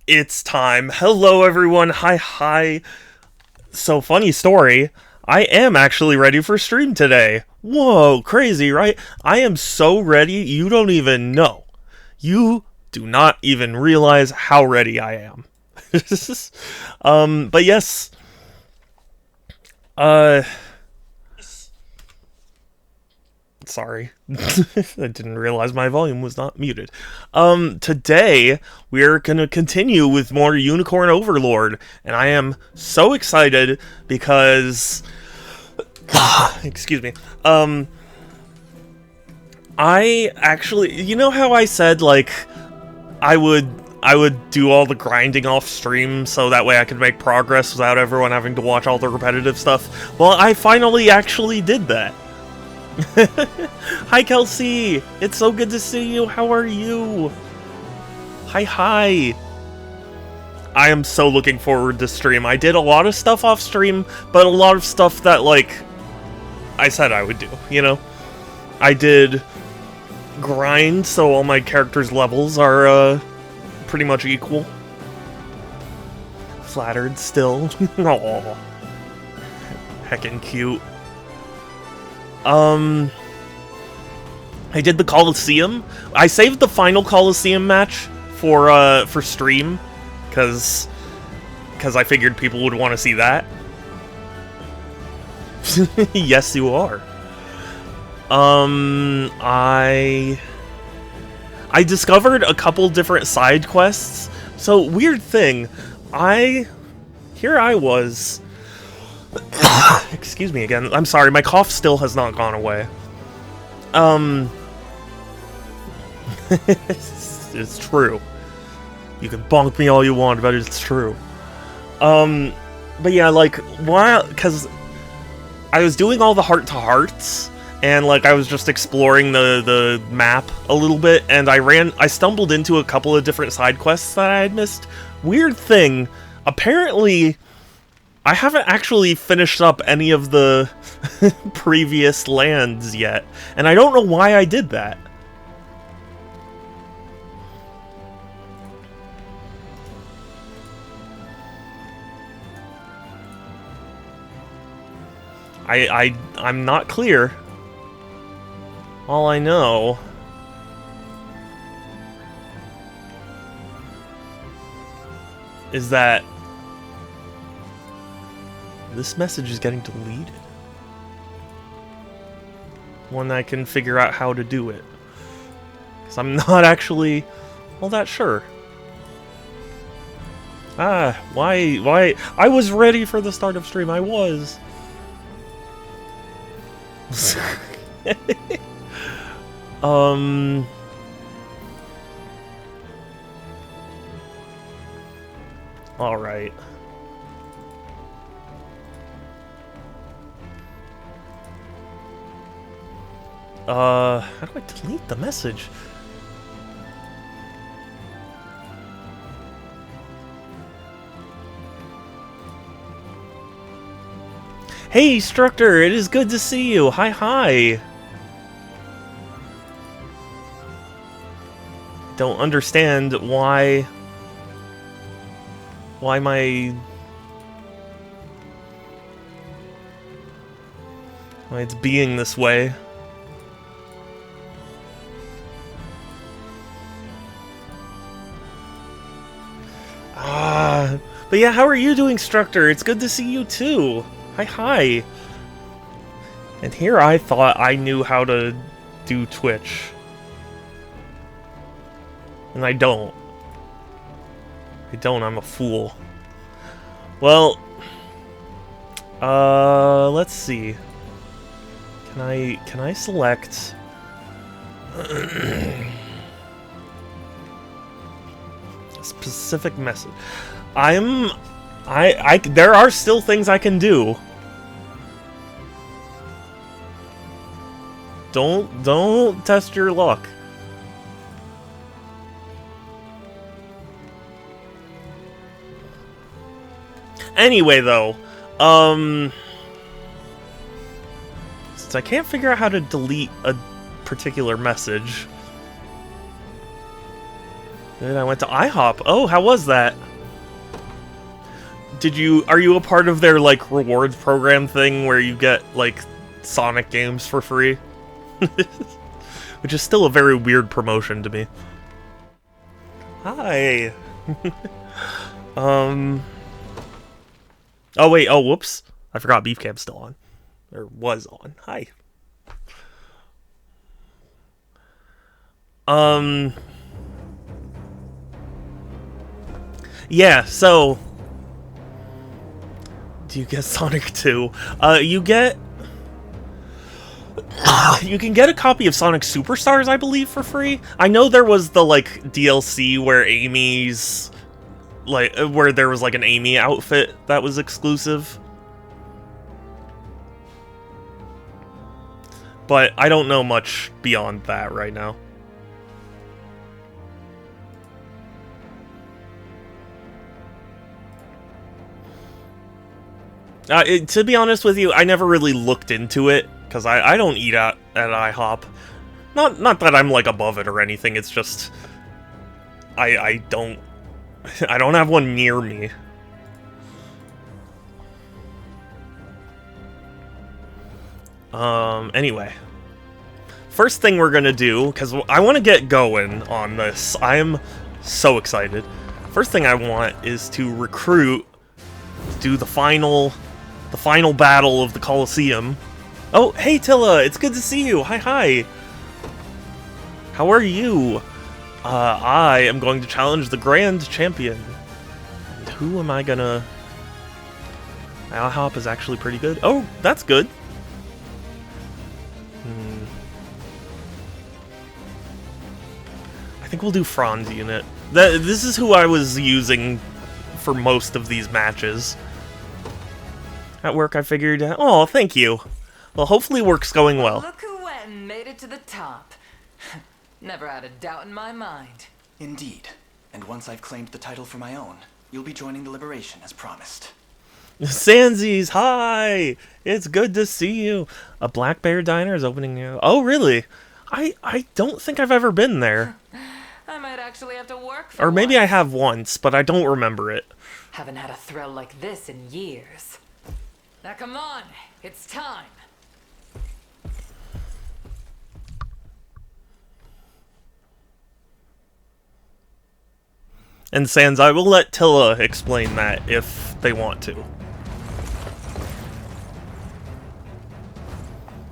It's time. Hello, everyone. Hi. So, funny story. I am actually ready for stream today. Whoa, crazy, right? I am so ready, you don't even know. You do not even realize how ready I am. But yes, uh, sorry. I didn't realize my volume was not muted. Today we're gonna continue with more Unicorn Overlord, and I am so excited because excuse me. I actually, you know how I said like I would I would do all the grinding off stream so that way I could make progress without everyone having to watch all the repetitive stuff. Well, I finally actually did that. Hi, Kelsey! It's so good to see you. How are you? Hi. I am so looking forward to stream. I did a lot of stuff off stream, but a lot of stuff that, like, I said I would do, you know? I did grind, so all my characters' levels are, pretty much equal. Flattered still. Aww. Heckin' cute. I did the Coliseum. I saved the final Coliseum match for stream, because I figured people would want to see that. Yes, you are. I discovered a couple different side quests. So, weird thing. Here I was. Excuse me again. I'm sorry, my cough still has not gone away. It's true. You can bonk me all you want, but it's true. But yeah, like, because I was doing all the heart-to-hearts, and, like, I was just exploring the map a little bit, and I stumbled into a couple of different side quests that I had missed. Weird thing, apparently, I haven't actually finished up any of the previous lands yet, and I don't know why I did that. I'm not clear. All I know is that this message is getting deleted. When I can figure out how to do it. Because I'm not actually all that sure. Why? I was ready for the start of stream, I was. Alright. How do I delete the message? Hey, Structor, it is good to see you. Hi. Don't understand why it's being this way. But yeah, how are you doing, Structor? It's good to see you too. Hi. And here I thought I knew how to do Twitch. And I don't. I'm a fool. Well, let's see. Can I select a specific message? There are still things I can do. Don't test your luck. Anyway, though, since I can't figure out how to delete a particular message, Good, I went to IHOP. Oh, how was that? Are you a part of their, like, rewards program thing where you get, like, Sonic games for free? Which is still a very weird promotion to me. Hi! Oh wait, oh whoops. I forgot Beef Cam's still on. Or was on. Hi. Yeah, so do you get Sonic 2? You get you can get a copy of Sonic Superstars, I believe, for free. I know there was the, like, DLC where Amy's, like, where there was, like, an Amy outfit that was exclusive. But I don't know much beyond that right now. To be honest with you, I never really looked into it, because I don't eat at IHOP. Not that I'm, like, above it or anything, it's just... I don't have one near me. Anyway. First thing we're gonna do, because I want to get going on this. I am so excited. First thing I want is to recruit, do the final battle of the Coliseum. Oh, hey Tilla, it's good to see you. Hi. How are you? I am going to challenge the Grand Champion. And who am I gonna... IHOP is actually pretty good. Oh, that's good. I think we'll do Franz unit. This is who I was using for most of these matches. At work, I figured... Oh, thank you. Well, hopefully work's going well. Look who went and made it to the top. Never had a doubt in my mind. Indeed. And once I've claimed the title for my own, you'll be joining the Liberation as promised. Sansies, hi! It's good to see you. A Black Bear Diner is opening now. Oh, really? I don't think I've ever been there. I might actually have to work for Or maybe once. I have once, but I don't remember it. Haven't had a thrill like this in years. Now come on, it's time. And Sans, I will let Tilla explain that if they want to.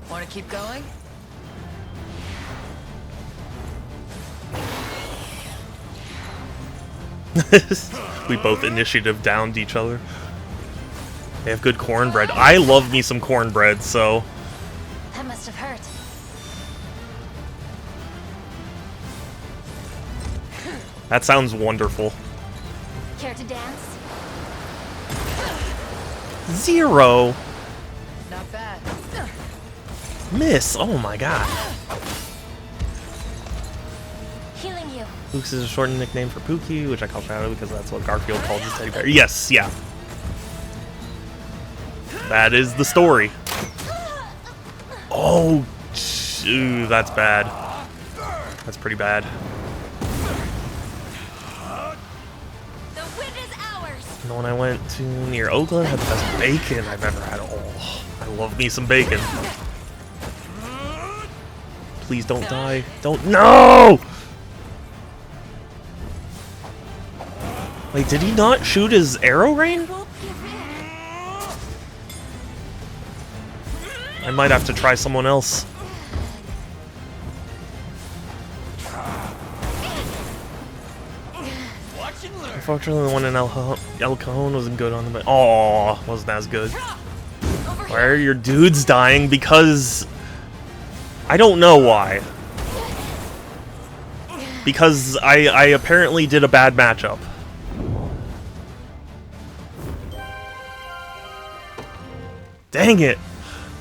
Want to keep going? We both initiative downed each other. They have good cornbread. I love me some cornbread, so... That must have hurt. That sounds wonderful. Care to dance? 0! Not bad. Miss! Oh my god. Healing you. Luke's is a shortened nickname for Pookie, which I call Shadow because that's what Garfield calls his teddy bear. Yes, yeah. That is the story. Oh, ooh, that's bad. That's pretty bad. The win is ours. And when I went to near Oakland, had the best bacon I've ever had. Oh, I love me some bacon. Please don't die. Don't. No! Wait, did he not shoot his arrow rain? I might have to try someone else. Unfortunately, the one in El Cajon wasn't good on the... Aw, wasn't as good. Why are your dudes dying? Because... I don't know why. Because I apparently did a bad matchup. Dang it!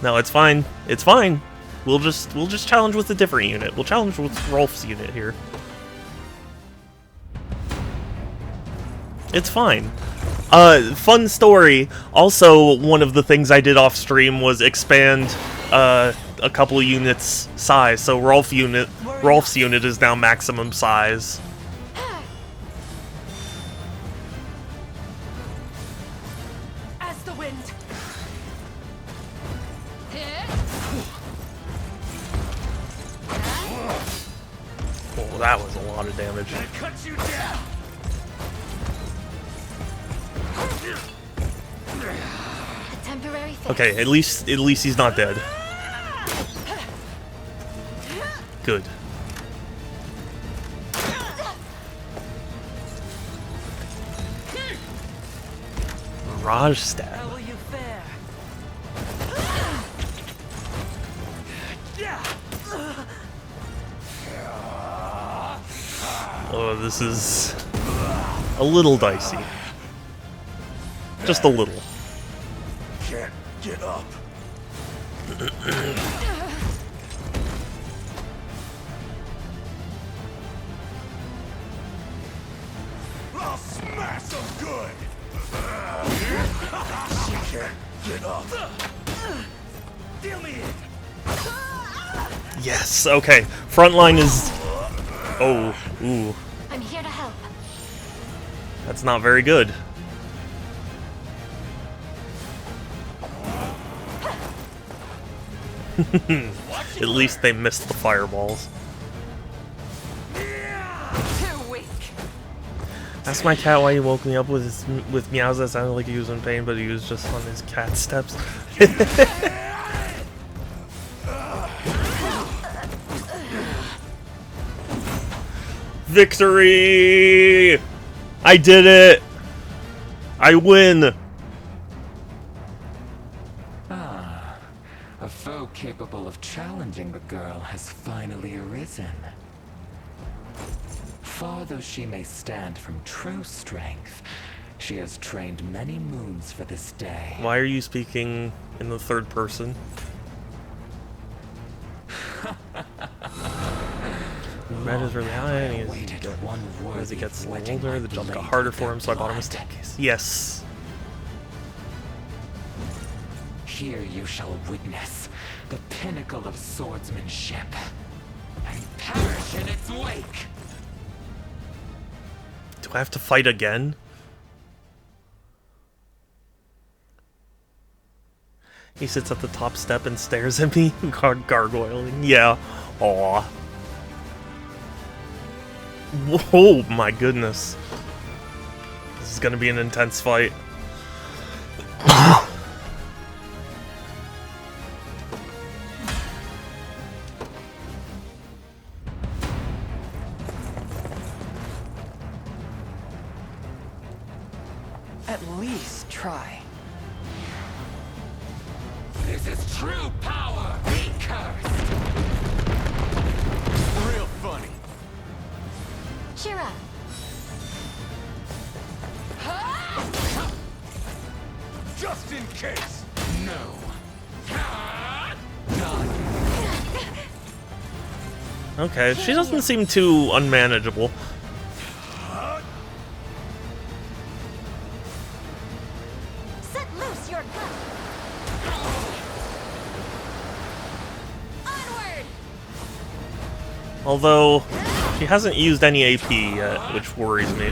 No, it's fine. It's fine. We'll just challenge with a different unit. We'll challenge with Rolf's unit here. It's fine. Fun story. Also, one of the things I did off stream was expand a couple of units size. So Rolf's unit is now maximum size. Against the wind. Oh, that was a lot of damage. Cut you down. A temporary fix. Okay, at least he's not dead. Good. Mirage stab. How will you fare? Oh, this is a little dicey. Just a little. Can't get up. I'll smash them good. She can't get up. Deal me in. Yes, okay. Frontline is... Oh, ooh. I'm here to help. That's not very good. At least they missed the fireballs. Too weak. Asked my cat why he woke me up with meows that sounded like he was in pain, but he was just on his cat steps. Victory! I did it! I win! A foe capable of challenging the girl has finally arisen. Far though she may stand from true strength, she has trained many moons for this day. Why are you speaking in the third person? Red is reality. Waited one As he worthy gets wedding older, the like jump got blade harder with for their him, so I bought him a blood. staircase. Yes. Here you shall witness the pinnacle of swordsmanship and perish in its wake. Do I have to fight again? He sits at the top step and stares at me, gargoyling. Yeah. Aw. Whoa, my goodness. This is gonna be an intense fight. At least try. This is true power. Be cursed. Real funny. Cheer up. Just in case. No. Okay, she doesn't seem too unmanageable. Set loose your gun. Onward. Although, she hasn't used any AP yet, which worries me.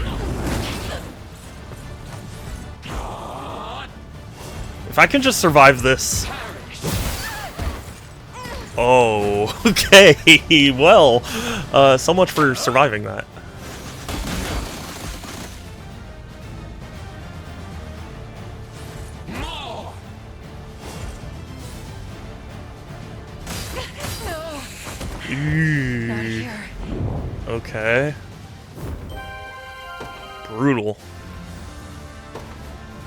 If I can just survive this... Oh, okay, well, so much for surviving that. More. Not here. Okay. Brutal.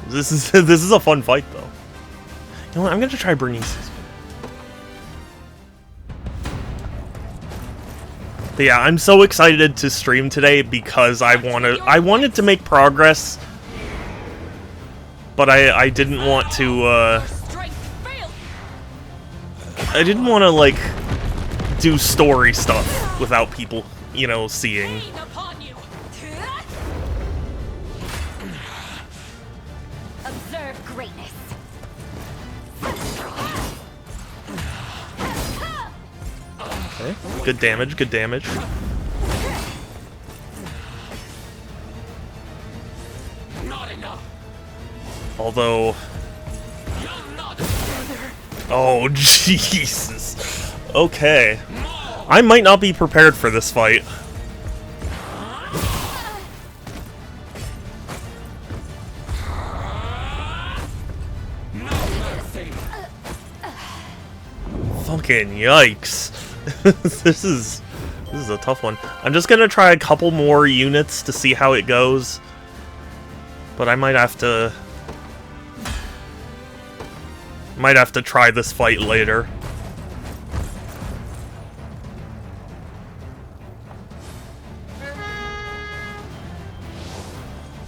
This is a fun fight though. You know what? I'm gonna try Bernice's. But yeah, I'm so excited to stream today because I wanted to make progress, but I didn't want to I didn't want to like do story stuff without people, you know, seeing. Observe greatness. Okay. Good damage, good damage. Not enough. Although Oh, Jesus. Okay. I might not be prepared for this fight. Fucking yikes. This is a tough one. I'm just gonna try a couple more units to see how it goes. But I might have to try this fight later.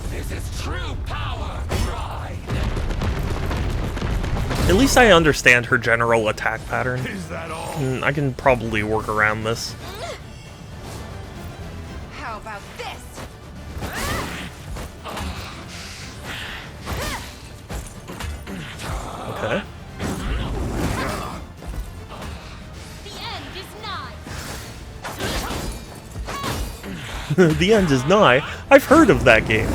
This is true power, pride. At least I understand her general attack pattern. Is that all? I can probably work around this. How about this? Okay. The end is nigh. The end is nigh. I've heard of that game.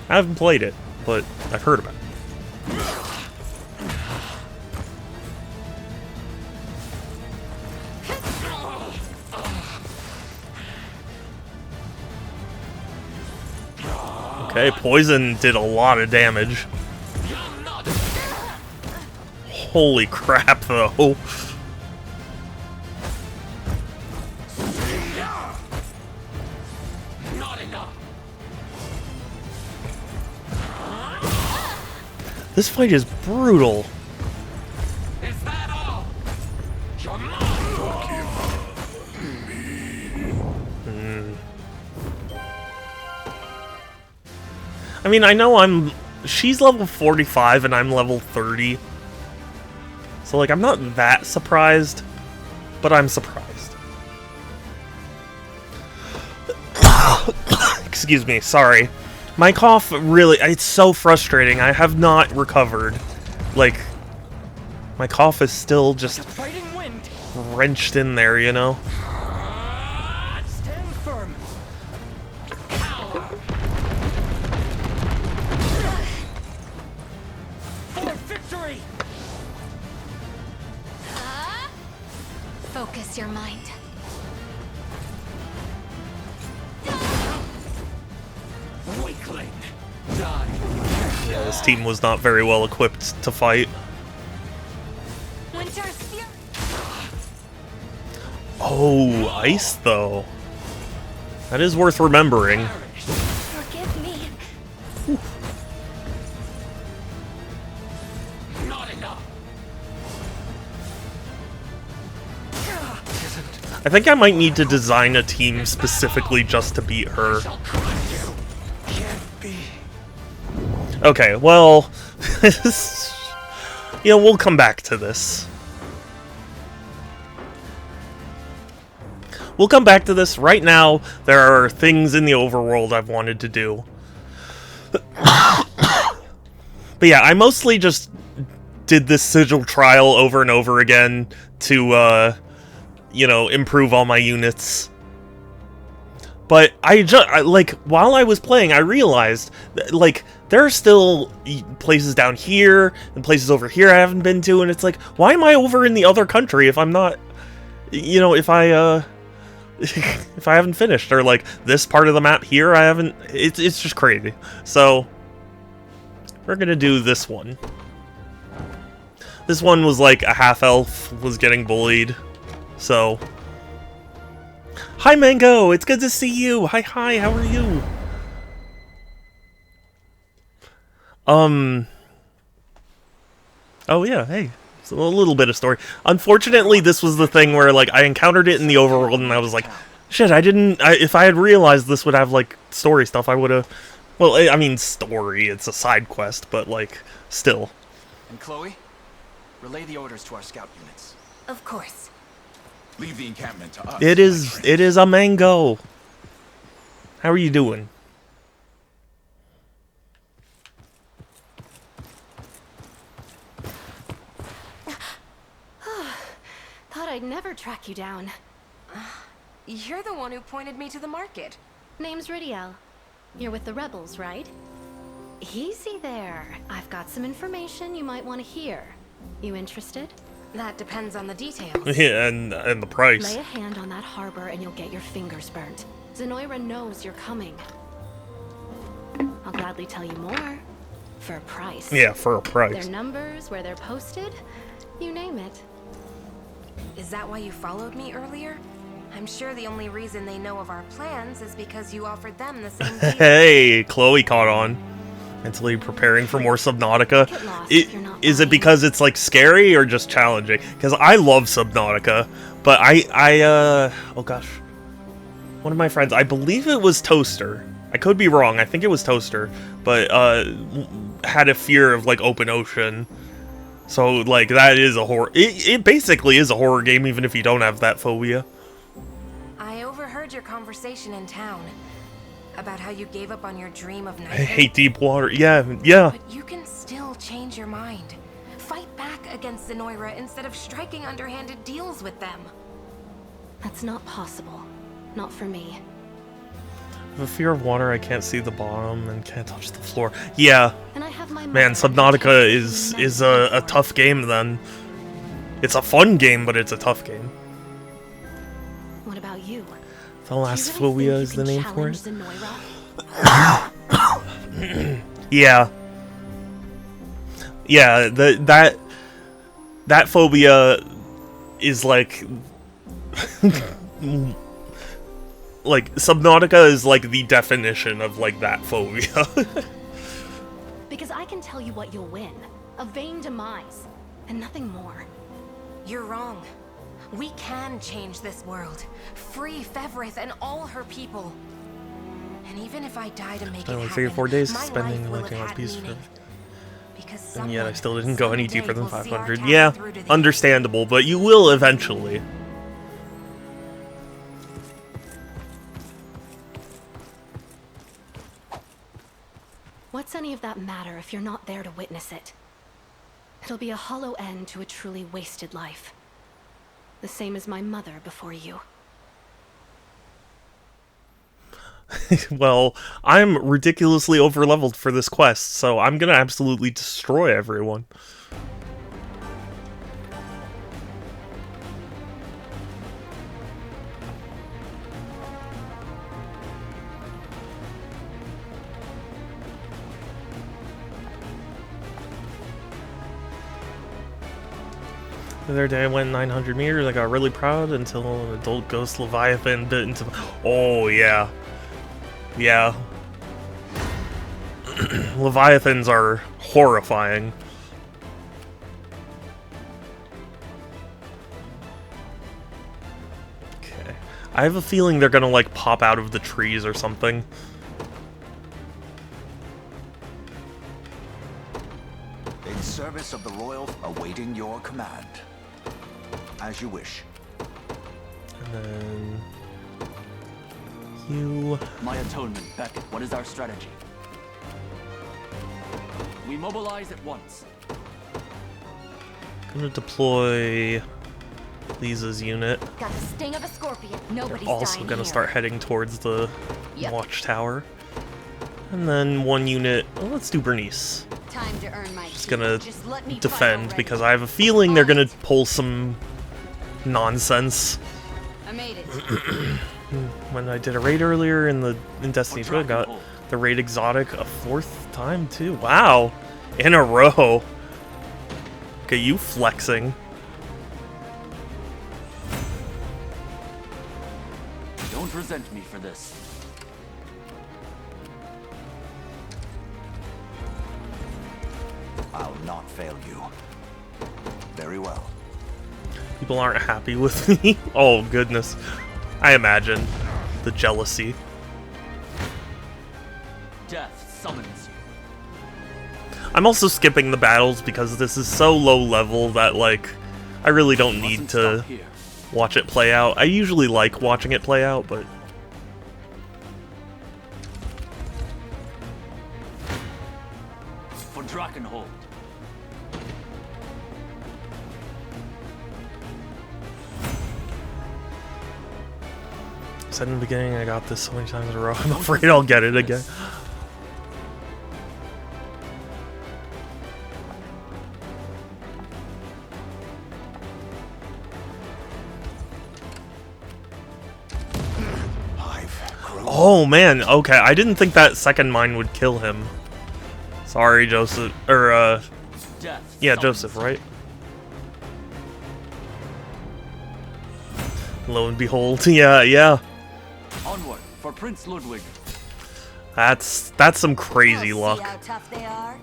I haven't played it, but I've heard about it. Okay, poison did a lot of damage. Holy crap, though. Not enough. This fight is brutal. Is that all? You're mine. I mean, I know she's level 45 and I'm level 30. So, like, I'm not that surprised, but I'm surprised. Excuse me, sorry. My cough really, it's so frustrating. I have not recovered. Like, my cough is still just Fighting wind. wrenched in there, you know? Stand firm. For victory. Focus your mind. Weakling. Die. Yeah, this team was not very well equipped to fight. Winter's fury. Oh, ice, though. That is worth remembering. Forgive me. Not enough. I think I might need to design a team specifically just to beat her. Shall crush you. Can't be. Okay, well... yeah, we'll come back to this. We'll come back to this. Right now, there are things in the overworld I've wanted to do. But yeah, I mostly just did this sigil trial over and over again to, you know, improve all my units. But like, while I was playing, I realized that, like, there are still places down here and places over here I haven't been to, and it's like, why am I over in the other country if I'm not, you know, if I haven't finished, or like this part of the map here I haven't. It's just crazy. So we're gonna do this one. This one was like a half elf was getting bullied, so. Hi Mango, it's good to see you. Hi, how are you? Oh yeah, hey. So a little bit of story. Unfortunately, this was the thing where, like, I encountered it in the overworld and I was like, shit, if I had realized this would have, like, story stuff, I would have, well, I mean, story, it's a side quest, but, like, still. And Chloe, relay the orders to our scout units. Of course. Leave the encampment to us. It is a Mango. How are you doing? Thought I'd never track you down. You're the one who pointed me to the market. Name's Ridiel. You're with the rebels, right? Easy there. I've got some information you might want to hear. You interested? That depends on the details. Yeah, and the price. Lay a hand on that harbor and you'll get your fingers burnt. Zenoira knows you're coming. I'll gladly tell you more. For a price. Yeah, for a price. Their numbers, where they're posted, you name it. Is that why you followed me earlier? I'm sure the only reason they know of our plans is because you offered them the same deal. Hey, Chloe caught on. Mentally preparing for more Subnautica. Get lost if you're not Is it buying. because it's like scary or just challenging? Because I love Subnautica, but oh gosh, one of my friends, I believe it was Toaster. I could be wrong. I think it was Toaster, but had a fear of like open ocean. So like that is a horror. It basically is a horror game, even if you don't have that phobia. I overheard your conversation in town about how you gave up on your dream of I knighthood. hate deep water. Yeah. But you can still change your mind. Fight back against Zenoira instead of striking underhanded deals with them. That's not possible. Not for me. The fear of water. I can't see the bottom and can't touch the floor. Yeah. And I have my Man, mother who Subnautica takes me is immensely a for tough game then. It's a fun game, but it's a tough game. What about you? The last Do you really phobia think is you the can name for challenge it. Zenoira? Yeah. Yeah, that phobia is like like Subnautica is like the definition of like that phobia. Because I can tell you what you'll win. A vain demise. And nothing more. You're wrong. We can change this world. Free Fevrith and all her people. And even if I die to make it Only happen, 3 or 4 days my spending life will looking have on had peace meaning. for. Because And yet I someone still didn't go any someday deeper than will see our 500. town Yeah, through to the end. understandable, but you will eventually. What's any of that matter if you're not there to witness it? It'll be a hollow end to a truly wasted life. The same as my mother before you. Well, I'm ridiculously overleveled for this quest, so I'm gonna absolutely destroy everyone. The other day I went 900 meters, I got really proud until an adult ghost Leviathan bit into... Oh, yeah. Yeah. Leviathans are horrifying. Okay. I have a feeling they're gonna, like, pop out of the trees or something. In service of the Royal, awaiting your command. As you wish. And then... You... My atonement, Beckett. What is our strategy? We mobilize at once. Gonna deploy Lisa's unit. Got the sting of a scorpion. Nobody's Also dying gonna here. start heading towards the Yep. watchtower. And then one unit... Well, let's do Bernice. Time to earn my Just keep. gonna Just let me fight defend, already. because I have a feeling they're gonna pull some nonsense. I made it. When I did a raid earlier in Destiny 2, I got Dragonhold. the raid exotic a 4th time too. Wow! In a row. Okay, you flexing. Don't resent me for this. I'll not fail you. Very well. People aren't happy with me. Oh, goodness. I imagine. The jealousy. Death summons you. I'm also skipping the battles because this is so low level that, like, I really don't need Mustn't to stop here. watch it play out. I usually like watching it play out, but... For Dragonhold. I said in the beginning I got this so many times in a row. I'm afraid I'll get it again. Oh man, okay. I didn't think that second mine would kill him. Sorry, Joseph. Or, Death yeah, summons Joseph, you. right? Lo and behold, yeah. Onward for Prince Ludwig. That's some crazy luck. See how tough they are?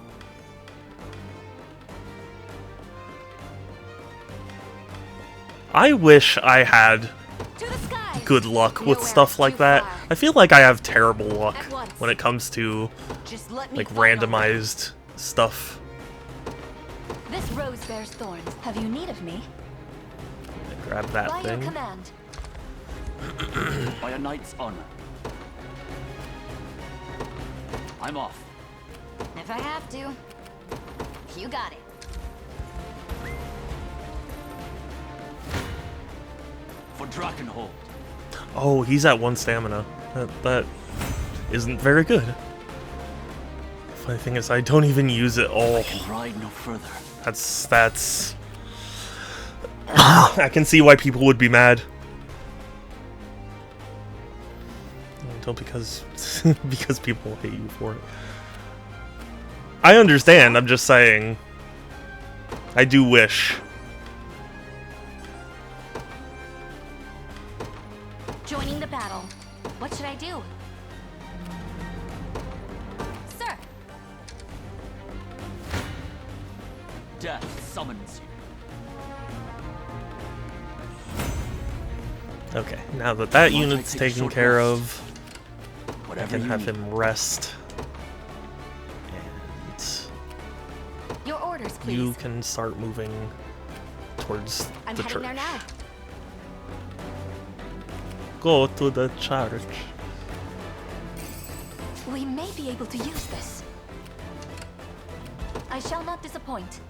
I wish I had To the skies. good luck with Nowhere stuff is like too that. far. I feel like I have terrible luck At once. when it comes to Just let me like find a way. randomized stuff. This rose bears thorns. Have you need of me? Grab that By your thing. command. By a knight's honor. I'm off. If I have to. You got it. For Drakenhold. Oh, he's at 1 stamina. That isn't very good. Funny thing is, I don't even use it all. I can ride no further. That's. I can see why people would be mad. Don't because because people hate you for it. I understand. I'm just saying. I do wish. Joining the battle. What should I do? Sir! Death summons you. Okay, now that that Want I unit's take a taken short care rest? of, I Whatever can you have need. him rest. And Your orders, please. you can start moving towards I'm the heading church. there now. Go to the church. We may be able to use this. I shall not disappoint.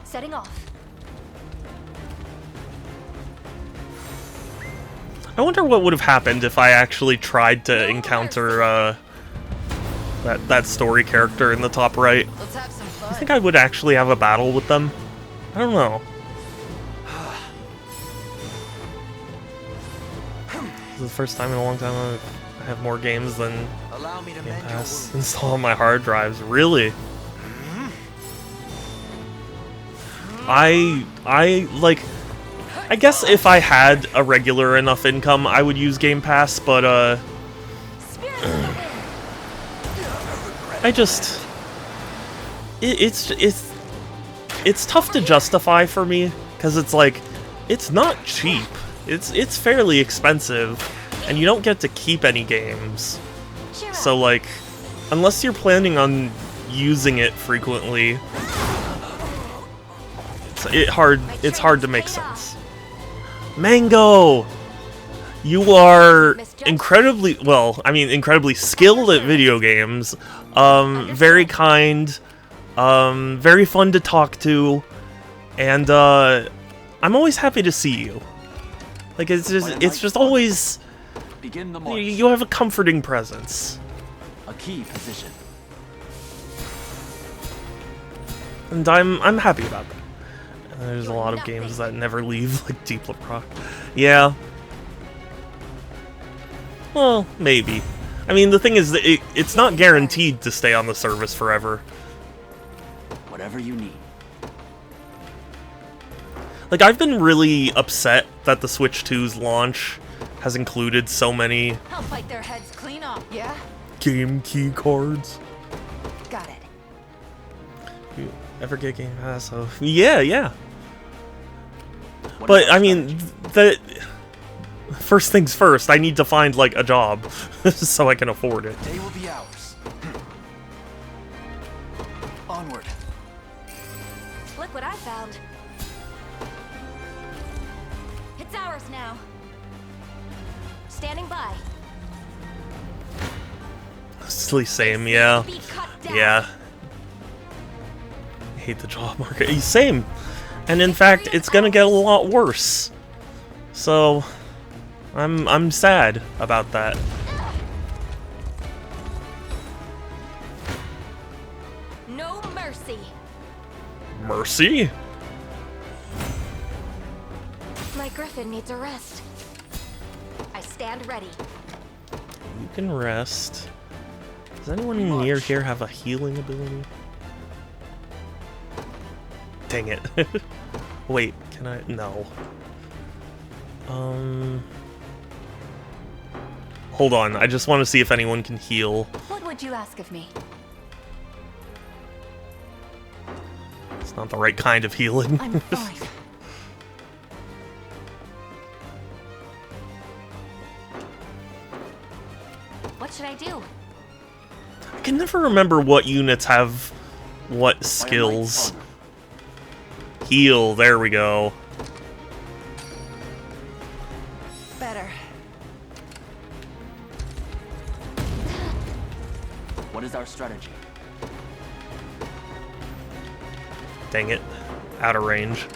Setting off. I wonder what would have happened if I actually tried to encounter that story character in the top right. Let's have some I fun. think I would actually have a battle with them. I don't know. This is the first time in a long time I have more games than Allow me to Game mend your Pass wounds. installed on my hard drives. Really? I like. I guess if I had a regular enough income, I would use Game Pass, but Spirit of the wind. I just it's tough to justify for me because it's like it's not cheap. It's fairly expensive, and you don't get to keep any games. Cheer up. So like, unless you're planning on using it frequently, it's hard to make sense. Mango, you are incredibly incredibly skilled at video games. Very kind, very fun to talk to, and I'm always happy to see you. Like it's just always Begin the march. you have a comforting presence. A key position. And I'm happy about that. There's a lot of games that never leave, like Deep Rock. Yeah. Well, maybe. I mean, the thing is that it's not guaranteed to stay on the service forever. Whatever you need. Like, I've been really upset that the Switch 2's launch has included so many I'll fight their heads clean off. Yeah? game key cards. Got it. You ever get Game Pass? So yeah. What But is our I mean, strategy? first things first. I need to find like a job so I can afford it. Day will be ours. Onward. Look what I found. It's ours now. Standing by. Silly same, yeah. Be cut down. Yeah. I hate the job market. Same. And in fact, it's gonna get a lot worse. So, I'm sad about that. No mercy. Mercy? My griffin needs a rest. stand ready. You can rest. Does anyone near here have a healing ability? Dang it. Wait, can I? No. Hold on, I just want to see if anyone can heal. What would you ask of me? It's not the right kind of healing. I'm fine. What should I do? I can never remember what units have what skills. Heal, there we go. Better. What is our strategy? Dang it. Out of range.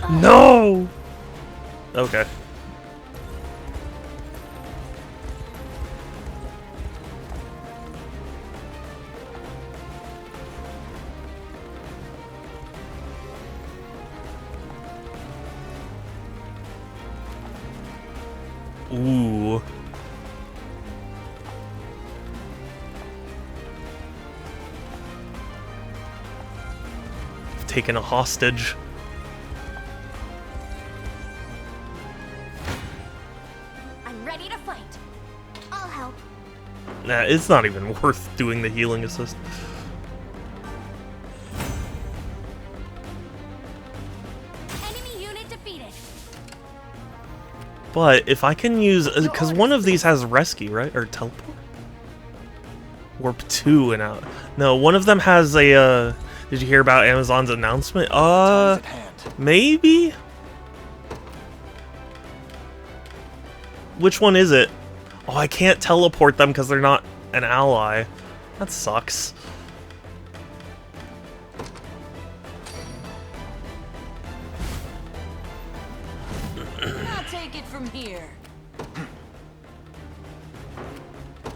No! Okay. Ooh. Taken a hostage. I'm ready to fight. I'll help. Nah, it's not even worth doing the healing assist. Enemy unit defeated. But if I can use, because one of these has rescue, right? Or teleport? Warp 2 and out. No, one of them has a, did you hear about Amazon's announcement? Time's at hand. Maybe? Which one is it? Oh, I can't teleport them because they're not an ally. That sucks. I'll take it from here.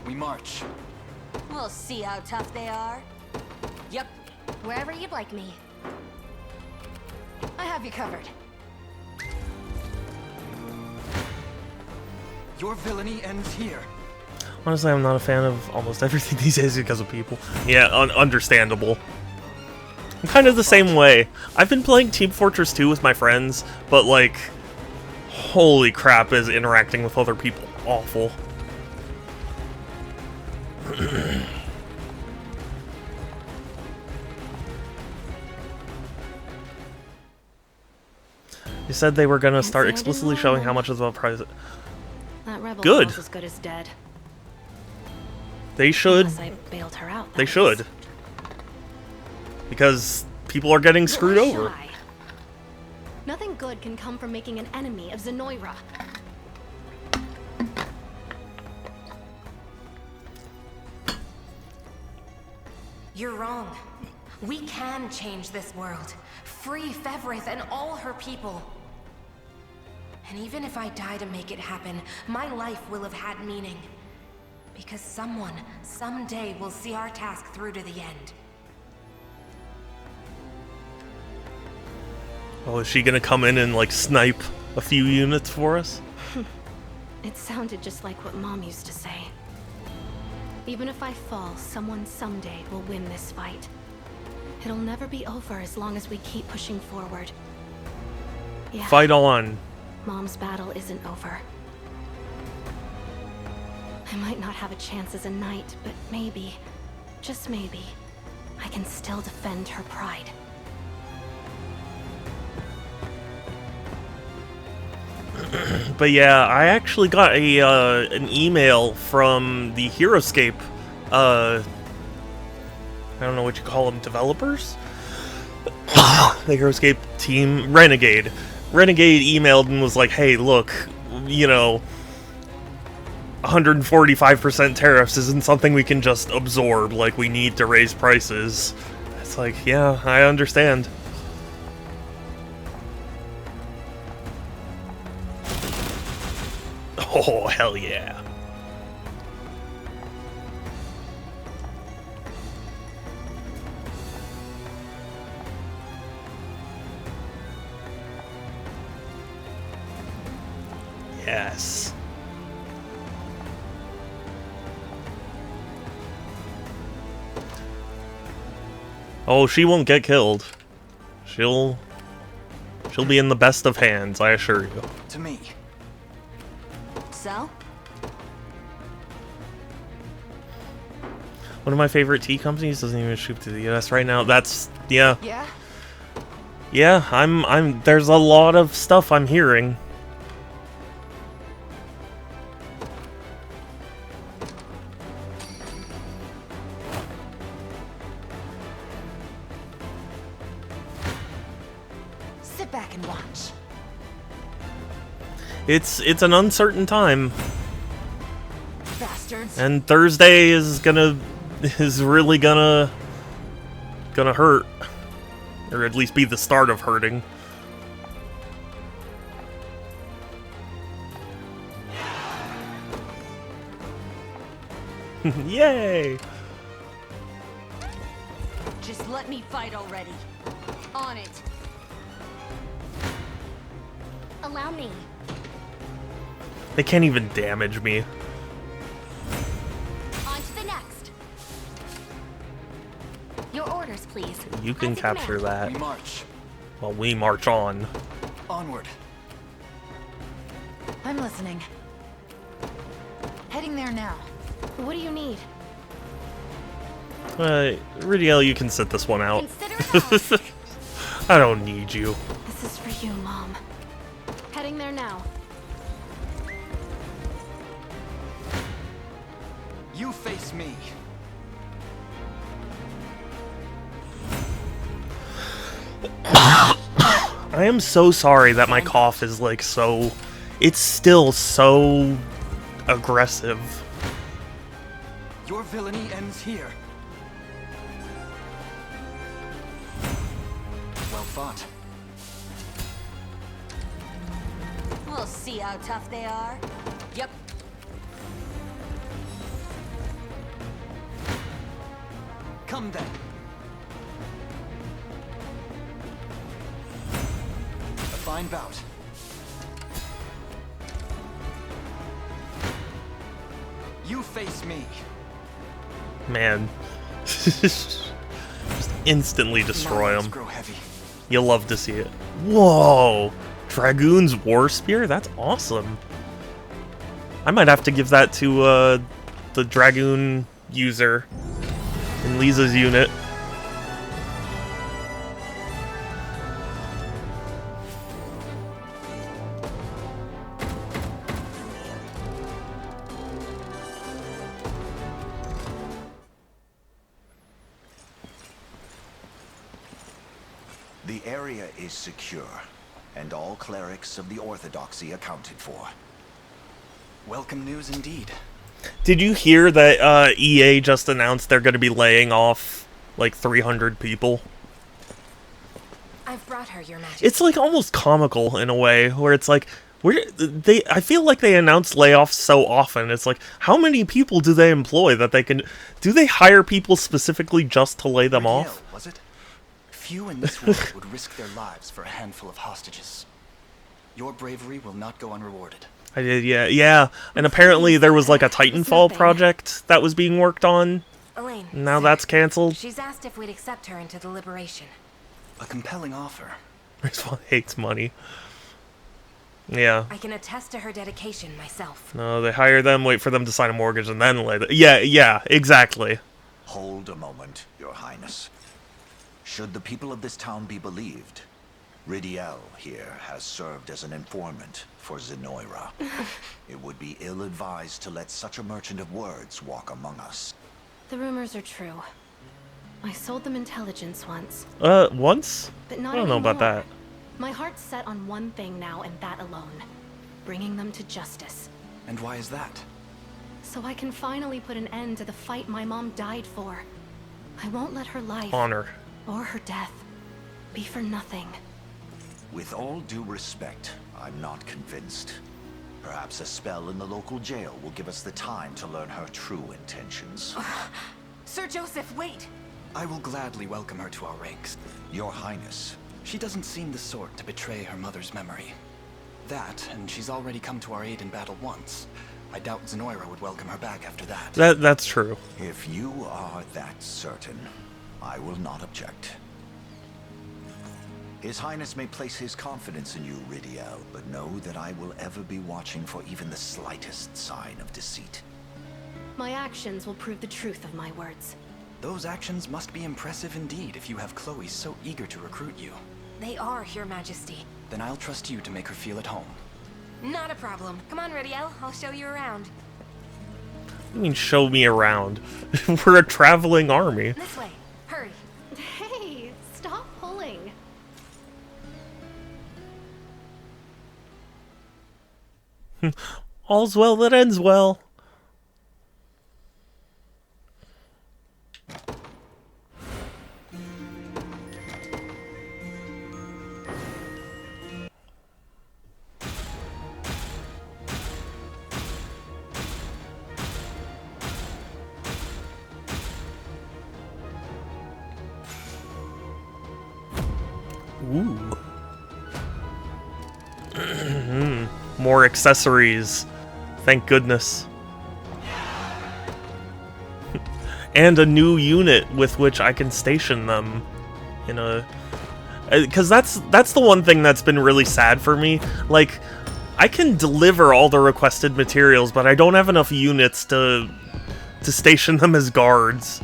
We march. We'll see how tough they are. Yep, Wherever you'd like me. I have you covered. Your villainy ends here. Honestly, I'm not a fan of almost everything these days because of people. Yeah, understandable. I'm kind of the same way. I've been playing Team Fortress 2 with my friends, but like, holy crap, is interacting with other people awful. They said they were gonna start explicitly showing how much is the prize. That rebel Good. girl's as good as dead. They should. Unless I bailed her out. They that should. is. Because people are getting screwed over. Shy. Nothing good can come from making an enemy of Zenoira. You're wrong. We can change this world. Free Fevrith and all her people. And even if I die to make it happen, my life will have had meaning. Because someone, someday, will see our task through to the end. Oh, is she gonna come in and like snipe a few units for us? It sounded just like what Mom used to say. Even if I fall, someone someday will win this fight. It'll never be over as long as we keep pushing forward. Yeah, Fight on. Mom's battle isn't over. I might not have a chance as a knight, but maybe, just maybe, I can still defend her pride. But yeah, I actually got a an email from the Heroescape, I don't know what you call them, developers? The Heroescape team, Renegade. Renegade emailed and was like, hey, look, you know, 145% tariffs isn't something we can just absorb, like, we need to raise prices. It's like, yeah, I understand. Oh, hell yeah. Yes. Oh, she won't get killed. She'll be in the best of hands, I assure you. To me. So? One of my favorite tea companies doesn't even ship to the US right now. That's yeah. Yeah? Yeah, I'm there's a lot of stuff I'm hearing. Sit back and watch. It's an uncertain time. Bastards. And Thursday is really gonna hurt. Or at least be the start of hurting. Yay! Just let me fight already. On it. Allow me. They can't even damage me. On to the next. Your orders, please. You can As a capture command. that We march. while we march on. Onward. I'm listening. Heading there now. What do you need? Ridiel, you can sit this one out. Consider it ours. I don't need you. This is for you, Mom. Heading there now. You face me. I am so sorry that my cough is like so... It's still so aggressive. Your villainy ends here. Well fought. We'll see how tough they are. Yep. Come then. A fine bout. You face me. Man. Just instantly destroy Now them. grow heavy. You'll love to see it. Whoa! Dragoon's War Spear? That's awesome. I might have to give that to the Dragoon user in Lisa's unit. The area is secure, and all clerics of the Orthodoxy accounted for. Welcome news indeed. Did you hear that EA just announced they're going to be laying off like 300 people? I've brought her, Your Majesty. It's like almost comical in a way, where it's like, I feel like they announce layoffs so often. It's like, how many people do they employ that they can... Do they hire people specifically just to lay them Ridiel, off? was it? Few in this world would risk their lives for a handful of hostages. Your bravery will not go unrewarded. I did, yeah. And apparently there was like a Titanfall nothing. project that was being worked on. Elaine. Now sir, that's canceled. She's asked if we'd accept her into the Liberation. A compelling offer. Respawn hates money. Yeah. I can attest to her dedication myself. No, they hire them, wait for them to sign a mortgage, and then lay the... Yeah, exactly. Hold a moment, Your Highness. Should the people of this town be believed, Ridiel here has served as an informant for Zenoira. It would be ill-advised to let such a merchant of words walk among us. The rumors are true. I sold them intelligence once. Once? But not I don't know about anymore. that. My heart's set on one thing now, and that alone. Bringing them to justice. And why is that? So I can finally put an end to the fight my mom died for. I won't let her life, Honor. or her death, be for nothing. With all due respect, I'm not convinced. Perhaps a spell in the local jail will give us the time to learn her true intentions. Sir Joseph, wait! I will gladly welcome her to our ranks. Your Highness, She doesn't seem the sort to betray her mother's memory. That, and she's already come to our aid in battle once. I doubt Zenoira would welcome her back after that. That's true. If you are that certain, I will not object. His Highness may place his confidence in you, Ridiel, but know that I will ever be watching for even the slightest sign of deceit. My actions will prove the truth of my words. Those actions must be impressive indeed if you have Chloe so eager to recruit you. They are, Your Majesty. Then I'll trust you to make her feel at home. Not a problem. Come on, Ridiel. I'll show you around. You mean show me around? We're a traveling army. This way. Hurry. Hey, stop pulling. All's well that ends well. Ooh. More accessories. Thank goodness. And a new unit with which I can station them in a... Because that's the one thing that's been really sad for me. Like, I can deliver all the requested materials, but I don't have enough units to station them as guards.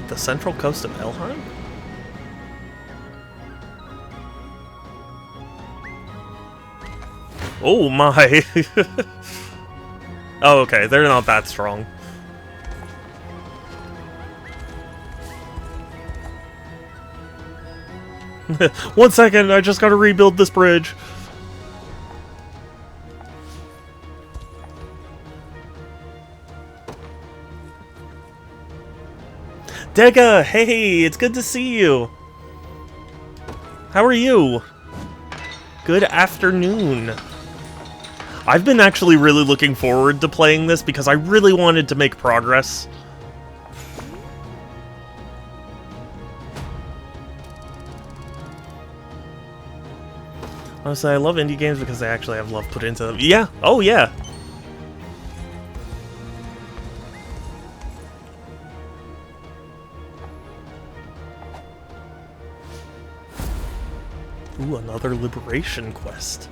The central coast of Elheim? Oh my! Oh, okay, they're not that strong. One second, I just gotta rebuild this bridge. Dega, hey, it's good to see you. How are you? Good afternoon. I've been actually really looking forward to playing this because I really wanted to make progress. Honestly, I love indie games because they actually have love put into them. Yeah, oh yeah. Ooh, another liberation quest.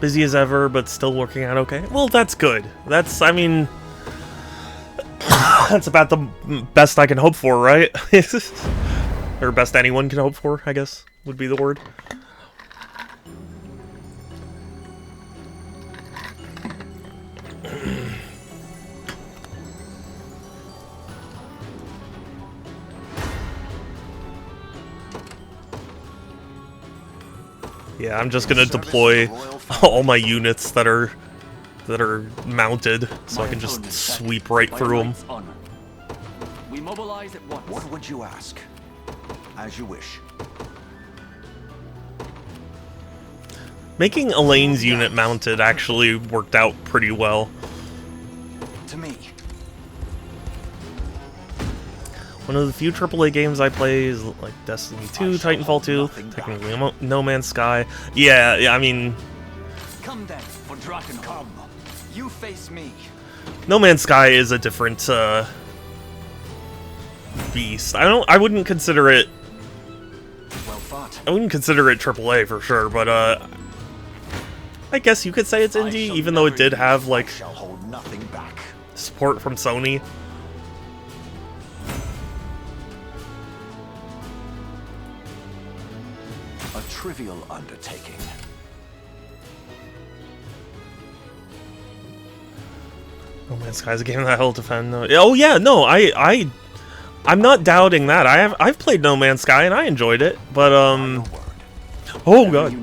Busy as ever, but still working out okay. Well, that's good. That's, I mean... that's about the best I can hope for, right? Or best anyone can hope for, I guess, would be the word. Yeah, I'm just gonna deploy all my units that are mounted, so I can just sweep right through them. We mobilize at once. What would you ask? As you wish. Making Elaine's unit mounted actually worked out pretty well. To me. One of the few AAA games I play is like Destiny 2, Titanfall 2, technically No Man's Sky. Yeah, I mean... Come then, for Draken, come. You face me. No Man's Sky is a different, beast. I wouldn't consider it... Well fought. I wouldn't consider it AAA for sure, but, I guess you could say it's indie, even though it did have, like, Shall hold nothing back. support from Sony. A trivial undertaking. No Man's Sky is a game that I'll defend. Oh yeah, no, I'm not doubting that. I've played No Man's Sky and I enjoyed it, but oh god,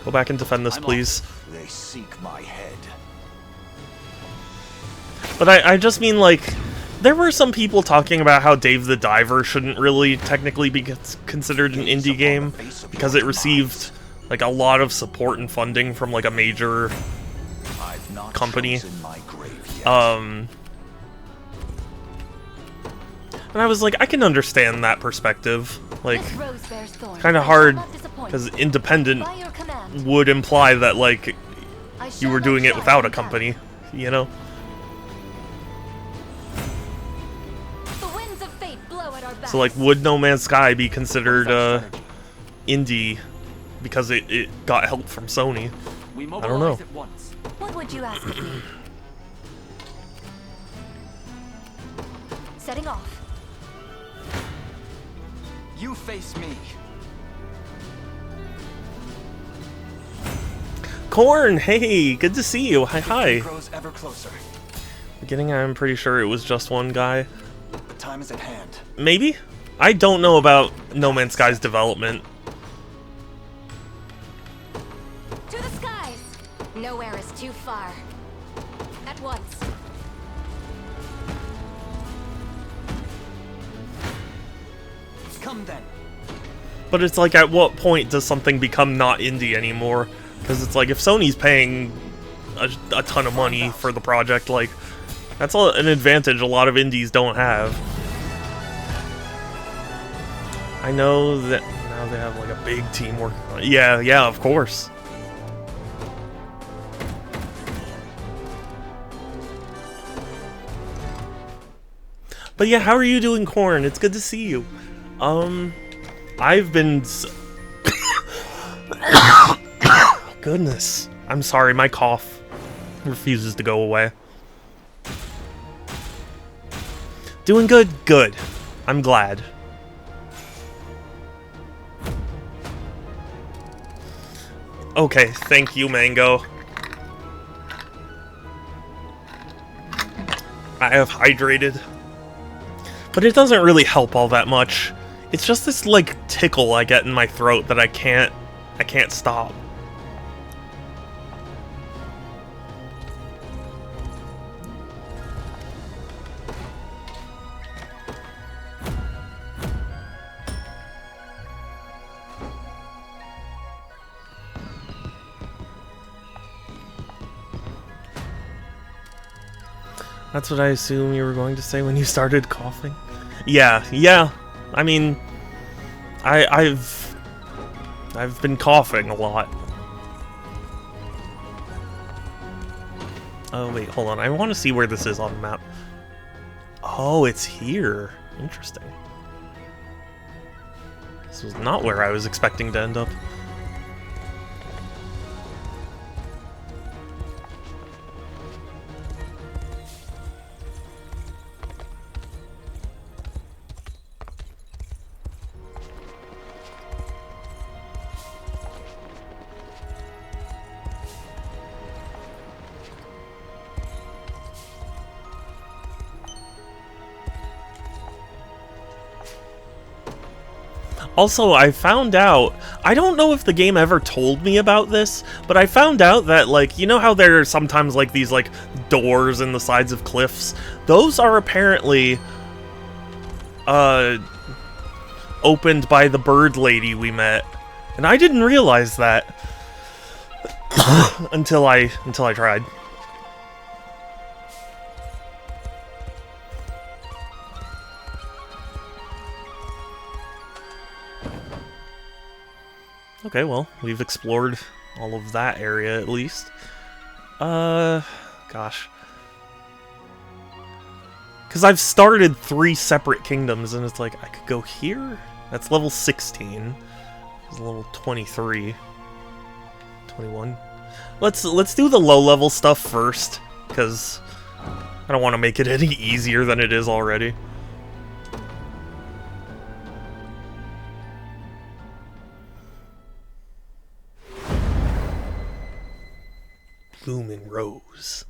go back and defend this, please. They seek my head. But I just mean, like, there were some people talking about how Dave the Diver shouldn't really technically be considered an indie game because it received like a lot of support and funding from like a major I've not company. chosen my grave yet. And I was like, I can understand that perspective. Like, This rose bears thorns. kind of I hard, shall not disappoint. because independent By your command, would imply that, like, I you shall were not doing it shy without a from battle. company, you know? The winds of fate blow at our backs. So, like, would No Man's Sky be considered, indie because it got help from Sony? We don't know. mobilize at once. What would you ask of me? Setting off. You face me. Corn, hey, good to see you. Hi. Grows ever closer. Beginning, I'm pretty sure it was just one guy. The time is at hand. Maybe? I don't know about No Man's Sky's development. To the skies. Nowhere is too far. At once. Come then. But it's like, at what point does something become not indie anymore? Because it's like, if Sony's paying a ton of money for the project, like, that's an advantage a lot of indies don't have. I know that now they have, like, a big team working on it. Yeah, of course. But yeah, how are you doing, Corn? It's good to see you. I've been... Goodness. I'm sorry, my cough refuses to go away. Doing good? Good. I'm glad. Okay, thank you, Mango. I have hydrated. But it doesn't really help all that much. It's just this, like, tickle I get in my throat that I can't stop. That's what I assume you were going to say when you started coughing. Yeah. I mean, I've been coughing a lot. Oh wait, hold on. I want to see where this is on the map. Oh, it's here. Interesting. This was not where I was expecting to end up. Also, I found out, I don't know if the game ever told me about this, but I found out that, like, you know how there are sometimes, like, these, like, doors in the sides of cliffs? Those are apparently, opened by the bird lady we met. And I didn't realize that until I tried. Okay, well, we've explored all of that area at least. Gosh. Because I've started 3 separate kingdoms, and it's like, I could go here? That's level 16. It's level 23. 21. Let's do the low-level stuff first, because I don't want to make it any easier than it is already. Blooming Rose.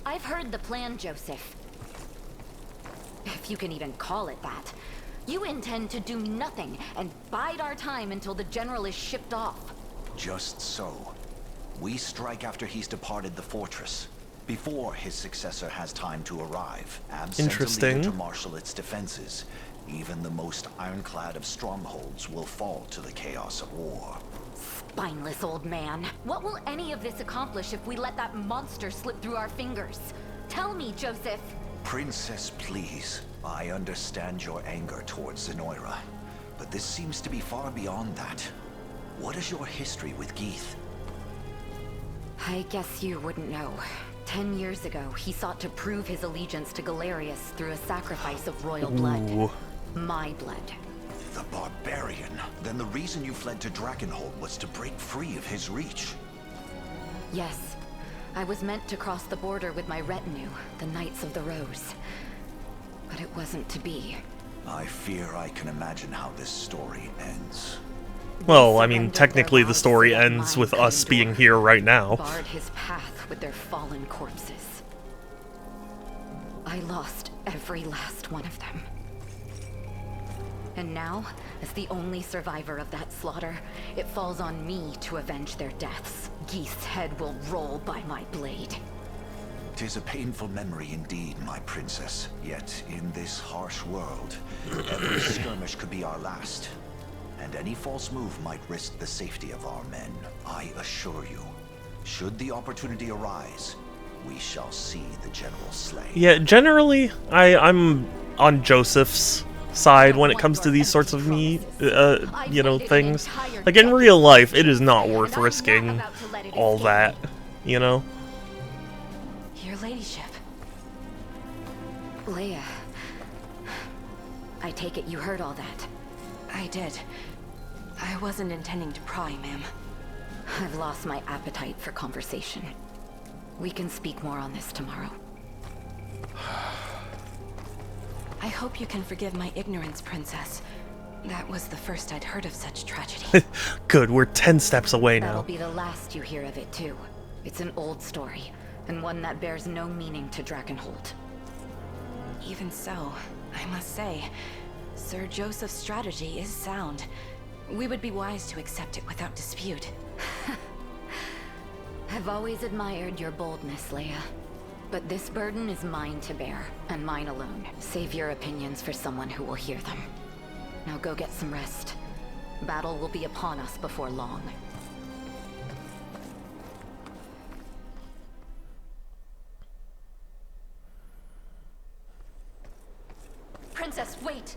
I've heard the plan, Joseph. If you can even call it that. You intend to do nothing and bide our time until the general is shipped off. Just so. We strike after he's departed the fortress, before his successor has time to arrive. Absent a leader to marshal its defenses, even the most ironclad of strongholds will fall to the chaos of war. spineless old man. What will any of this accomplish if we let that monster slip through our fingers? Tell me, Joseph. Princess, please. I understand your anger towards Zenoira, but this seems to be far beyond that. What is your history with Geeth? I guess you wouldn't know. 10 years ago, he sought to prove his allegiance to Galerius through a sacrifice of royal blood. Ooh. My blood. The barbarian. Then the reason you fled to Drakenhold was to break free of his reach. Yes. I was meant to cross the border with my retinue, the Knights of the Rose. But it wasn't to be. I fear I can imagine how this story ends. Well, I mean, technically the story ends with us being here right now. Barred his path with their fallen corpses. I lost every last one of them. And now, as the only survivor of that slaughter, it falls on me to avenge their deaths. Geeth's head will roll by my blade. 'Tis a painful memory indeed, my princess. Yet, in this harsh world, every skirmish could be our last. And any false move might risk the safety of our men. I assure you, should the opportunity arise, we shall see the general slain. Yeah, generally, I'm on Joseph's side when it comes to these sorts of things. Like, in real life, it is not worth risking all that, you know? Your ladyship. Leia. I take it you heard all that. I did. I wasn't intending to pry, ma'am. I've lost my appetite for conversation. We can speak more on this tomorrow. I hope you can forgive my ignorance, Princess. That was the first I'd heard of such tragedy. Good, we're 10 steps away That'll now. be the last you hear of it, too. It's an old story, and one that bears no meaning to Drakenhold. Even so, I must say, Sir Joseph's strategy is sound. We would be wise to accept it without dispute. I've always admired your boldness, Leia. But this burden is mine to bear, and mine alone. Save your opinions for someone who will hear them. Now go get some rest. Battle will be upon us before long. Princess, wait!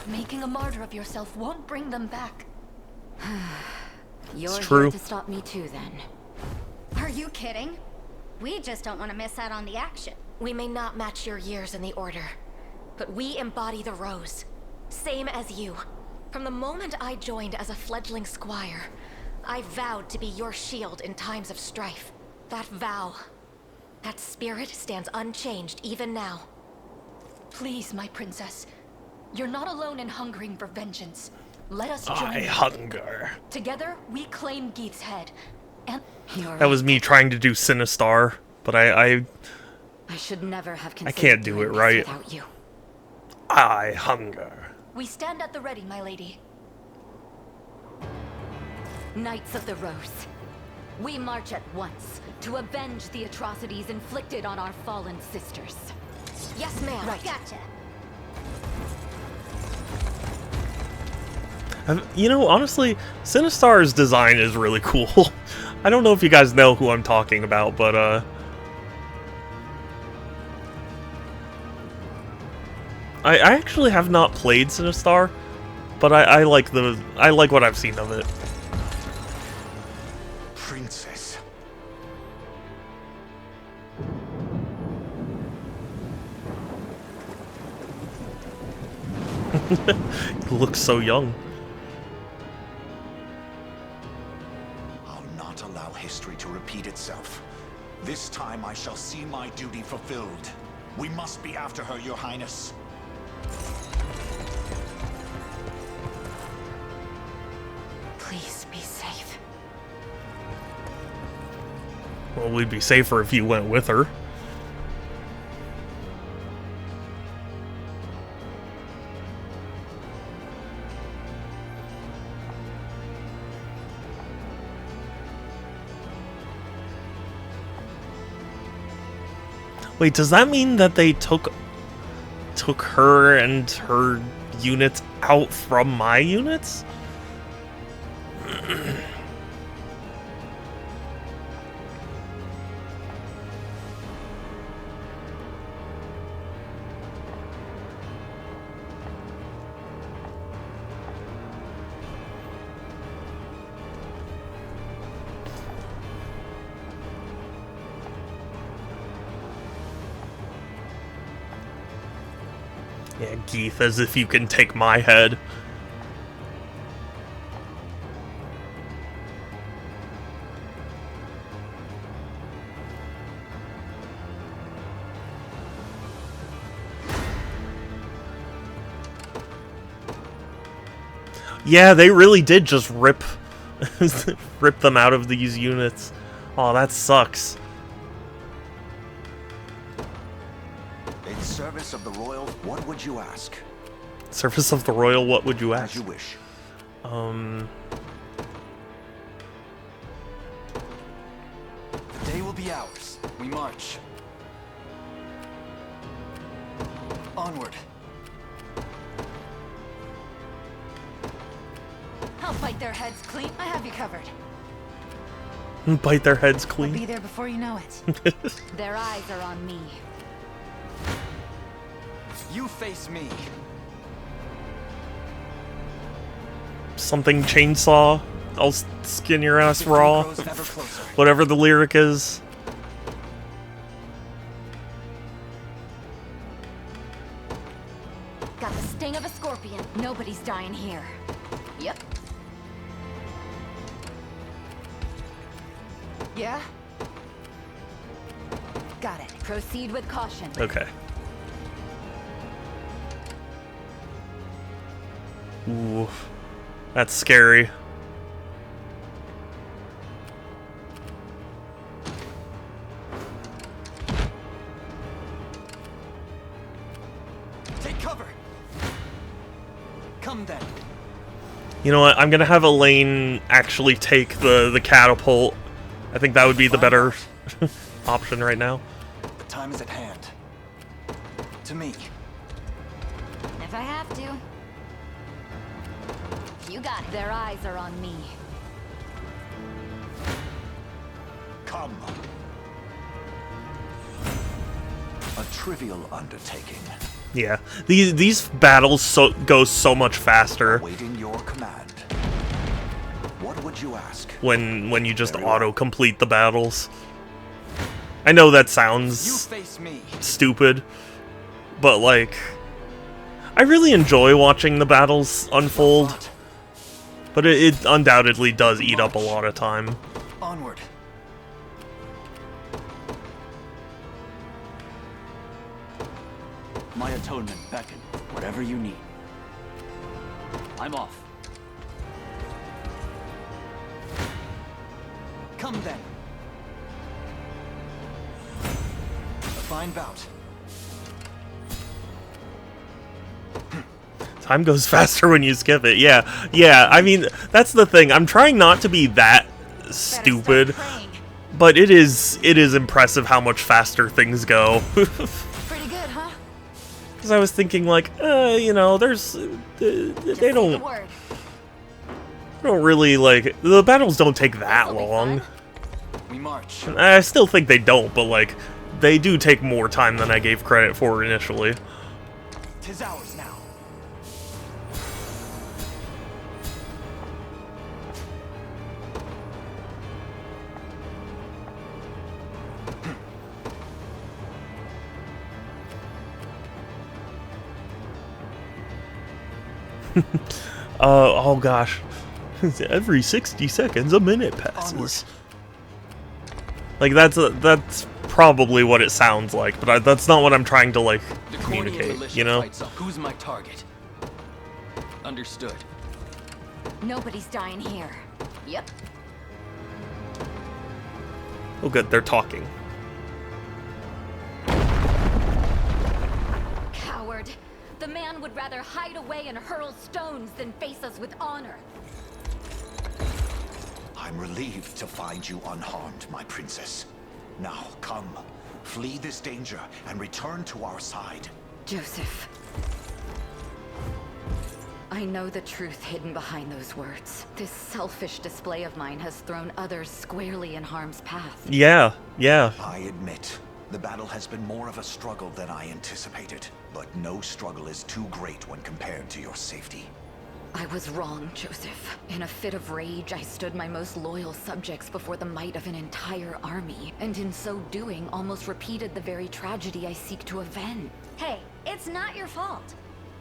Making a martyr of yourself won't bring them back. You're true. here to stop me too, then. Are you kidding? We just don't want to miss out on the action. We may not match your years in the Order, but we embody the Rose. Same as you. From the moment I joined as a fledgling squire, I vowed to be your shield in times of strife. That vow, that spirit stands unchanged even now. Please, my princess. You're not alone in hungering for vengeance. Let us join I you. hunger. Together, we claim Geeth's head. And That was me trying to do Sinistar, but I should never have considered can't do doing it this right. without you. I hunger. we stand at the ready, my lady. Knights of the Rose. We march at once to avenge the atrocities inflicted on our fallen sisters. Yes, ma'am. Right. Gotcha. You know, honestly, Sinistar's design is really cool. I don't know if you guys know who I'm talking about, but I actually have not played Sinistar, but I like what I've seen of it. Princess. He looks so young. I'll not allow history to repeat itself. This time I shall see my duty fulfilled. We must be after her, Your Highness. Please be safe. Well, we'd be safer if you went with her. Wait, does that mean that they took her and her units out from my units? Yeah, Geeth, as if you can take my head. Yeah, they really did just rip them out of these units. Oh, that sucks. In service of the royal, what would you ask? Service of the royal, what would you ask? As you wish. The day will be ours. We march. Onward. I'll bite their heads clean. I have you covered. Bite their heads I'll clean. be there before you know it. Their eyes are on me. You face me. Something chainsaw. I'll skin your ass raw. Grows ever closer. Whatever the lyric is. Got the sting of a scorpion. Nobody's dying here. Yep. Yeah? Got it. Proceed with caution. Okay. Ooh. That's scary. Take cover. Come then. You know what? I'm gonna have Elaine actually take the catapult. I think that would be the better option right now. The time is at hand. To me. If I have to. You got it. Their eyes are on me. Come. A trivial undertaking. Yeah, these battles go so much faster Awaiting your command. What would you ask? when you just auto-complete the battles. I know that You sounds face me. stupid, but like, I really enjoy watching the battles unfold, but it undoubtedly does eat up a lot of time. Onward. My atonement beckon. Whatever you need. I'm off. Come then. A fine bout. Time goes faster when you skip it. Yeah, I mean, that's the thing. I'm trying not to be that stupid, but it is impressive how much faster things go. Pretty good, huh? Because I was thinking, like, you know, there's they don't really, like, the battles don't take that long. We march. I still think they don't, but like, they do take more time than I gave credit for initially. 'Tis ours now. Oh gosh. Every 60 seconds, a minute passes. Like, that's probably what it sounds like, but that's not what I'm trying to, like, communicate, you know? Who's my target? Understood. Nobody's dying here. Yep. Oh good, they're talking. Coward. The man would rather hide away and hurl stones than face us with honor. I'm relieved to find you unharmed, my princess. Now, come. Flee this danger and return to our side. Joseph. I know the truth hidden behind those words. This selfish display of mine has thrown others squarely in harm's path. Yeah. I admit, the battle has been more of a struggle than I anticipated. But no struggle is too great when compared to your safety. I was wrong, Joseph. In a fit of rage, I stood my most loyal subjects before the might of an entire army, and in so doing, almost repeated the very tragedy I seek to avenge. Hey, it's not your fault.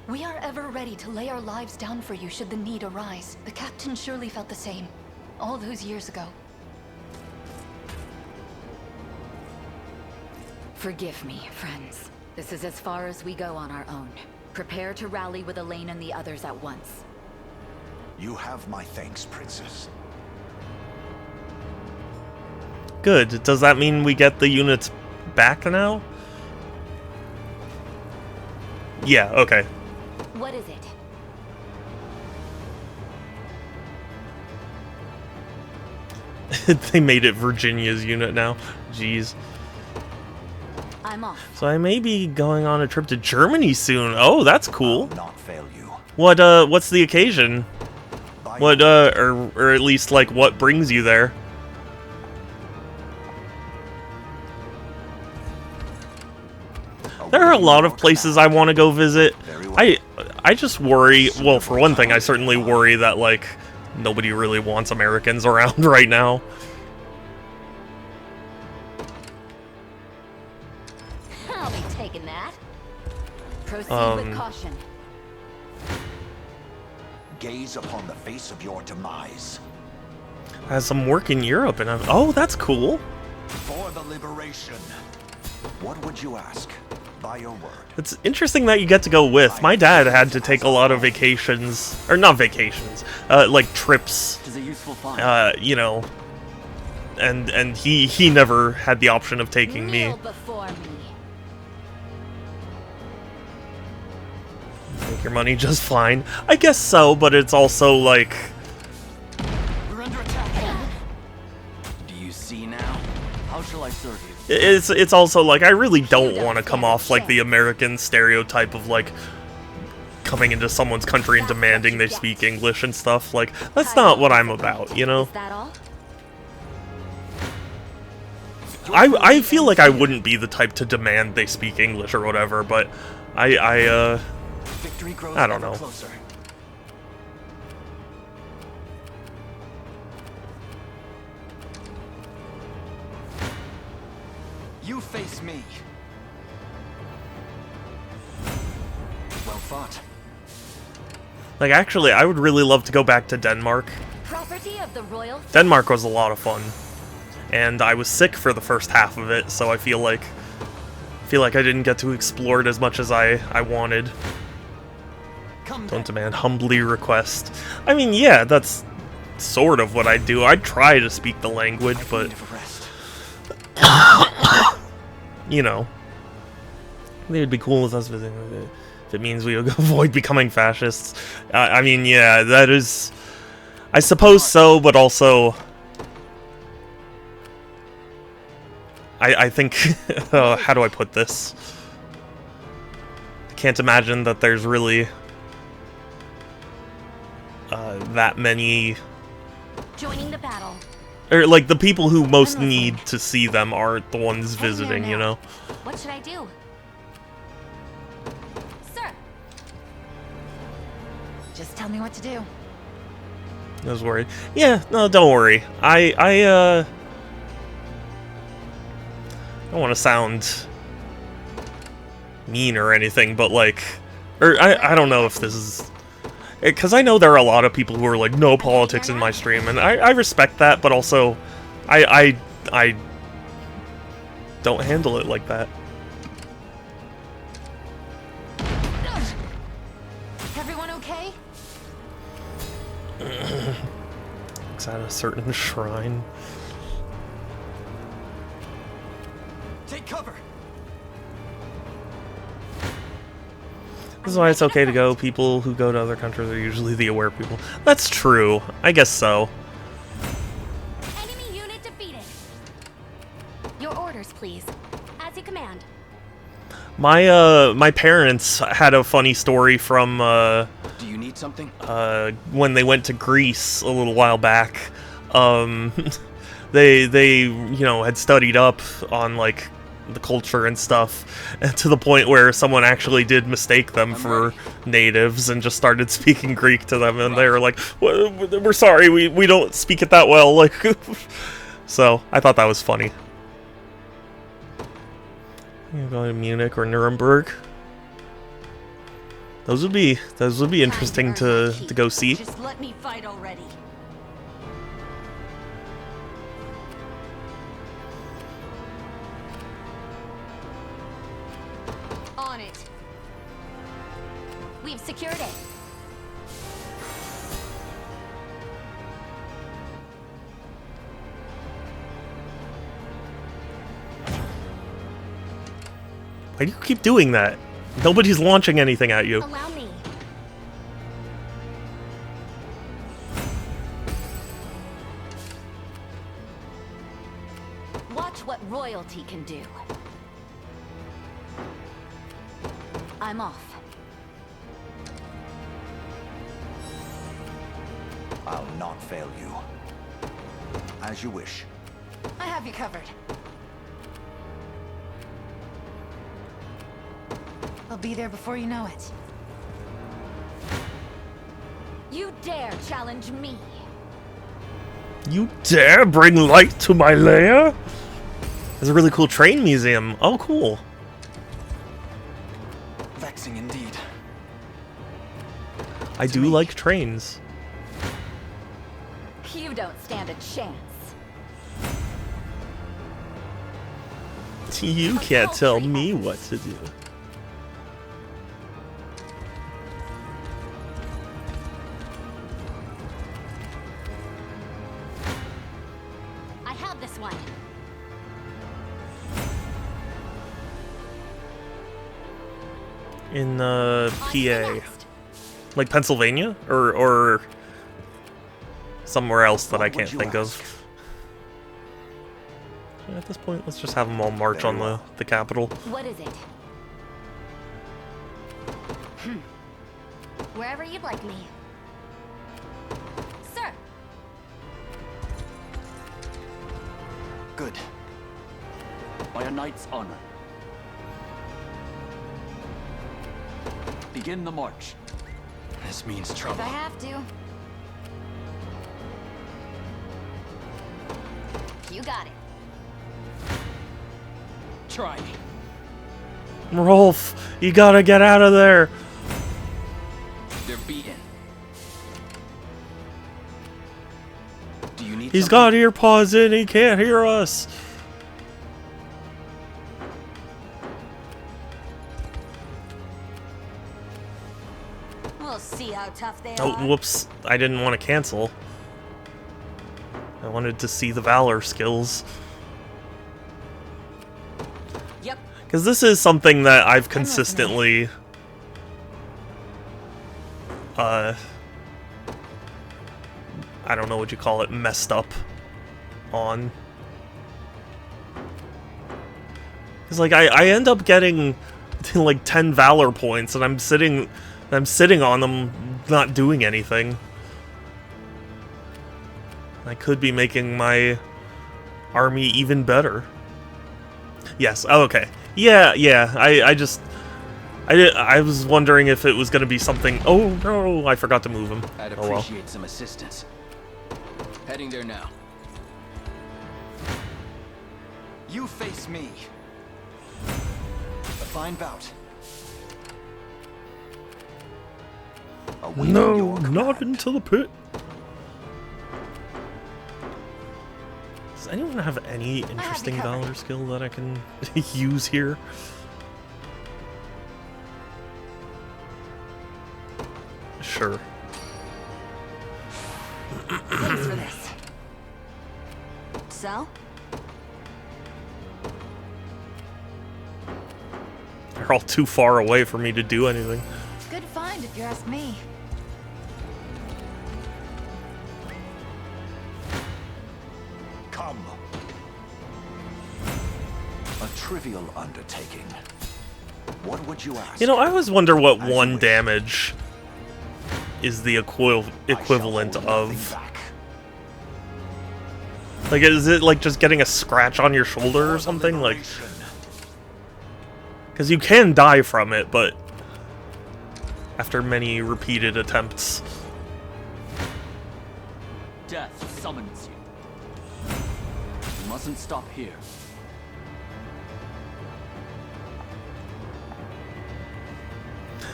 We are ever ready to lay our lives down for you should the need arise. The captain surely felt the same, all those years ago. Forgive me, friends. This is as far as we go on our own. Prepare to rally with Elaine and the others at once. You have my thanks, Princess. Good. Does that mean we get the units back now? Yeah, okay. What is it? They made it Virginia's unit now. Jeez. I'm off. So I may be going on a trip to Germany soon. Oh, that's cool. I'll not fail you. What's the occasion? What, or at least, like, what brings you there? There are a lot of places I want to go visit. I just worry, well, for one thing, I certainly worry that, like, nobody really wants Americans around right now. I'll be taking that. Proceed with caution. Gaze upon the face of your demise. Has some work in Europe, and oh, that's cool. For the liberation. What would you ask? By your word. It's interesting that you get to go with. My dad had to take a lot of vacations, or not vacations, like trips. It is a useful find. You know, and he never had the option of taking me. Before me. Make your money just fine. I guess so, but it's also like. We're under attack. Do you see now? How shall I serve you? It's also like I really don't want to come off like the American stereotype of like coming into someone's country and demanding they speak English and stuff. Like that's not what I'm about, you know. Is that all? I feel like I wouldn't be the type to demand they speak English or whatever, but I don't know. You face me. Well fought. Like actually, I would really love to go back to Denmark. Property of the royal. Denmark was a lot of fun, and I was sick for the first half of it, so I feel like I didn't get to explore it as much as I wanted. Don't demand, humbly request. I mean, yeah, that's sort of what I do. I try to speak the language, but you know, I think it'd be cool with us visiting if it means we avoid becoming fascists. I mean, yeah, that is, I suppose so, but also, I think, how do I put this? I can't imagine that there's really that many. Joining the battle. Or, like, the people who most need to see them aren't the ones visiting, you know? What should I do? Sir! Just tell me what to do. I was worried. Yeah, no, don't worry. I don't want to sound mean or anything, but, like... Or, I don't know if this is... Because I know there are a lot of people who are like, no politics in my stream, and I respect that, but also, I don't handle it like that. Everyone okay? Is that a certain shrine? Take cover. This is why it's okay to go. People who go to other countries are usually the aware people. That's true. I guess so. Enemy unit defeated. Your orders, please. As you command. My parents had a funny story from Do you need something? When they went to Greece a little while back. They you know had studied up on like the culture and stuff, and to the point where someone actually did mistake them for natives and just started speaking Greek to them, and they were like, "We're sorry, we don't speak it that well." Like, so I thought that was funny. You going to Munich or Nuremberg? Those would be interesting to go see. Just let me fight already. On it. We've secured it. Why do you keep doing that? Nobody's launching anything at you. Allow me. Watch what royalty can do. I'm off. I'll not fail you. As you wish. I have you covered. I'll be there before you know it. You dare challenge me? You dare bring light to my lair? There's a really cool train museum. Oh, cool. Vexing indeed. I do like trains. You don't stand a chance. You can't tell me what to do. I have this one. In PA. Like Pennsylvania? Or somewhere else that I can't think of. At this point, let's just have them all march on the capital. What is it? Wherever you'd like me. Sir. Good. By a knight's honor. Begin the march. This means If trouble. I have to. You got it. Try me. Rolf, you gotta get out of there. They're beaten. Do you need He's something? got ear paws in, he can't hear us. We'll see how tough they Oh, are. whoops. I didn't want to cancel. I wanted to see the Valor skills. Yep. Because this is something that I've consistently... I don't know what you call it, messed up on. Because, like, I end up getting, like, 10 Valor points, and I'm sitting on them not doing anything. I could be making my army even better. Yes, oh, okay. Yeah, I was wondering if it was going to be something... Oh, no, I forgot to move him. I'd Oh, well. appreciate some assistance. Heading there now. You face me. A fine bout. Awaiting No, your not command. into the pit. Does anyone have any interesting covered. Valor skill that I can use here? Sure. Thanks for this. So? They're all too far away for me to do anything. Good find if you ask me. Come. A trivial undertaking. What would you ask? You know, I always wonder what As you one wish. damage is the I shall equivalent hold nothing of. back. Like, is it like just getting a scratch on your shoulder or For the something? Like, liberation. because you can die from it, but after many repeated attempts. Death summons you. You mustn't stop here.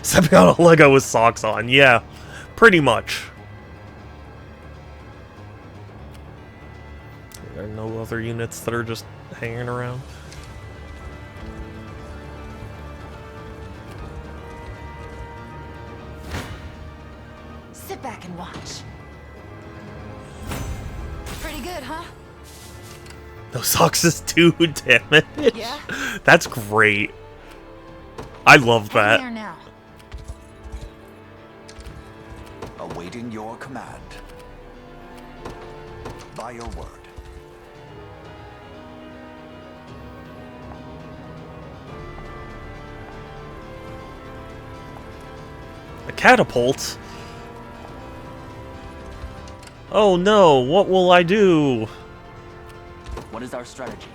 Stepping on a Lego with socks on. Yeah, pretty much. There are no other units that are just hanging around. Sit back and watch. Pretty good, huh? No socks is too damage. Yeah? That's great. I love that. Hang there now. Awaiting your command. By your word. A catapult? Oh no, what will I do? What is our strategy?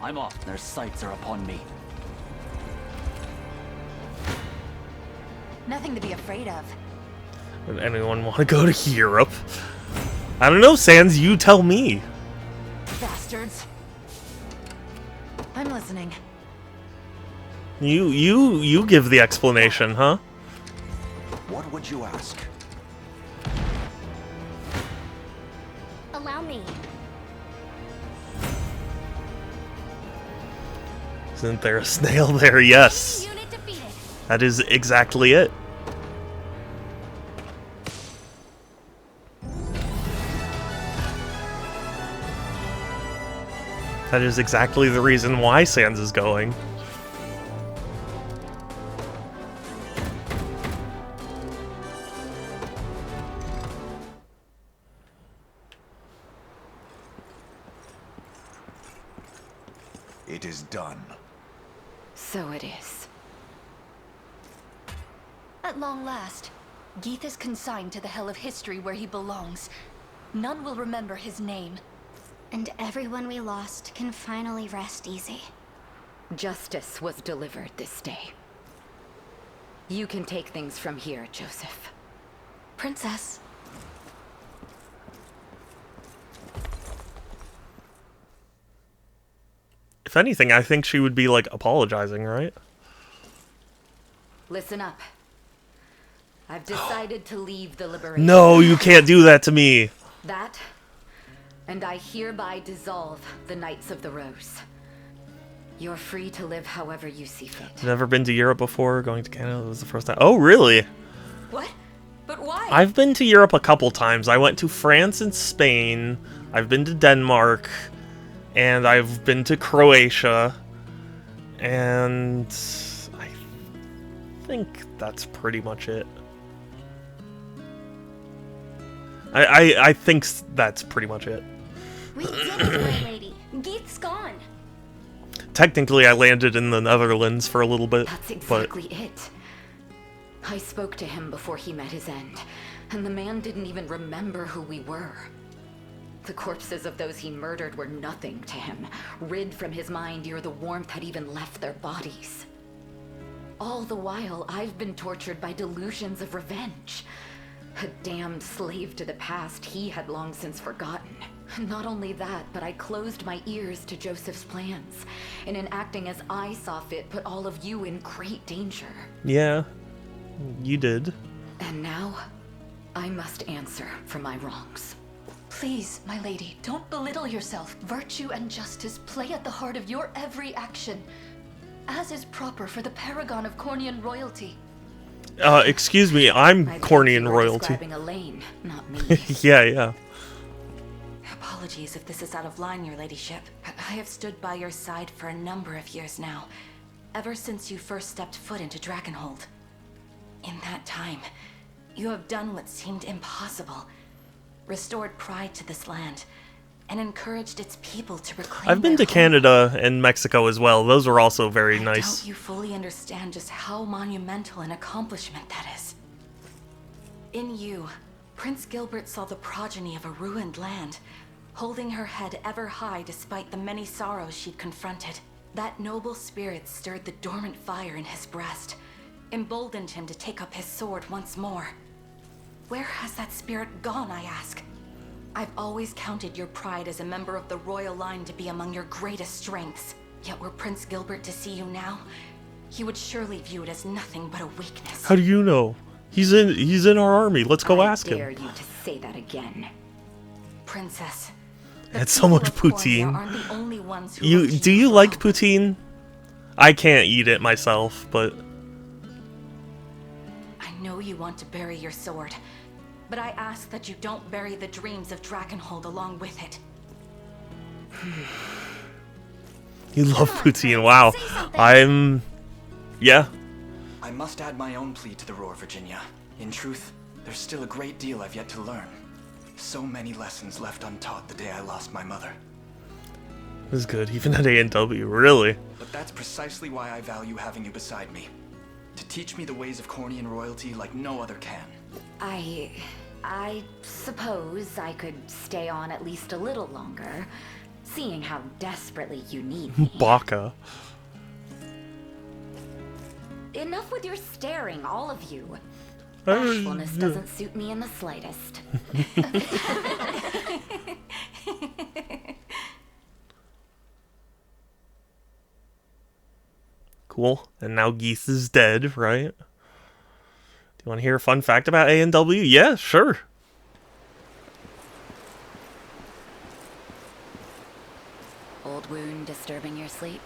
I'm off. Their sights are upon me. Nothing to be afraid of. Would anyone want to go to Europe? I don't know, Sans, you tell me. Bastards. I'm listening. You give the explanation, huh? What would you ask? Allow me. Isn't there a snail there? Yes. Unit defeated. That is exactly it. That is exactly the reason why Sans is going. It is done. So it is. At long last, Geeth is consigned to the hell of history where he belongs. None will remember his name. And everyone we lost can finally rest easy. Justice was delivered this day. You can take things from here, Joseph. Princess. If anything, I think she would be, like, apologizing, right? Listen up. I've decided to leave the Liberation. No, you can't do that to me. That, and I hereby dissolve the Knights of the Rose. You're free to live however you see fit. Never been to Europe before. Going to Canada was the first time. Oh, really? What? But why? I've been to Europe a couple times. I went to France and Spain. I've been to Denmark. And I've been to Croatia. And I think that's pretty much it. I think that's pretty much it. We did it, my lady. Geeth's gone. Technically, I landed in the Netherlands for a little bit. That's exactly it. I spoke to him before he met his end, and the man didn't even remember who we were. The corpses of those he murdered were nothing to him, rid from his mind ere the warmth had even left their bodies. All the while, I've been tortured by delusions of revenge. A damned slave to the past he had long since forgotten. Not only that, but I closed my ears to Joseph's plans, and in acting as I saw fit, put all of you in great danger. Yeah, you did. And now, I must answer for my wrongs. Please, my lady, don't belittle yourself. Virtue and justice play at the heart of your every action, as is proper for the paragon of Cornian royalty. Excuse me, I'm Cornian royalty. Describing Elaine, not me. Yeah. Apologies if this is out of line, your ladyship. I have stood by your side for a number of years now, ever since you first stepped foot into Dragonhold. In that time, you have done what seemed impossible, restored pride to this land, and encouraged its people to reclaim I've been to their home. Canada and Mexico as well. Those are also very I nice. doubt you fully understand just how monumental an accomplishment that is. In you, Prince Gilbert saw the progeny of a ruined land, holding her head ever high despite the many sorrows she'd confronted. That noble spirit stirred the dormant fire in his breast, emboldened him to take up his sword once more. Where has that spirit gone, I ask? I've always counted your pride as a member of the royal line to be among your greatest strengths. Yet were Prince Gilbert to see you now, he would surely view it as nothing but a weakness. How do you know? He's in our army. Let's go ask him. I dare you to say that again. Princess, It's so much people of Cornia poutine. aren't the only ones who You look to do you like poutine? I can't eat it myself, but I know you want to bury your sword, but I ask that you don't bury the dreams of Drakenhold along with it. you love poutine. Wow. Yeah. I must add my own plea to the roar, Virginia. In truth, there's still a great deal I've yet to learn. So many lessons left untaught the day I lost my mother. It was good, even at A&W, really. But that's precisely why I value having you beside me. To teach me the ways of Cornian royalty like no other can. I suppose I could stay on at least a little longer, seeing how desperately you need me. Baka. Enough with your staring, all of you. Bashfulness doesn't suit me in the slightest. Cool. And now Geese is dead, right? Do you want to hear a fun fact about A&W? Yeah, sure. Old wound disturbing your sleep?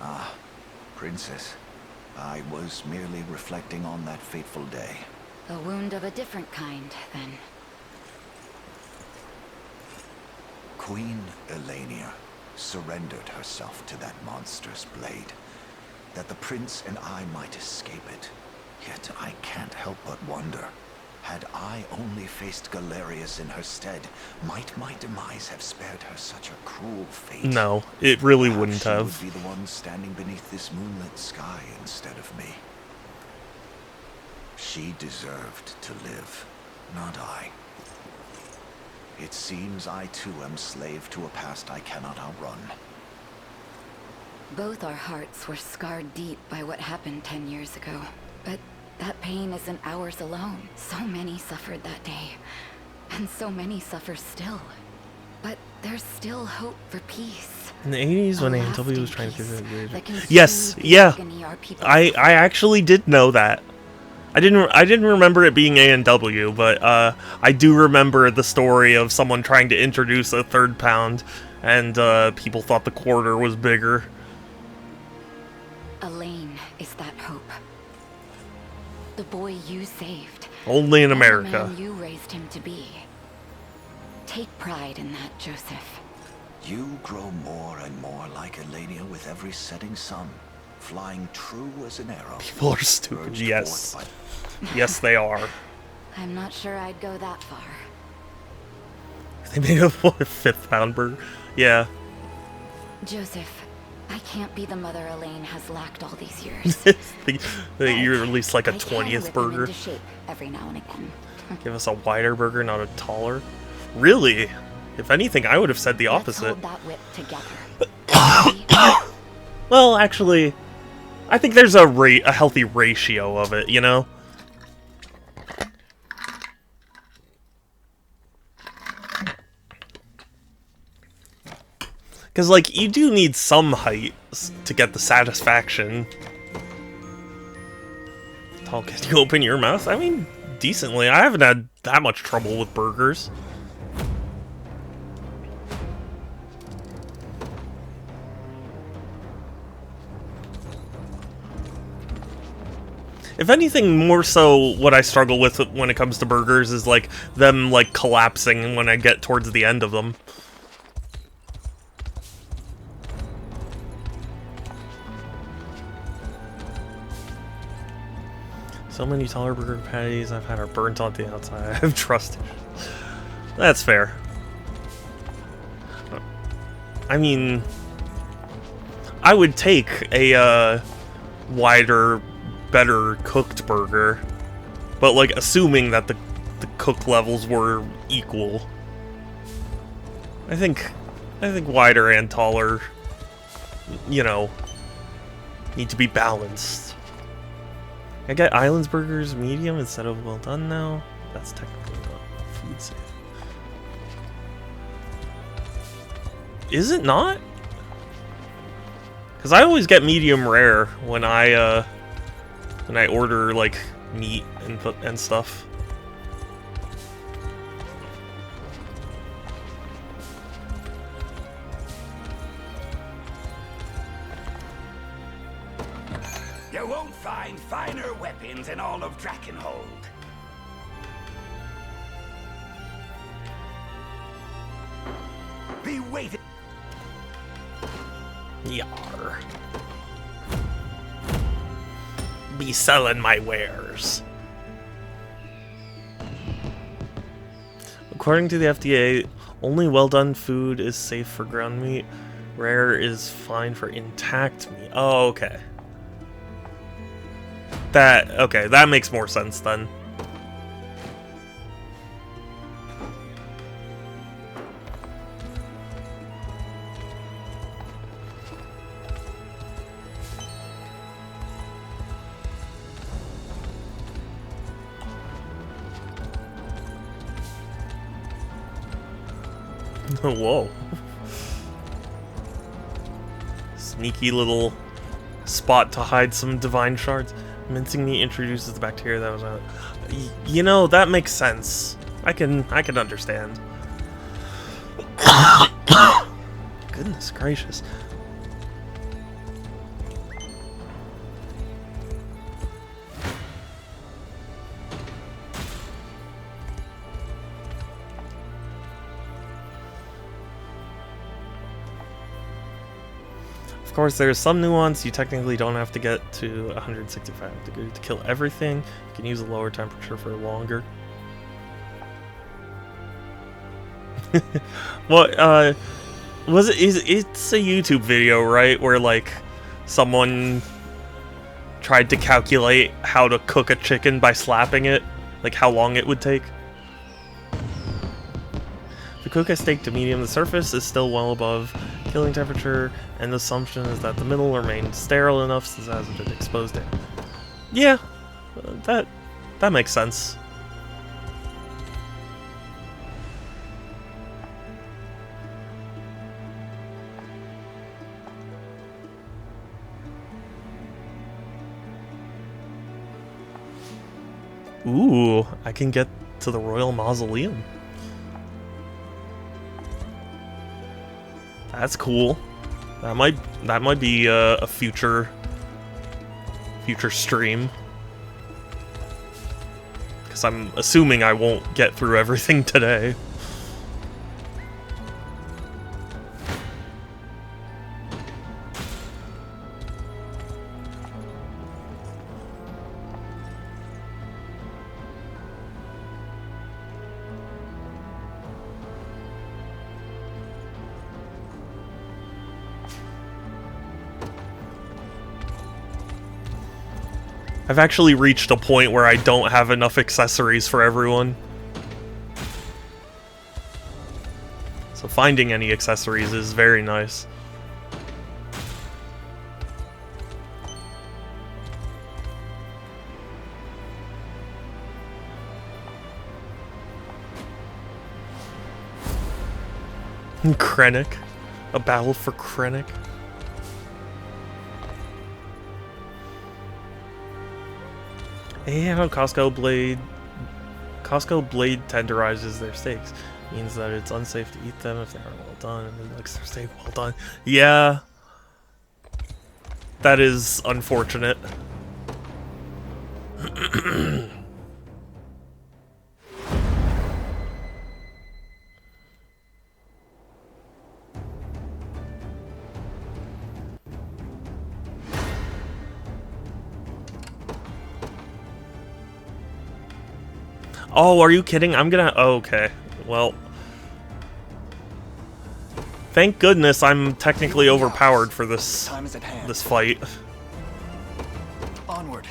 Ah, Princess. I was merely reflecting on that fateful day. A wound of a different kind, then. Queen Elenia surrendered herself to that monstrous blade, that the prince and I might escape it. Yet I can't help but wonder, had I only faced Galerius in her stead, might my demise have spared her such a cruel fate? No, it really Perhaps wouldn't she have. would be the one standing beneath this moonlit sky instead of me. She deserved to live, not I. It seems I too am slave to a past I cannot outrun. Both our hearts were scarred deep by what happened 10 years ago. But that pain isn't ours alone. So many suffered that day. And so many suffer still. But there's still hope for peace. In the 80s, when A A&W was lasting trying to peace give that can Yes, soothe the yeah. agony our people I suffer. actually did know that. I didn't remember it being A&W, but I do remember the story of someone trying to introduce a third pound, and people thought the quarter was bigger. Elaine is that hope. The boy you saved. Only in and America. The man you raised him to be. Take pride in that, Joseph. You grow more and more like Elenia with every setting sun, flying true as an arrow. People are stupid, urged yes. forth by- Yes, they are. I'm not sure I'd go that far. They made a fifth pound burger. Yeah. Joseph, I can't be the mother Elaine has lacked all these years. You released like a I can 20th whip him burger. into shape every now and again. Give us a wider burger, not a taller. Really? If anything, I would have said the Let's opposite. hold that whip together. Well, actually, I think there's a healthy ratio of it, you know? Because, like, you do need some height to get the satisfaction. Tall, can you open your mouth? I mean, decently. I haven't had that much trouble with burgers. If anything, more so what I struggle with when it comes to burgers is, like, them, like, collapsing when I get towards the end of them. So many taller burger patties I've had are burnt on the outside. I have trust issues. That's fair. I mean, I would take a wider, better cooked burger, but like assuming that the cook levels were equal. I think wider and taller, you know, need to be balanced. I got Islands Burgers medium instead of well done now. That's technically not food safe. Is it not? Because I always get medium rare when I order like meat and stuff. You won't find finer weapons in all of Drakenhold. Be waiting. Yar. Be selling my wares. According to the FDA, only well-done food is safe for ground meat. Rare is fine for intact meat. Oh, okay. That makes more sense then. Whoa. Sneaky little spot to hide some divine shards. Mincing meat introduces the bacteria that was on it. You know, that makes sense. I can understand. Goodness gracious. Of course, there's some nuance. You technically don't have to get to 165 degrees to kill everything. You can use a lower temperature for longer. What, was it? It's a YouTube video, right? Where, like, someone tried to calculate how to cook a chicken by slapping it? Like, how long it would take? If you cook a steak to medium, the surface is still well above killing temperature, and the assumption is that the middle remains sterile enough since it hasn't been exposed to it. Yeah, that makes sense. Ooh, I can get to the Royal Mausoleum. That's cool. That might be a future stream. Because I'm assuming I won't get through everything today. I've actually reached a point where I don't have enough accessories for everyone. So finding any accessories is very nice. Krennic. A battle for Krennic. Yeah, Costco blade tenderizes their steaks. Means that it's unsafe to eat them if they aren't well done, and it likes their steak well done. Yeah. That is unfortunate. Oh, are you kidding? I'm gonna... Oh, okay. Well... Thank goodness I'm technically overpowered for this fight. Onward.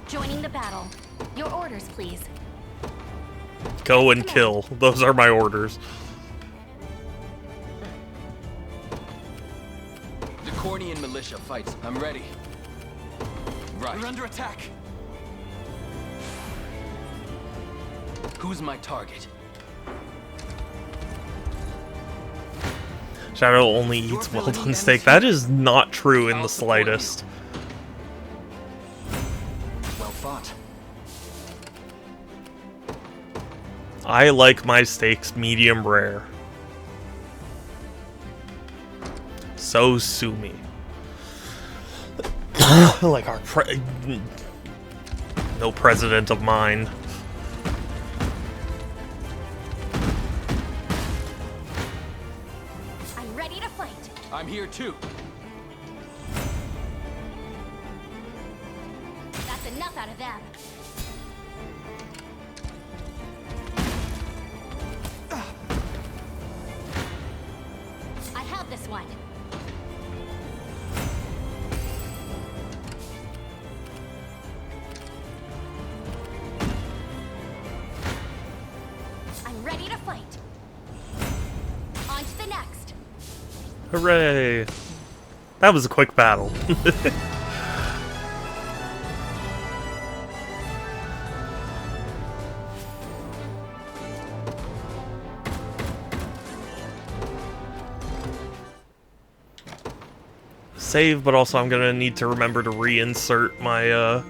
Joining the battle. Your orders, please. Go and kill. Those are my orders. The Cornian militia fights. I'm ready. Right. We're under attack. Who's my target? Shadow only eats well-done steak. That is not true in the slightest. Well fought. I like my steaks medium rare. So sue me. Like our no president of mine. I'm ready to fight. I'm here too. That's enough out of them. I have this one. I'm ready to fight. On to the next. Hooray! That was a quick battle. Save, but also I'm gonna need to remember to reinsert my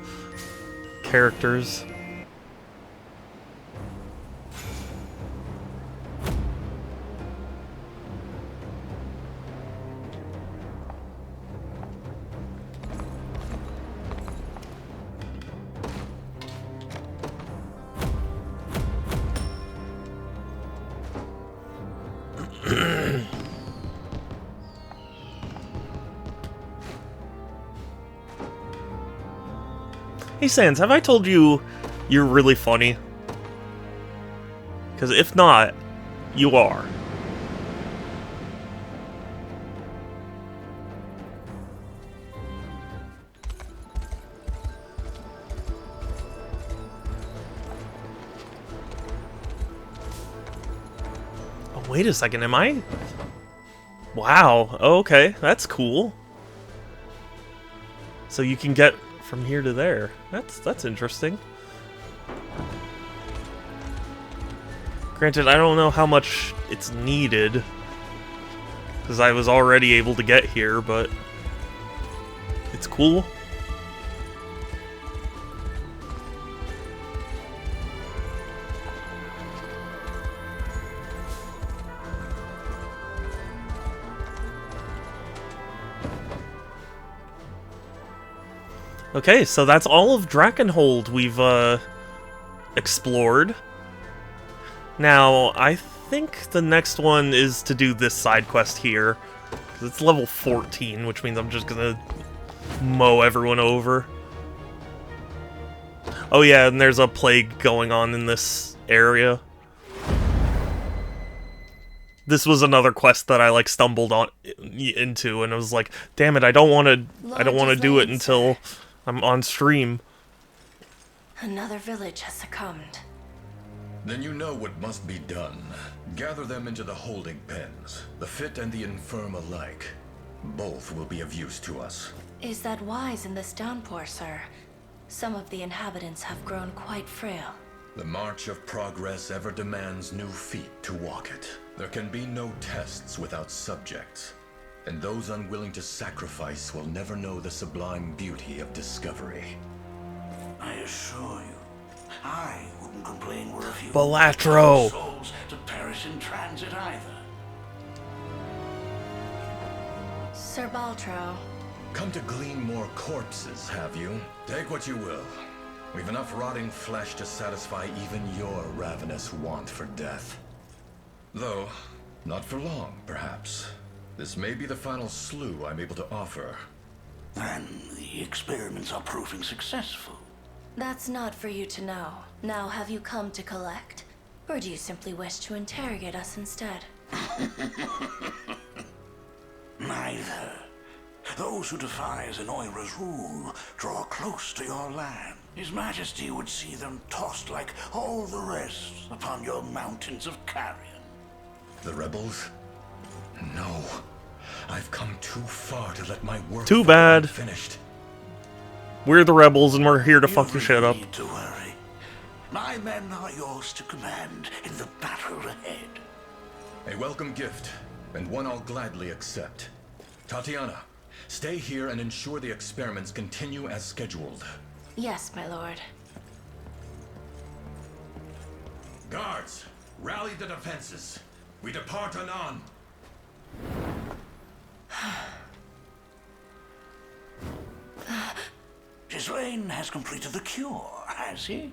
characters. Hey Sans, have I told you you're really funny? Because if not, you are. Oh, wait a second, am I? Wow, okay, that's cool. So you can get from here to there. That's interesting. Granted, I don't know how much it's needed, because I was already able to get here, but it's cool. Okay, so that's all of Drakkenhold we've explored. Now, I think the next one is to do this side quest here. It's level 14, which means I'm just gonna mow everyone over. Oh yeah, and there's a plague going on in this area. This was another quest that I like stumbled on into, and I was like, "Damn it! I don't want to do it until I'm on stream." Another village has succumbed. Then you know what must be done. Gather them into the holding pens, the fit and the infirm alike. Both will be of use to us. Is that wise in this downpour, sir? Some of the inhabitants have grown quite frail. The march of progress ever demands new feet to walk it. There can be no tests without subjects, and those unwilling to sacrifice will never know the sublime beauty of discovery. I assure you, I wouldn't complain were a few Balatro souls to perish in transit either. Sir Baltro. Come to glean more corpses, have you? Take what you will. We've enough rotting flesh to satisfy even your ravenous want for death. Though, not for long, perhaps. This may be the final slew I'm able to offer. And the experiments are proving successful. That's not for you to know. Now, have you come to collect? Or do you simply wish to interrogate us instead? Neither. Those who defy Zenoira's rule draw close to your land. His Majesty would see them tossed like all the rest upon your mountains of carrion. The rebels? No. I've come too far to let my work Too bad. Finished. We're the rebels and we're here to fuck your shit up. You need to worry. My men are yours to command in the battle ahead. A welcome gift, and one I'll gladly accept. Tatiana, stay here and ensure the experiments continue as scheduled. Yes, my lord. Guards, rally the defenses. We depart anon. Ghislaine has completed the cure, has he?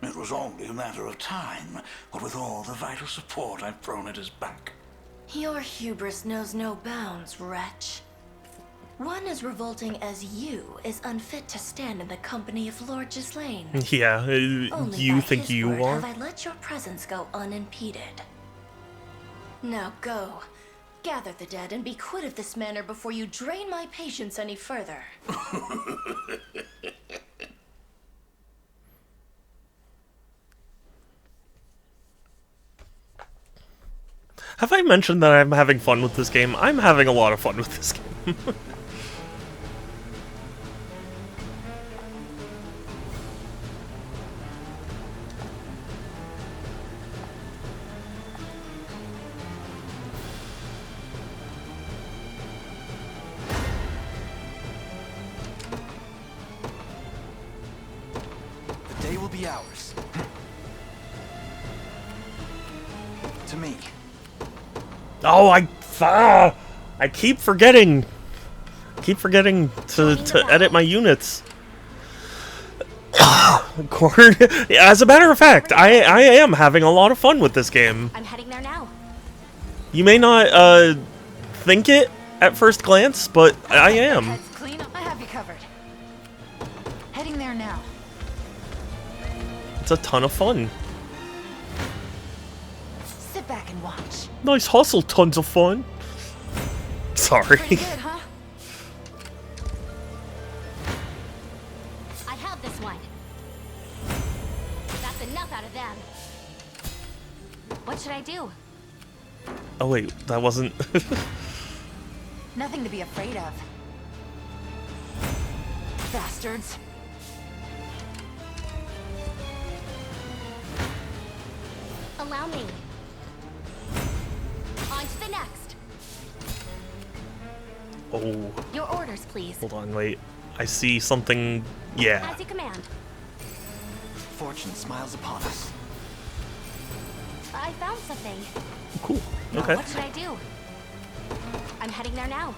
It was only a matter of time, what with all the vital support I've thrown at his back. Your hubris knows no bounds, wretch. One as revolting as you is unfit to stand in the company of Lord Ghislaine. Yeah, Only you by think his you word are? have I let your presence go unimpeded. Now go. Gather the dead and be quit of this manner before you drain my patience any further. Have I mentioned that I'm having fun with this game? I'm having a lot of fun with this game. The day will be ours. To me. Oh, I keep forgetting. To edit my units. As a matter of fact, I am having a lot of fun with this game. I'm heading there now. You may not think it at first glance, but I am. Heads clean. I have you covered. Heading there now. It's a ton of fun. Sit back and watch. Nice hustle, tons of fun. Sorry. Pretty good, huh? I have this one. That's enough out of them. What should I do? Oh wait, that wasn't... Nothing to be afraid of. Bastards. Allow me. On to the next. Oh, Your orders, please. hold on, wait. I see something... Yeah. As you command. Fortune smiles upon us. I found something. Cool. Okay. What should I do? I'm heading there now.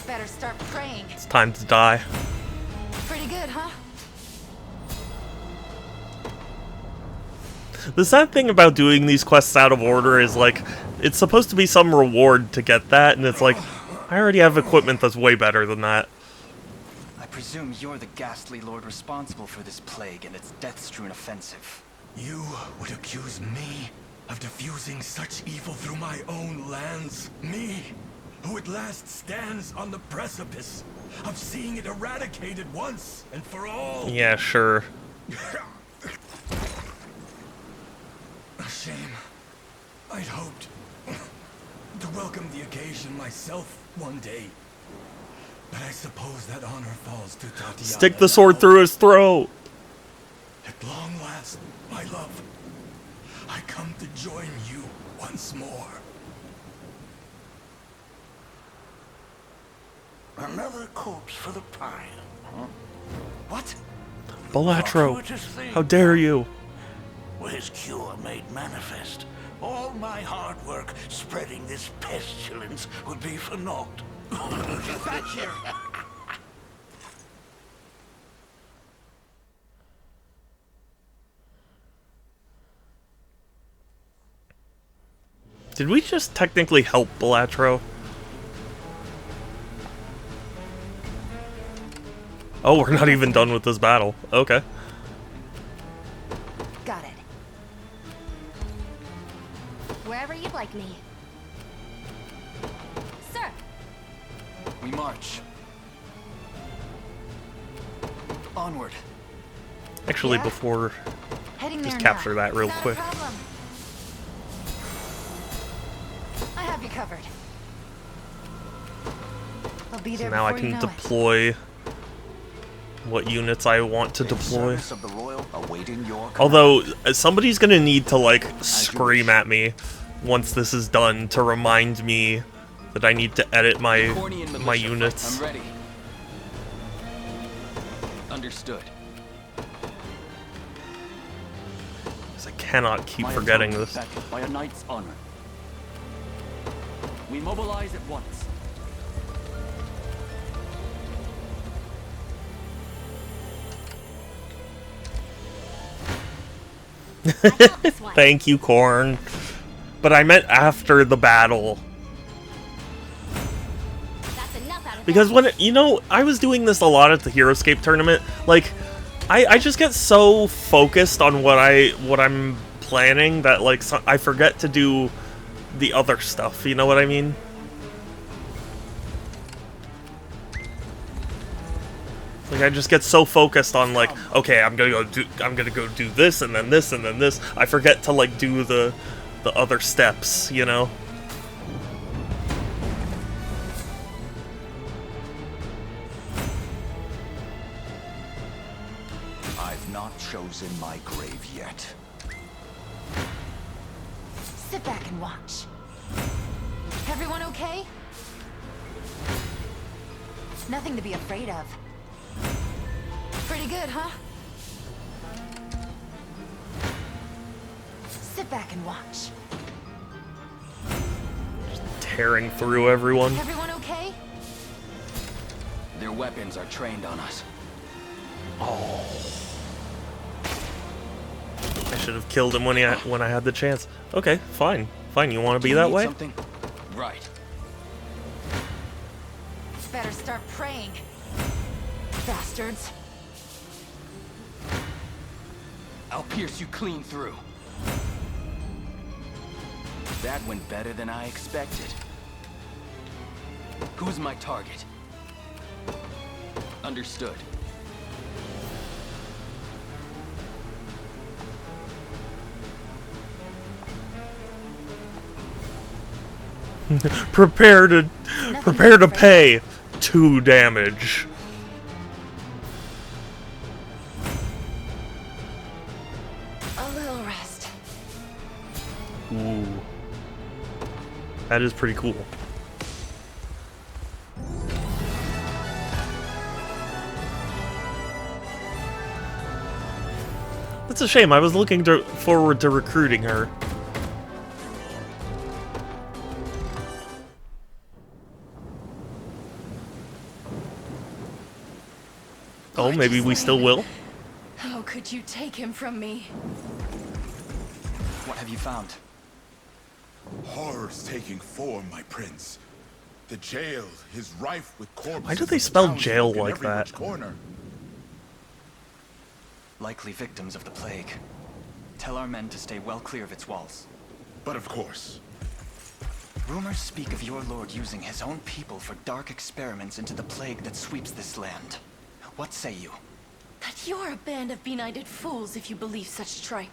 Better start praying. It's time to die. Pretty good, huh? The sad thing about doing these quests out of order is, like, it's supposed to be some reward to get that, and it's like, I already have equipment that's way better than that. I presume you're the ghastly lord responsible for this plague and its death-strewn offensive. You would accuse me of diffusing such evil through my own lands? Me, who at last stands on the precipice of seeing it eradicated once and for all? Yeah, sure. A shame. I'd hoped to welcome the occasion myself one day. But I suppose that honor falls to Tatiana. Stick the sword through his throat! At long last, my love, I come to join you once more. Another corpse for the pile, huh? What? Balatro, Fortuitous thing. how dare you? Were his cure made manifest, all my hard work spreading this pestilence would be for naught. Get back here! Did we just technically help Balatro? Oh, we're not even done with this battle. Okay. Got it. Wherever you'd like me. Sir! We march. Onward. Actually, Yeah? before... Heading Just there capture now. that real Not quick. A problem. I have you covered. I'll be So there now I before you can know it. deploy what units I want to deploy. Service of the Royal awaiting your command. Although, somebody's gonna need to, like, scream at me once this is done to remind me that I need to edit my units. I'm ready. Understood. Because I cannot keep forgetting this. Backed by a knight's honor. We mobilize at once. Thank you, Corn. But I meant after the battle. Because when, I was doing this a lot at the HeroScape tournament, like, I just get so focused on what I'm planning that, like, I forget to do the other stuff, you know what I mean? Like, I just get so focused on, like, okay, I'm gonna go do this, and then this, and then this. I forget to, like, do the other steps, you know? I've not chosen my grave yet. Sit back and watch. Everyone okay? Nothing to be afraid of. Pretty good, huh? Sit back and watch. Just tearing through everyone. Everyone okay? Their weapons are trained on us. Oh. I should have killed him when I had the chance. Okay, fine. Fine, you want to be that way? Something? Right. Better start praying. Bastards. I'll pierce you clean through. That went better than I expected. Who's my target? Understood. prepare to pay 2 damage. A little rest. Ooh. That is pretty cool. That's a shame. I was looking forward to recruiting her. Oh, maybe we still will? How could you take him from me? What have you found? Horrors taking form, my prince. The jail is rife with corpses. Why do they spell jail like that? Corner. Likely victims of the plague. Tell our men to stay well clear of its walls. But of course. Rumors speak of your lord using his own people for dark experiments into the plague that sweeps this land. What say you? That you're a band of benighted fools if you believe such tripe.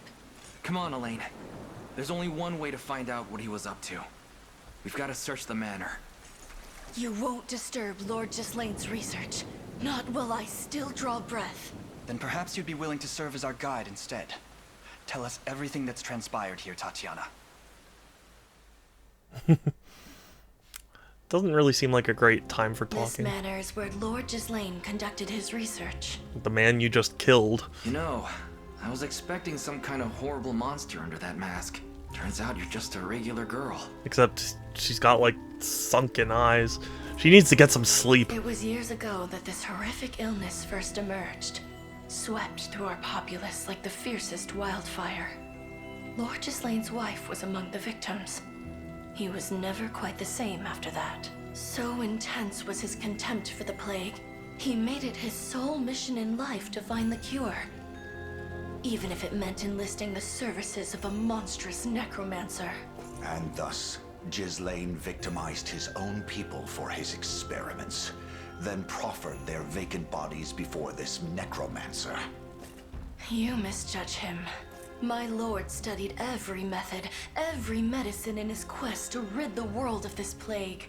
Come on, Elaine. There's only one way to find out what he was up to. We've got to search the manor. You won't disturb Lord Gislane's research. Not while I still draw breath. Then perhaps you'd be willing to serve as our guide instead. Tell us everything that's transpired here, Tatiana. Doesn't really seem like a great time for This talking. manor is where Lord Gislane conducted his research. The man you just killed. You know, I was expecting some kind of horrible monster under that mask. Turns out you're just a regular girl. Except she's got, like, sunken eyes. She needs to get some sleep. It was years ago that this horrific illness first emerged, swept through our populace like the fiercest wildfire. Lord Gislane's wife was among the victims. He was never quite the same after that. So intense was his contempt for the plague, he made it his sole mission in life to find the cure. Even if it meant enlisting the services of a monstrous necromancer. And thus, Gislane victimized his own people for his experiments, then proffered their vacant bodies before this necromancer. You misjudge him. My lord studied every method, every medicine in his quest to rid the world of this plague.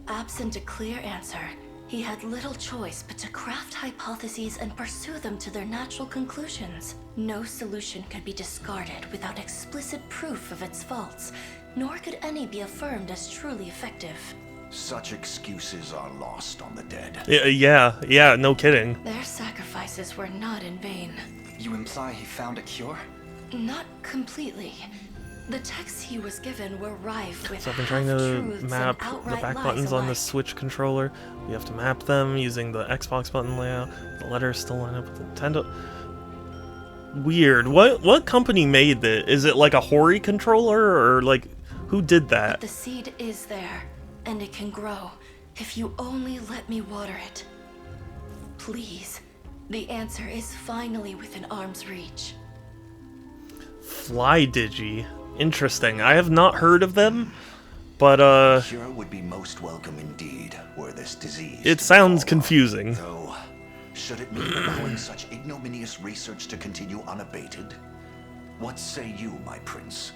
Absent a clear answer, He had little choice but to craft hypotheses and pursue them to their natural conclusions. No solution could be discarded without explicit proof of its faults, nor could any be affirmed as truly effective. Such excuses are lost on the dead. Yeah, no kidding. Their sacrifices were not in vain. You imply he found a cure? Not completely. The texts he was given were rife with So I've been trying to map the back buttons on the Switch controller. We have to map them using the Xbox button layout. The letters still line up with the Nintendo. Weird. What company made this? Is it like a Hori controller, or like who did that? But the seed is there, and it can grow if you only let me water it. Please. The answer is finally within arm's reach. Fly Digi. Interesting. I have not heard of them, but Cure would be most welcome indeed were this disease. It sounds confusing. Though, should it mean allowing such ignominious research to continue unabated? What say you, my prince?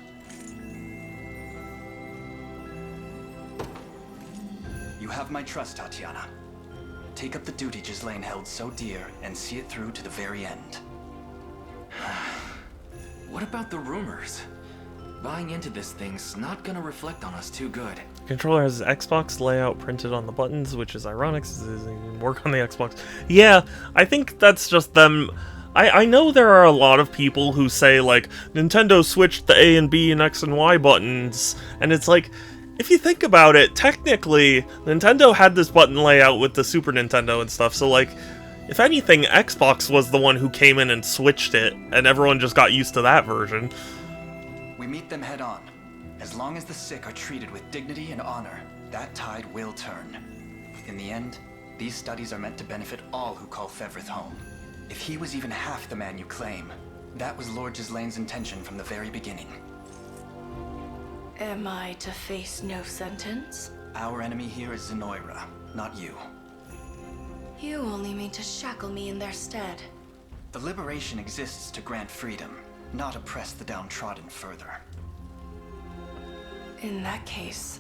You have my trust, Tatiana. Take up the duty Ghislaine held so dear and see it through to the very end. What about the rumors? Buying into this thing's not gonna reflect on us too good. The controller has Xbox layout printed on the buttons, which is ironic since it doesn't work on the Xbox. Yeah, I think that's just them. I know there are a lot of people who say, like, Nintendo switched the A and B and X and Y buttons, and it's like, if you think about it, technically, Nintendo had this button layout with the Super Nintendo and stuff, so, like, if anything, Xbox was the one who came in and switched it, and everyone just got used to that version. We meet them head on. As long as the sick are treated with dignity and honor, that tide will turn. In the end, these studies are meant to benefit all who call Fevrith home. If he was even half the man you claim, that was Lord Gislaine's intention from the very beginning. Am I to face no sentence? Our enemy here is Zenoira, not you. You only mean to shackle me in their stead. The liberation exists to grant freedom, not oppress the downtrodden further. In that case,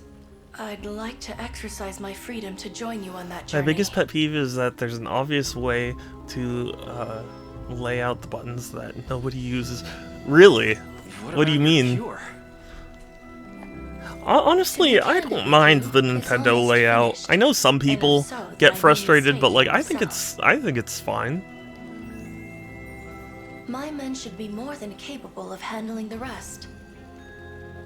I'd like to exercise my freedom to join you on that My journey. biggest pet peeve is that there's an obvious way to lay out the buttons that nobody uses. Really? What do you mean? Honestly, I don't mind the Nintendo layout. I know some people get frustrated, but like I think it's fine. My men should be more than capable of handling the rest.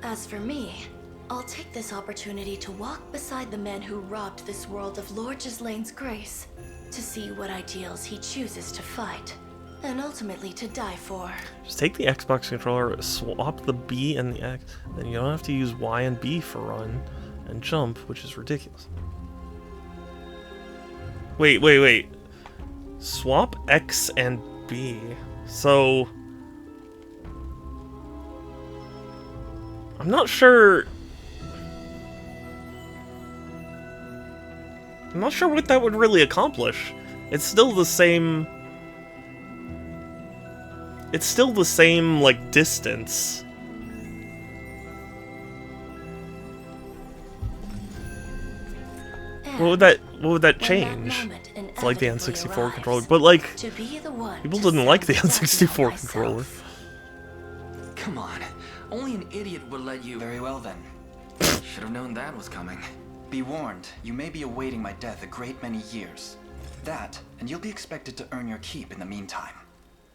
As for me, I'll take this opportunity to walk beside the men who robbed this world of Lord Gislaine's grace, to see what ideals he chooses to fight, and ultimately to die for. Just take the Xbox controller, swap the B and the X, then you don't have to use Y and B for run and jump, which is ridiculous. Wait. Swap X and B. So I'm not sure what that would really accomplish. It's still the same, like, distance. What would that change? It's like the N64 controller, but like, people didn't like the N64 controller. Come on, only an idiot would let you. Very well then. Should have known that was coming. Be warned, you may be awaiting my death a great many years. That, and you'll be expected to earn your keep in the meantime.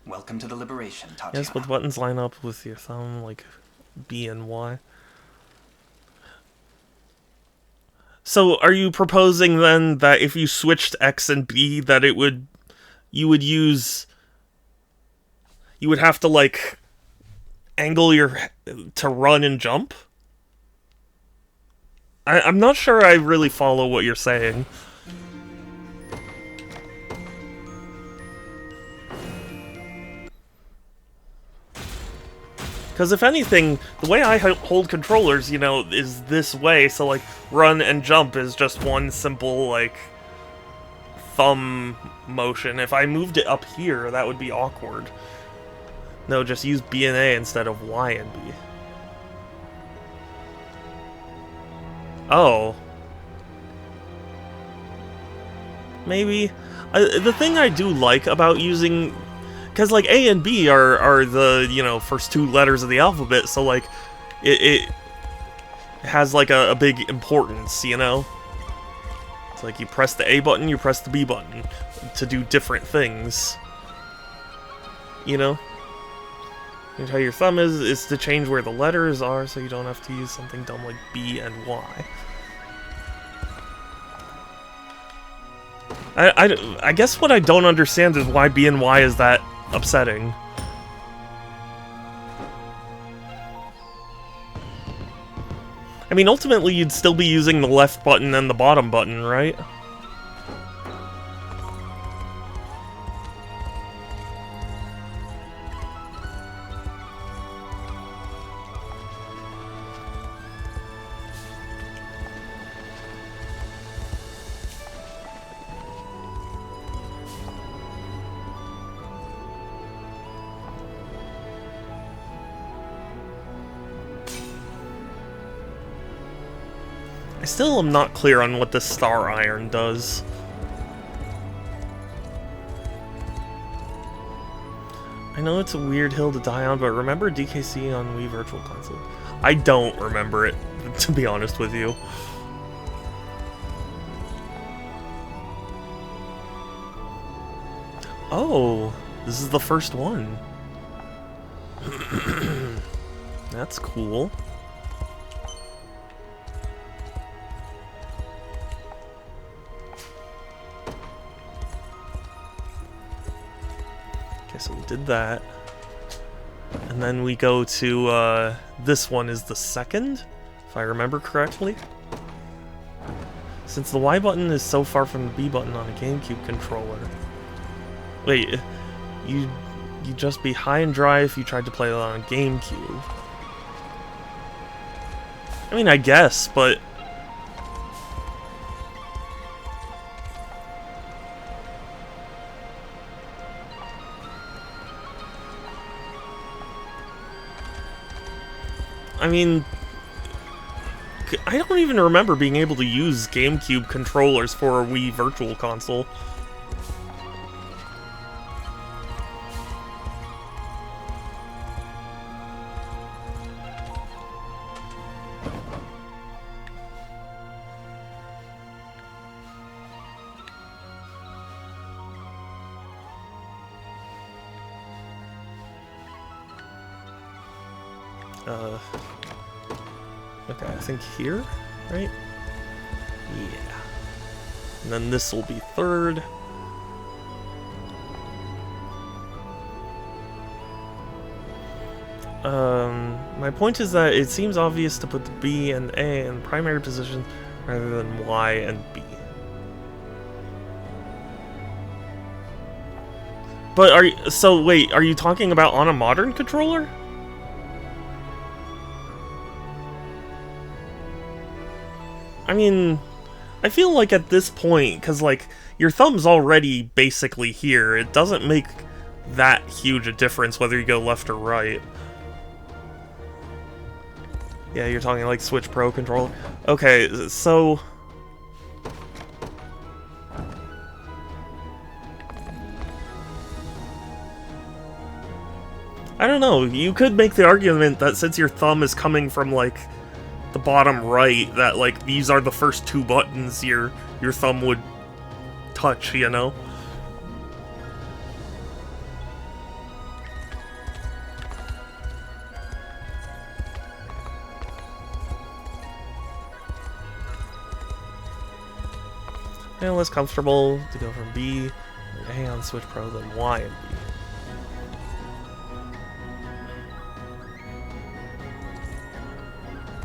Welcome to the liberation, Tatiana. Yes, but the buttons line up with your thumb, like B and Y. So, are you proposing then that if you switched X and B, that you would have to like angle to run and jump? I'm not sure I really follow what you're saying. Because if anything, the way I hold controllers, you know, is this way, so like run and jump is just one simple like thumb motion. If I moved it up here, that would be awkward. No, just use B and A instead of Y and B. Oh. maybe. The thing I do like about using... Because, like, A and B are the, you know, first 2 letters of the alphabet, so, like, it has, like, a big importance, you know? It's like you press the A button, you press the B button to do different things. You know? And how your thumb is to change where the letters are, so you don't have to use something dumb like B and Y. I guess what I don't understand is why B and Y is that upsetting. I mean, ultimately, you'd still be using the left button and the bottom button, right? I still am not clear on what this Star Iron does. I know it's a weird hill to die on, but remember DKC on Wii Virtual Console? I don't remember it, to be honest with you. Oh, this is the first one. That's cool. Okay, so we did that. And then we go to, this one is the second, if I remember correctly. Since the Y button is so far from the B button on a GameCube controller. Wait, you'd just be high and dry if you tried to play it on a GameCube. I mean, I guess, but... I mean, I don't even remember being able to use GameCube controllers for a Wii Virtual Console. Okay, I think here, right? Yeah. And then this will be third. My point is that it seems obvious to put the B and A in primary position rather than Y and B. But so wait, are you talking about on a modern controller? I mean, I feel like at this point, because, like, your thumb's already basically here, it doesn't make that huge a difference whether you go left or right. Yeah, you're talking, like, Switch Pro controller? Okay, so... I don't know, you could make the argument that since your thumb is coming from, like, the bottom right, that, like, these are the first 2 buttons your thumb would touch, you know? And less comfortable to go from B or A on Switch Pro than Y and B.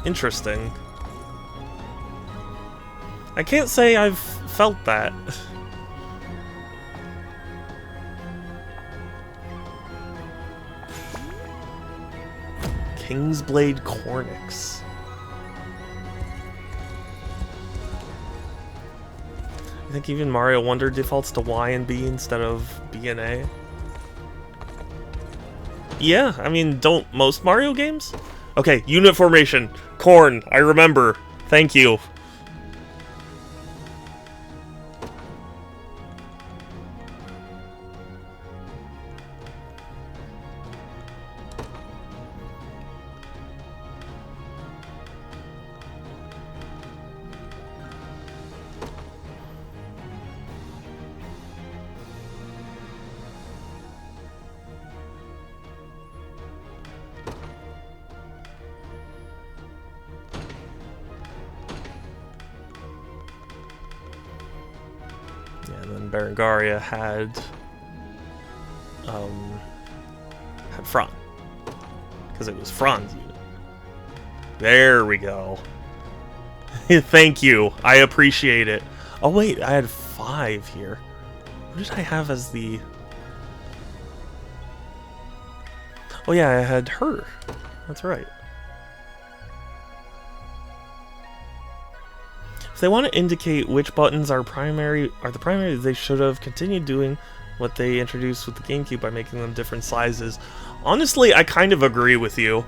Interesting. I can't say I've felt that. Kingsblade Cornix. I think even Mario Wonder defaults to Y and B instead of B and A. Yeah, I mean, don't most Mario games? Okay, unit formation. Corn, I remember. Thank you. Berengaria had Fran. Because it was Fran's unit. There we go. Thank you. I appreciate it. Oh wait, I had 5 here. What did I have as the... Oh yeah, I had her. That's right. If they want to indicate which buttons are the primary, they should have continued doing what they introduced with the GameCube by making them different sizes. Honestly, I kind of agree with you.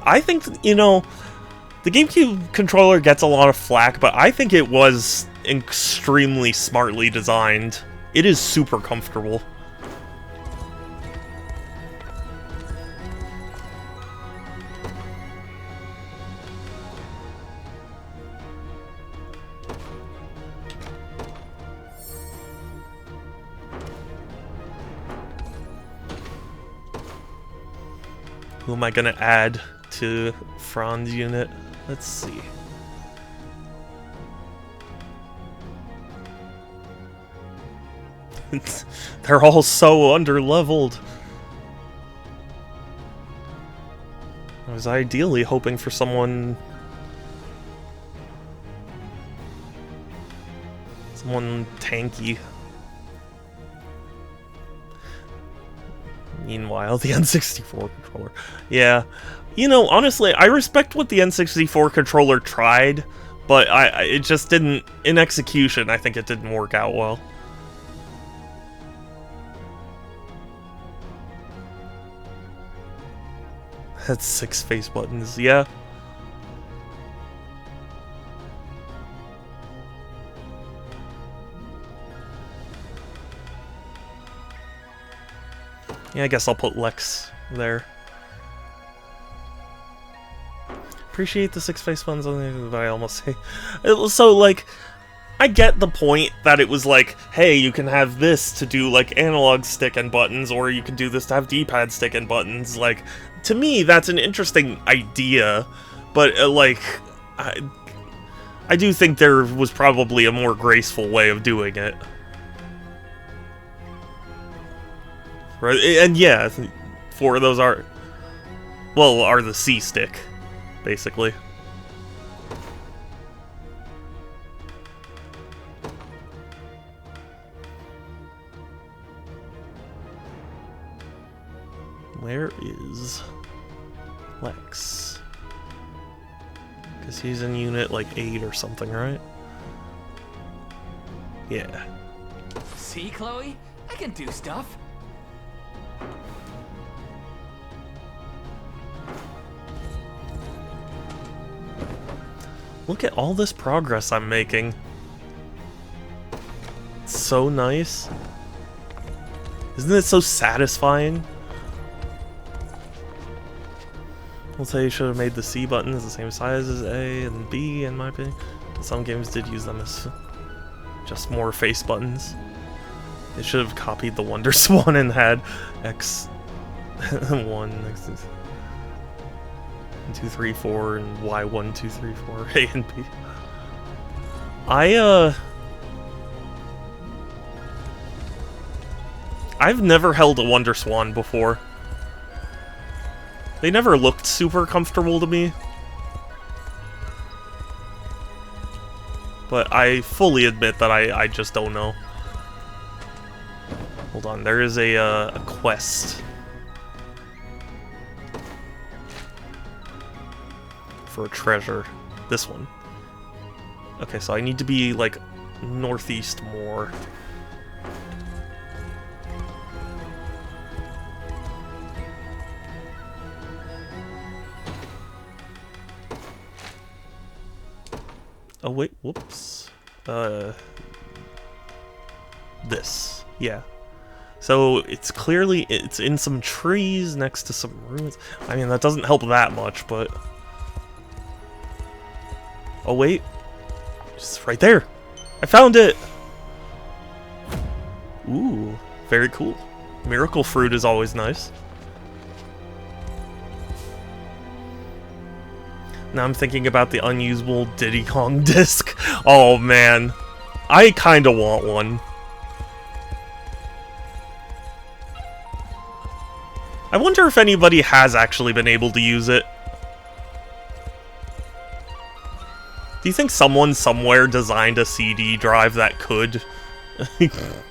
I think, you know, the GameCube controller gets a lot of flack, but I think it was extremely smartly designed. It is super comfortable. Who am I gonna add to Fran's unit? Let's see. They're all so under-leveled. I was ideally hoping for someone tanky. Meanwhile, the N64 controller. Yeah. You know, honestly, I respect what the N64 controller tried, but it just didn't... In execution, I think it didn't work out well. That's 6 face buttons, yeah. Yeah, I guess I'll put Lex there. Appreciate the 6 face buttons on the... I almost say... So, like, I get the point that it was like, hey, you can have this to do, like, analog stick and buttons, or you can do this to have D-pad stick and buttons. Like, to me, that's an interesting idea, but, like, I do think there was probably a more graceful way of doing it. Right, and yeah, 4 of those are the C stick, basically. Where is Lex? Because he's in unit like 8 or something, right? Yeah. See, Chloe? I can do stuff. Look at all this progress I'm making. It's so nice. Isn't it so satisfying? I'll say you should have made the C buttons the same size as A and B, in my opinion. Some games did use them as just more face buttons. They should have copied the Wonder Swan and had X1, X2, 2, 3, 4, and Y1, 2, 3, 4, A and B. I've never held a Wonder Swan before. They never looked super comfortable to me. But I fully admit that I just don't know. Hold on, there is a quest for a treasure. This one. Okay, so I need to be, like, northeast more. Oh, wait, whoops. This. Yeah. So, it's clearly, it's in some trees next to some ruins. I mean, that doesn't help that much, but... Oh, wait. It's right there. I found it! Ooh, very cool. Miracle fruit is always nice. Now I'm thinking about the unusable Diddy Kong disc. Oh man, I kinda want one. I wonder if anybody has actually been able to use it. Do you think someone somewhere designed a CD drive that could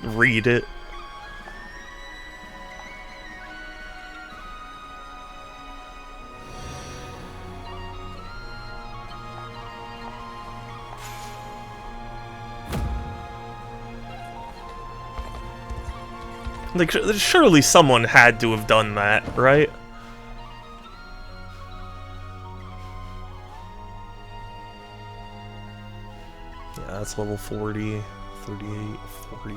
read it? Like, surely someone had to have done that, right? Yeah, that's level 40, 38, 40.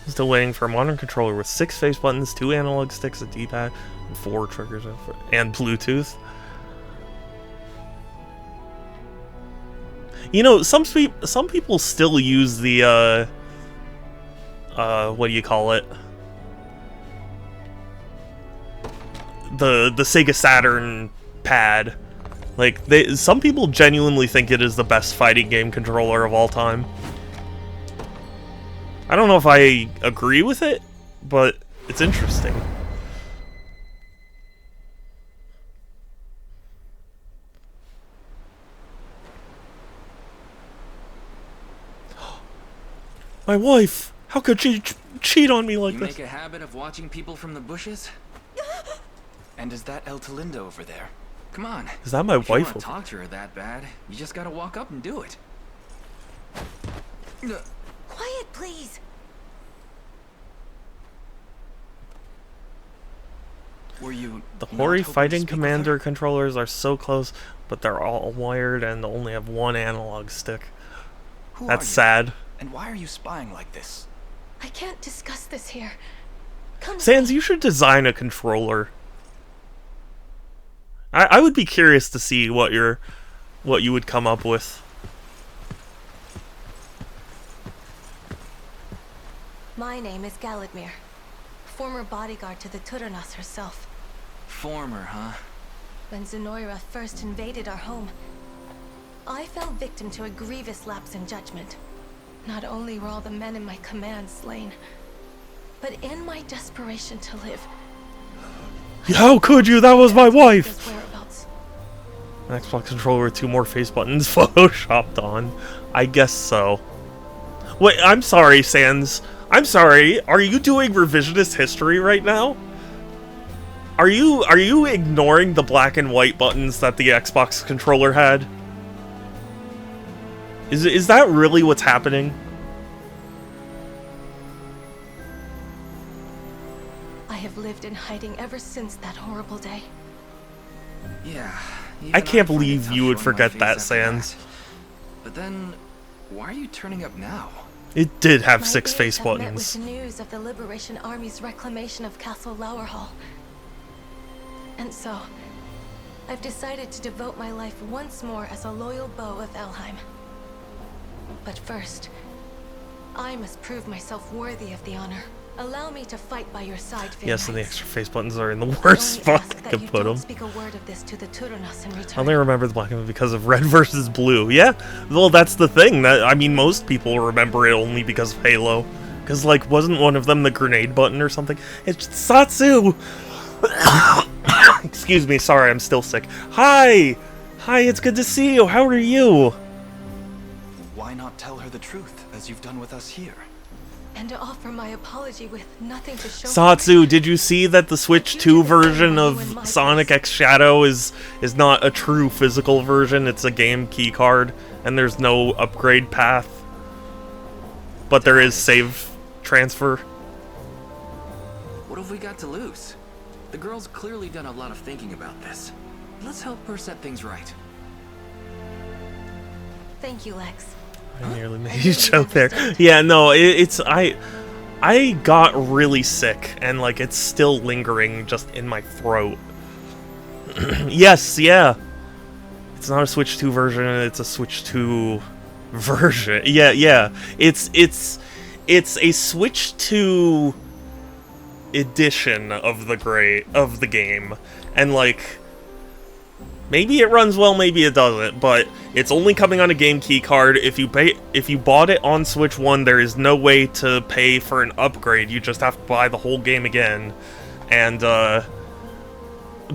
Still waiting for a modern controller with 6 face buttons, 2 analog sticks, a D-pad, and 4 triggers, and Bluetooth. You know, some people still use the, what do you call it? The Sega Saturn pad. Like, some people genuinely think it is the best fighting game controller of all time. I don't know if I agree with it, but it's interesting. My wife! How could she cheat on me like you this? Make a habit of watching people from the bushes? And is that El Talindo over there? Come on. Is that my if you wife? want to talk to her that bad, you just gotta walk up and do it. Quiet, please. Were you The Hori Fighting Commander controllers are so close, but they're all wired and only have one analog stick. That's sad. And why are you spying like this? I can't discuss this here. Come Sans, you should design a controller. I would be curious to see what you would come up with. My name is Galadmir, former bodyguard to the Tuturnos herself. Former, huh? When Zenoira first invaded our home, I fell victim to a grievous lapse in judgment. Not only were all the men in my command slain, but in my desperation to live... How could you? That was my wife! An Xbox controller with 2 more face buttons photoshopped on. I guess so. Wait, I'm sorry, Sans. I'm sorry. Are you doing revisionist history right now? Are you ignoring the black and white buttons that the Xbox controller had? Is that really what's happening? I have lived in hiding ever since that horrible day. Yeah. I can't believe you would forget that, Sans. But then, why are you turning up now? It did have My 6 ears face have buttons. met with news of the Liberation Army's reclamation of Castle Lowerhall. And so, I've decided to devote my life once more as a loyal beau of Elheim. But first, I must prove myself worthy of the honor. Allow me to fight by your side, Finn. Yes, and the extra face buttons are in the worst spot I could put them. Speak a word of this to the Tuturnos in I return. only remember the black and white because of red versus blue. Yeah, well, that's the thing. I mean, most people remember it only because of Halo. Because, like, wasn't one of them the grenade button or something? It's Satsu! Excuse me, sorry, I'm still sick. Hi! Hi, it's good to see you. How are you? Why not tell her the truth, as you've done with us here? And to offer my apology with nothing to show. Satsu, did you see that the Switch 2 version of Sonic X Shadow is not a true physical version? It's a game keycard, and there's no upgrade path. But there is save transfer. What have we got to lose? The girl's clearly done a lot of thinking about this. Let's help her set things right. Thank you, Lex. I nearly made you joke there. Yeah, no, I got really sick, and like it's still lingering just in my throat. Yes, yeah. It's not a Switch 2 version, it's a Switch 2 version. Yeah. It's a Switch 2 edition of the game, and like maybe it runs well, maybe it doesn't, but it's only coming on a game key card. If you bought it on Switch 1, there is no way to pay for an upgrade. You just have to buy the whole game again. And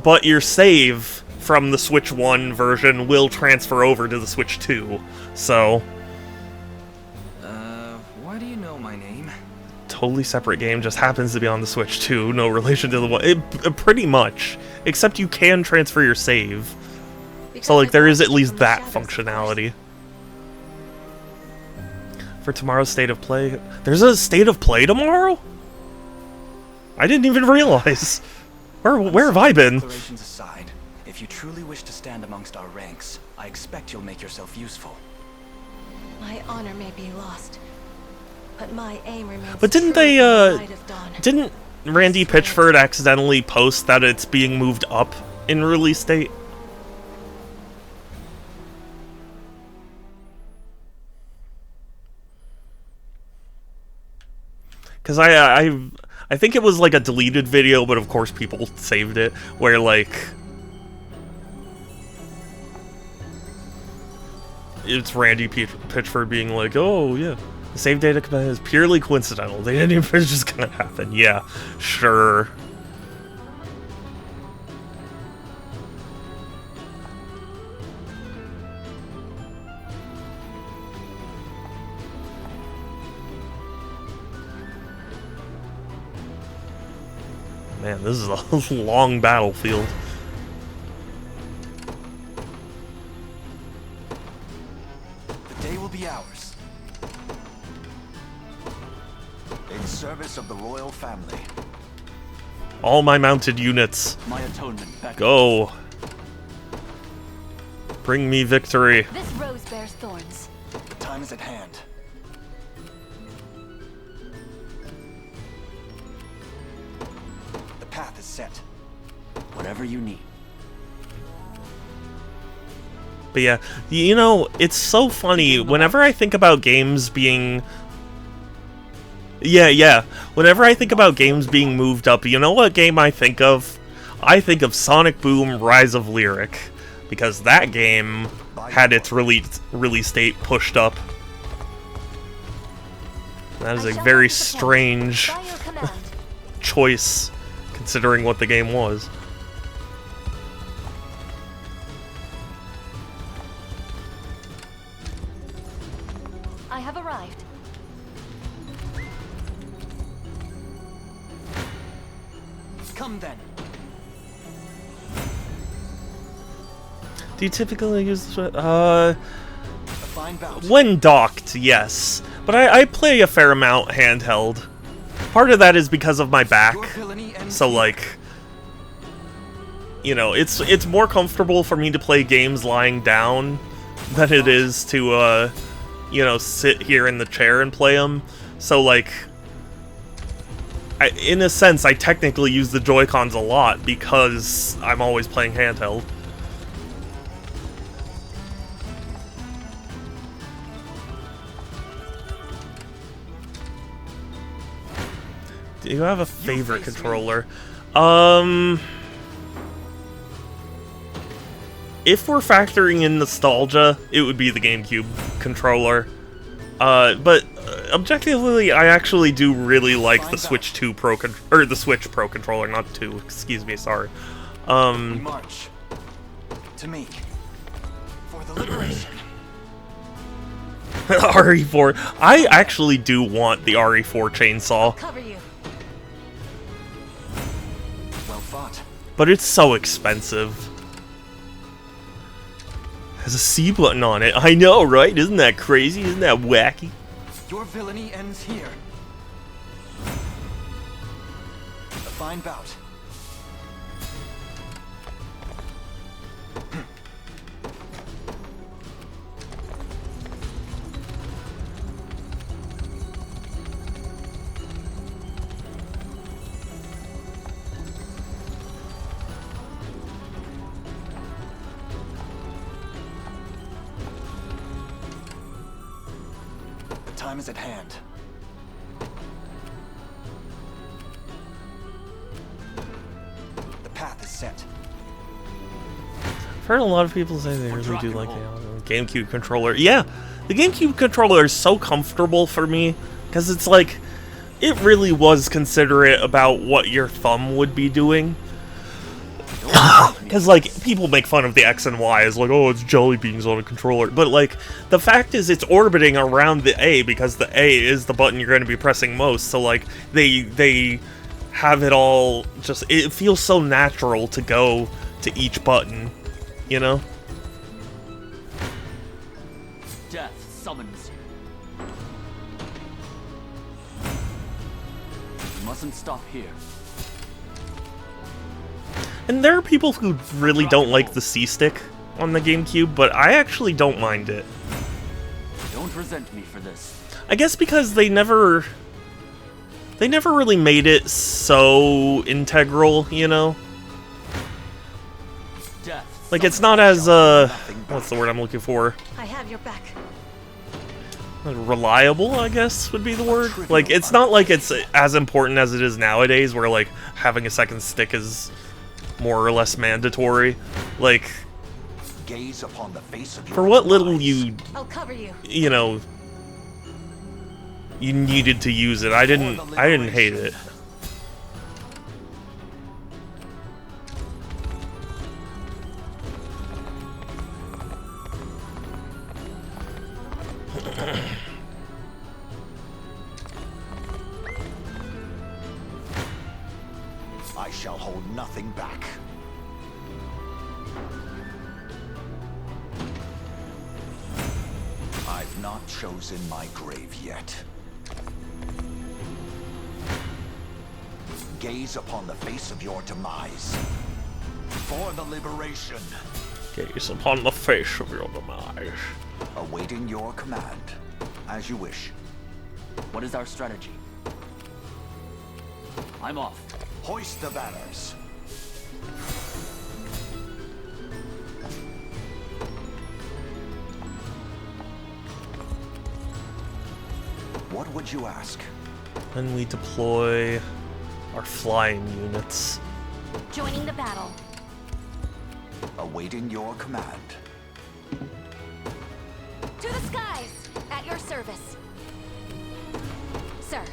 but your save from the Switch 1 version will transfer over to the Switch 2. So why do you know my name? Totally separate game, just happens to be on the Switch 2, no relation to the one. Pretty much, except you can transfer your save. So like there is at least that functionality. For tomorrow's State of Play, there's a State of Play tomorrow? I didn't even realize. Where have I been? Declarations aside, if you truly wish to stand amongst our ranks, I expect you'll make yourself useful. My honor may be lost, but my aim remains. But didn't true they, in the light of dawn. didn't Randy Pitchford accidentally post that it's being moved up in release date? Because I think it was like a deleted video, but of course people saved it, where like it's Randy Pitchford being like, oh yeah, the save data command is purely coincidental. They didn't even, it's just gonna happen. Yeah, sure. Man, this is a long battlefield. The day will be ours. In service of the royal family. All my mounted units. My atonement. Go. Bring me victory. This rose bears thorns. The time is at hand. The path is set. Whatever you need. But yeah, you know, it's so funny. Whenever I think about games being... Yeah. Whenever I think about games being moved up, you know what game I think of? I think of Sonic Boom Rise of Lyric. Because that game had its release date pushed up. That is a very strange choice, considering what the game was. I have arrived. Come then. Do you typically use this? A fine bout. When docked, yes. But I play a fair amount handheld. Part of that is because of my back. So like, you know, it's more comfortable for me to play games lying down than it is to you know, sit here in the chair and play them. So like, in a sense, I technically use the Joy-Cons a lot because I'm always playing handheld. Do you have a favorite controller? If we're factoring in nostalgia, it would be the GameCube controller. But objectively, I actually do really like the Switch 2 Pro or the Switch Pro controller, not 2. Excuse me, sorry. We march to me for the liberation. RE4. I actually do want the RE4 chainsaw. Cover you. Well fought. But it's so expensive. Has a C button on it. I know, right? Isn't that crazy? Isn't that wacky? Your villainy ends here. A fine bout. Time is at hand. set. I've heard a lot of people say they really do like the GameCube controller. Yeah, the GameCube controller is so comfortable for me, because it's like, it really was considerate about what your thumb would be doing. Because, like, people make fun of the X and Y as, like, oh, it's jelly beans on a controller. But, like, the fact is it's orbiting around the A, because the A is the button you're going to be pressing most. So, like, they have it all just... It feels so natural to go to each button, you know? Death summons you. You mustn't stop here. And there are people who really don't like the C-stick on the GameCube, but I actually don't mind it. Don't resent me for this. I guess because they never really made it so integral, you know? Death. Like, it's not as, what's the word I'm looking for? I have your back. Reliable, I guess, would be the word. Like, it's not like it's as important as it is nowadays, where, like, having a second stick is more or less mandatory. Like, Gaze upon the face of your for what little I'll cover you. you know, you needed to use it, I didn't hate it. I shall hold nothing back. I've not chosen my grave yet. Gaze upon the face of your demise. For the liberation. Gaze upon the face of your demise. Awaiting your command. As you wish. What is our strategy? I'm off. Hoist the banners. What would you ask? Then we deploy our flying units. Joining the battle. Awaiting your command. To the skies! At your service. Sir.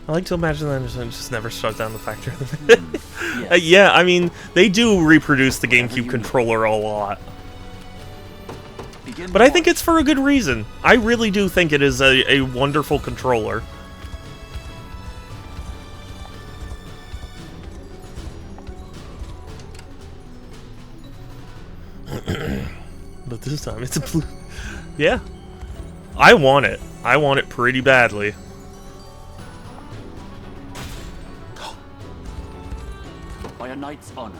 I like to imagine that just never shut down the factory. Yeah, I mean, they do reproduce the GameCube controller a lot. But I think it's for a good reason. I really do think it is a wonderful controller. But this time it's a blue... Yeah. I want it. I want it pretty badly. By a knight's honor.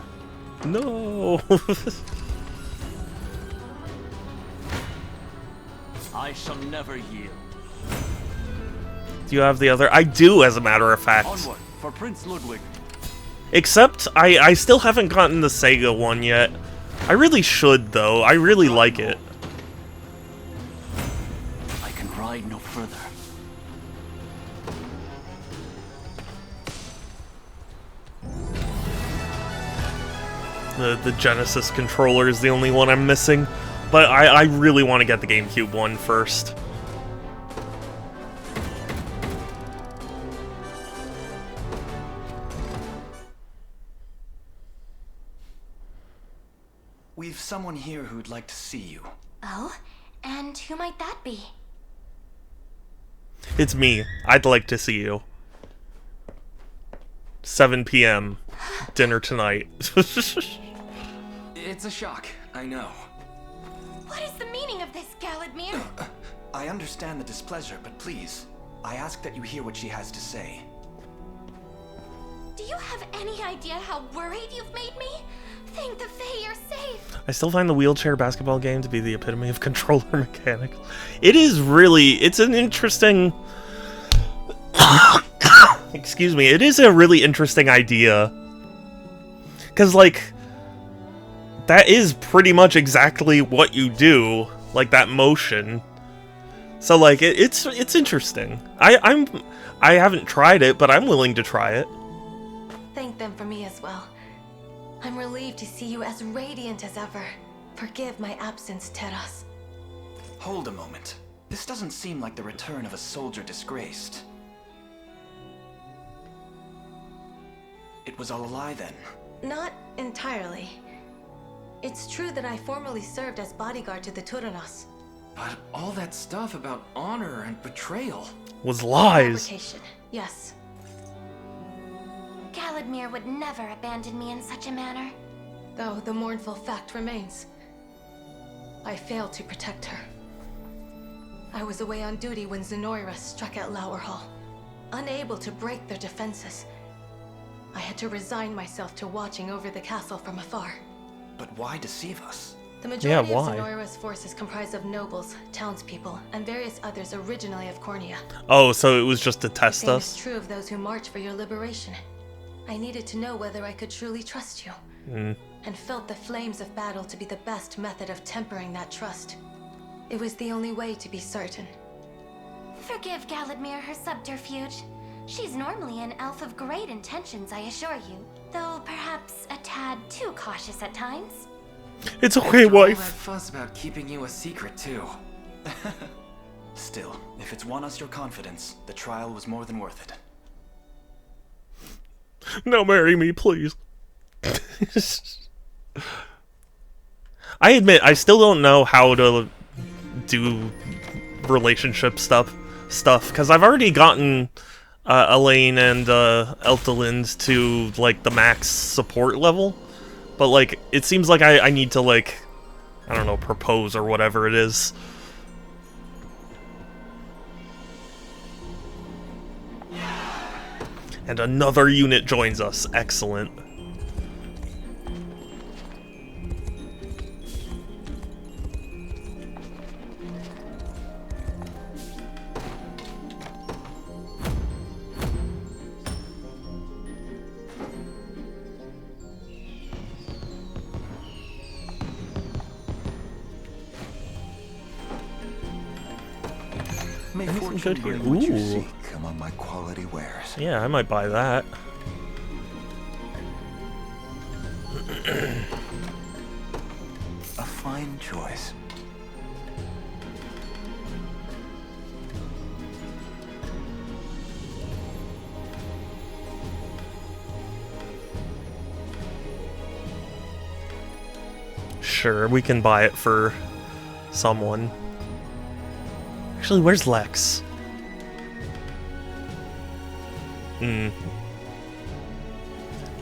No. I shall never yield. Do you have the other? I do, as a matter of fact. Onward for Prince Ludwig. Except, I still haven't gotten the Sega one yet. I really should, though. I really like it. I can ride no further. The Genesis controller is the only one I'm missing. But I really want to get the GameCube one first. We've someone here who'd like to see you. Oh? And who might that be? It's me. I'd like to see you. 7 p.m. Dinner tonight. It's a shock, I know. What is the meaning of this, Galadmir? I understand the displeasure, but please, I ask that you hear what she has to say. Do you have any idea how worried you've made me? Thank the Fae you're safe. I still find the wheelchair basketball game to be the epitome of controller mechanics. It is really... It's an interesting... Excuse me. It is a really interesting idea. Because, like... That is pretty much exactly what you do. Like, that motion. So, like, it's interesting. I haven't tried it, but I'm willing to try it. Thank them for me as well. I'm relieved to see you as radiant as ever. Forgive my absence, Teras. Hold a moment. This doesn't seem like the return of a soldier disgraced. It was all a lie then? Not entirely. It's true that I formerly served as bodyguard to the Turanos. But all that stuff about honor and betrayal... was lies. Fabrication, yes. Galadmir would never abandon me in such a manner. Though the mournful fact remains. I failed to protect her. I was away on duty when Zenoira struck at Lowerhall. Unable to break their defenses, I had to resign myself to watching over the castle from afar. But why deceive us? The majority Yeah, of why? Zenoira's forces comprised of nobles, townspeople, and various others originally of Cornea. Oh, so it was just to test Same us? is true of those who marched for your liberation. I needed to know whether I could truly trust you, and felt the flames of battle to be the best method of tempering that trust. It was the only way to be certain. Forgive Galadmir her subterfuge. She's normally an elf of great intentions, I assure you. Though perhaps a tad too cautious at times. It's okay, After all that wife. fuss about keeping you a secret, too. Still, if it's won us your confidence, the trial was more than worth it. Now marry me, please. I admit, I still don't know how to do relationship stuff, because I've already gotten Elaine and Elthalind to, like, the max support level, but, like, it seems like I need to, like, I don't know, propose or whatever it is. And another unit joins us. Excellent. May Anything fortune good here? bring what you Ooh. seek among my quality wares. Yeah, I might buy that. A fine choice. Sure, we can buy it for someone. Actually, where's Lex?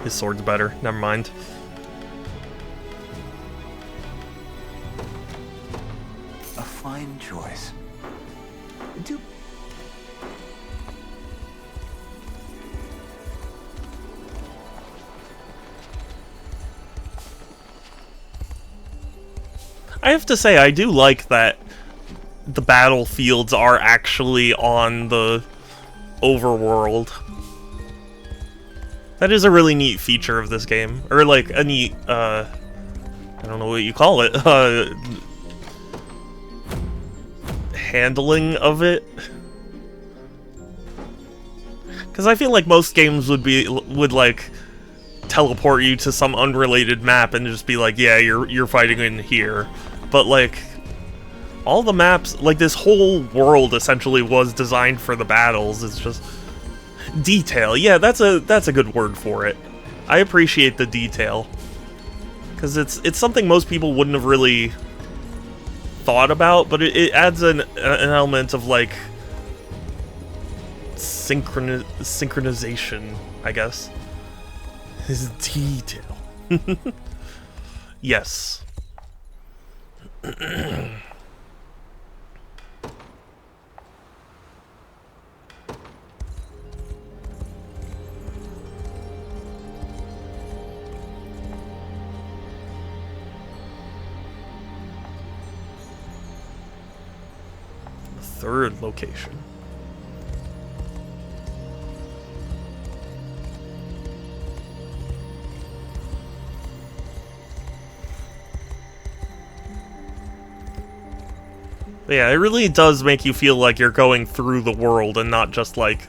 His sword's better. Never mind. A fine choice. Do I have to say, I do like that the battlefields are actually on the overworld. That is a really neat feature of this game. Or, like, a neat, I don't know what you call it, handling of it. Because I feel like most games would, like, teleport you to some unrelated map and just be like, yeah, you're fighting in here. But, like, all the maps, like, this whole world essentially was designed for the battles. It's just detail. Yeah, that's a good word for it. I appreciate the detail, because it's something most people wouldn't have really thought about, but it adds an element of, like, synchronization, I guess. His detail. Yes. Third location. Yeah, it really does make you feel like you're going through the world and not just like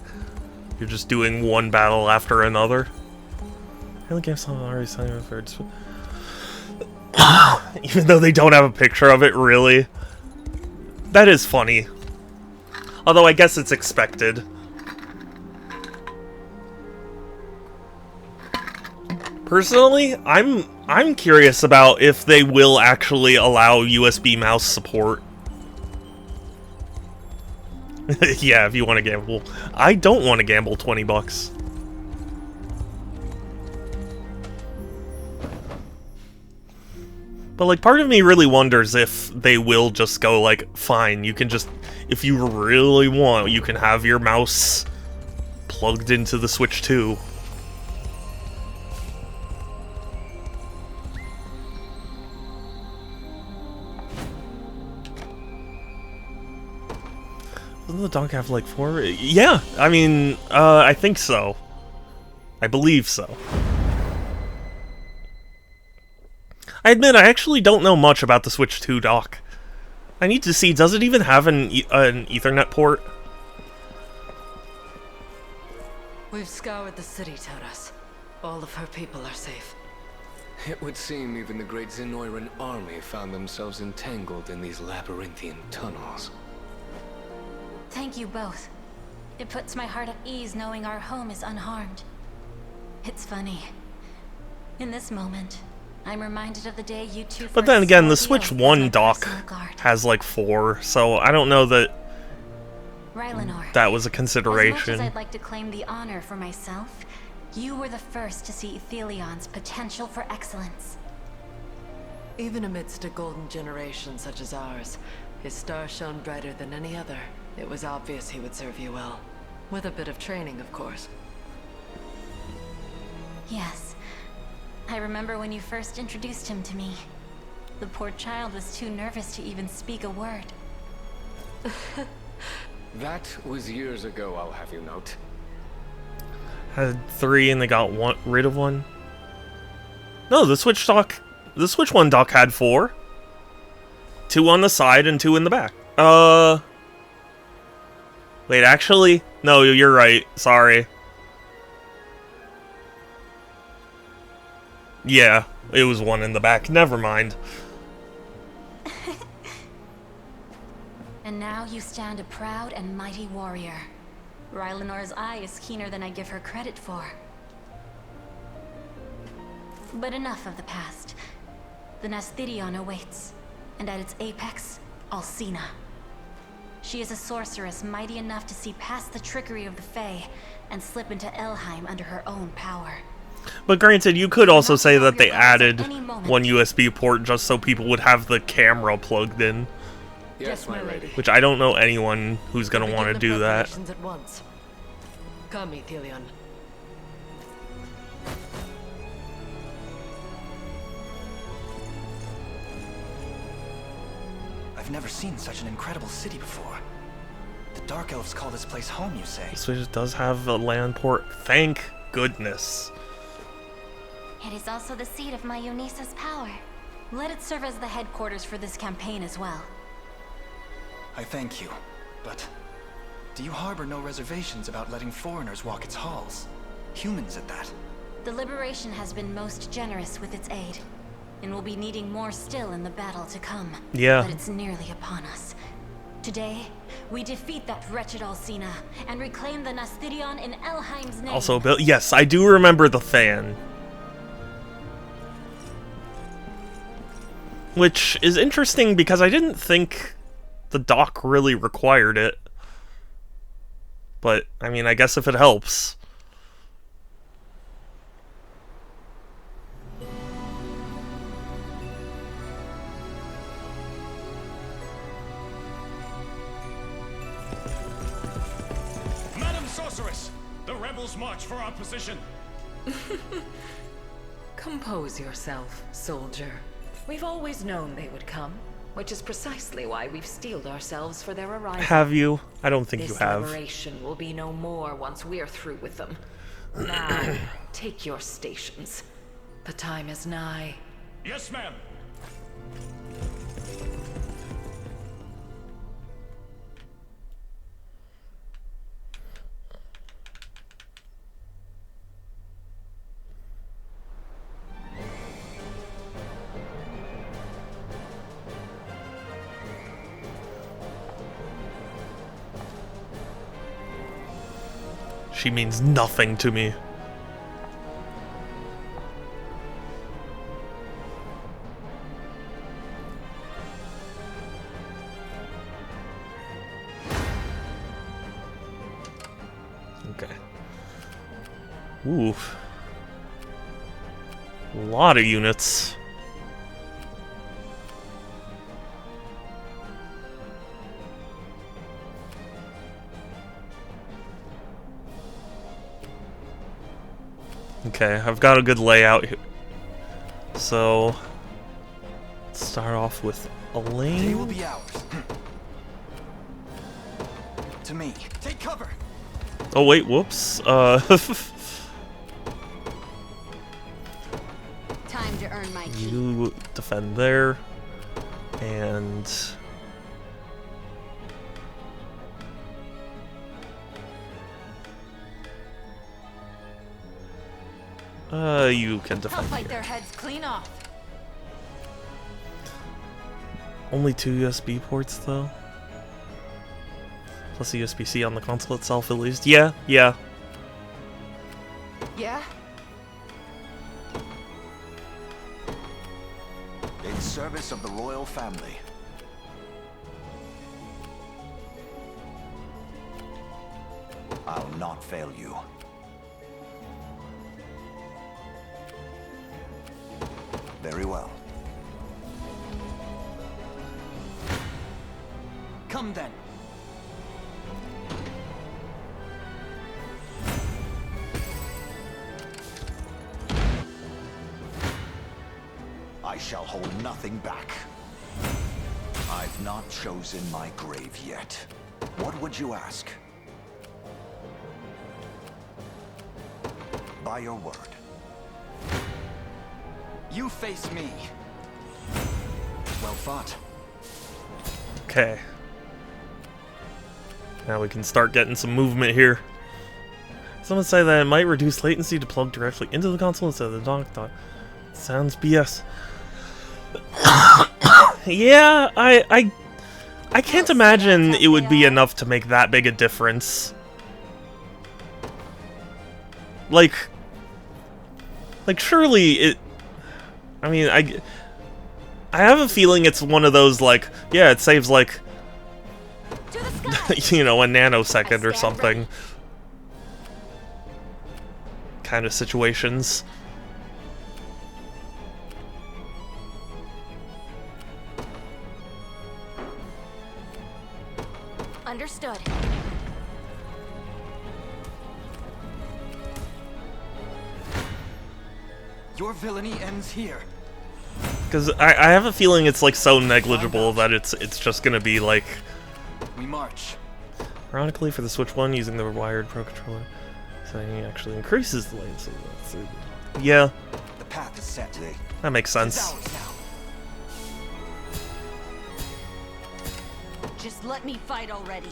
you're just doing one battle after another. Really games already signed for it. Even though they don't have a picture of it, really. That is funny. Although I guess it's expected. Personally, I'm curious about if they will actually allow USB mouse support. Yeah, if you want to gamble. I don't want to gamble $20. But, like, part of me really wonders if they will just go, like, fine, you can just, if you really want, you can have your mouse plugged into the Switch 2. Doesn't the dock have, like, 4? Yeah, I mean, I think so. I believe so. I admit, I actually don't know much about the Switch 2 dock. I need to see, does it even have an Ethernet port? We've scoured the city, Taras. All of her people are safe. It would seem even the great Zenoiran army found themselves entangled in these labyrinthian tunnels. Thank you both. It puts my heart at ease knowing our home is unharmed. It's funny. In this moment, I'm reminded of the day you two. But then again, the Switch 1 dock has like 4, so I don't know that that was a consideration. As much as I'd like to claim the honor for myself, you were the first to see Ethelion's potential for excellence. Even amidst a golden generation such as ours, his star shone brighter than any other. It was obvious he would serve you well. With a bit of training, of course. Yes. I remember when you first introduced him to me. The poor child was too nervous to even speak a word. That was years ago, I'll have you note. Had 3 and they got rid of 1? No, the Switch 1 dock had 4. 2 on the side and 2 in the back. Wait, actually? No, you're right. Sorry. Yeah, it was 1 in the back. Never mind. And now you stand a proud and mighty warrior. Rylenor's eye is keener than I give her credit for. But enough of the past. The Nasthirion awaits, and at its apex, Alcina. She is a sorceress mighty enough to see past the trickery of the Fae and slip into Elheim under her own power. But granted, you could also say that they added 1 USB port just so people would have the camera plugged in. Yes, my lady. Which I don't know anyone who's gonna want to do that. At once. Come, Ethelion. I've never seen such an incredible city before. The Dark Elves call this place home, you say? So it does have a land port. Thank goodness. It is also the seat of my Eunice's power. Let it serve as the headquarters for this campaign as well. I thank you, but do you harbor no reservations about letting foreigners walk its halls? Humans at that. The Liberation has been most generous with its aid, and will be needing more still in the battle to come. Yeah. But it's nearly upon us. Today, we defeat that wretched Alcina, and reclaim the Nasthirion in Elheim's name. Also, Bill, yes, I do remember the fan. Which is interesting because I didn't think the dock really required it. But, I mean, I guess if it helps. Madam Sorceress, the rebels march for our position. Compose yourself, soldier. We've always known they would come, which is precisely why we've steeled ourselves for their arrival. Have you? I don't think you have. This liberation will be no more once we're through with them. Now, take your stations. The time is nigh. Yes, ma'am. She means nothing to me. Okay. Oof. A lot of units. Okay, I've got a good layout here. So, let's start off with Elaine. They will be ours. To me. Take cover. Oh wait, whoops. Time to earn my keep. You defend there, and you can I'll defend fight here. their heads clean off. Only 2 USB ports though. Plus a USB-C on the console itself, at least. Yeah. Yeah? In service of the royal family. I'll not fail you. Very well. Come then. I shall hold nothing back. I've not chosen my grave yet. What would you ask? By your word. You face me. Well fought. Okay. Now we can start getting some movement here. Someone say that it might reduce latency to plug directly into the console instead of the dock. Sounds BS. Yeah, I can't imagine it would be enough to make that big a difference. Like surely it. I mean, I have a feeling it's one of those like, yeah, it saves like, you know, a nanosecond or something kind of situations. Understood. Your villainy ends here. Because I have a feeling it's like so negligible that it's just gonna be like. We march. Ironically, for the Switch 1, using the wired Pro Controller, setting actually increases the latency. Yeah. The path is set. That makes sense. Just let me fight already.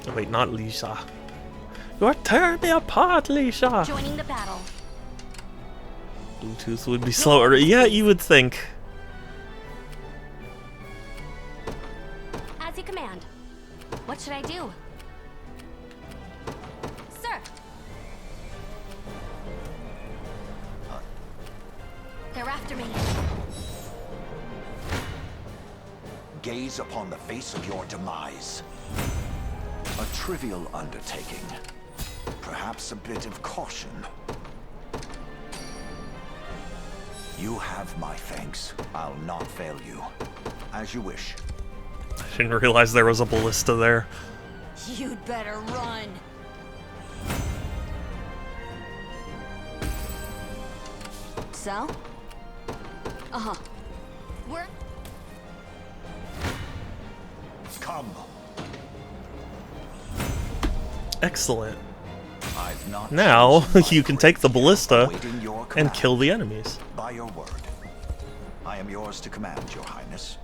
Oh, wait, not Lisa. You're tearing me apart, Lisa! Joining the battle. Bluetooth would be slower. Yeah, you would think. As you command. What should I do? Sir! They're after me. Gaze upon the face of your demise. A trivial undertaking. Perhaps a bit of caution. You have my thanks. I'll not fail you. As you wish. I didn't realize there was a ballista there. You'd better run. So? Uh-huh. We're... Come. Excellent. I've not Now, you can take the ballista and kill the enemies. By your word. I am yours to command, Your Highness.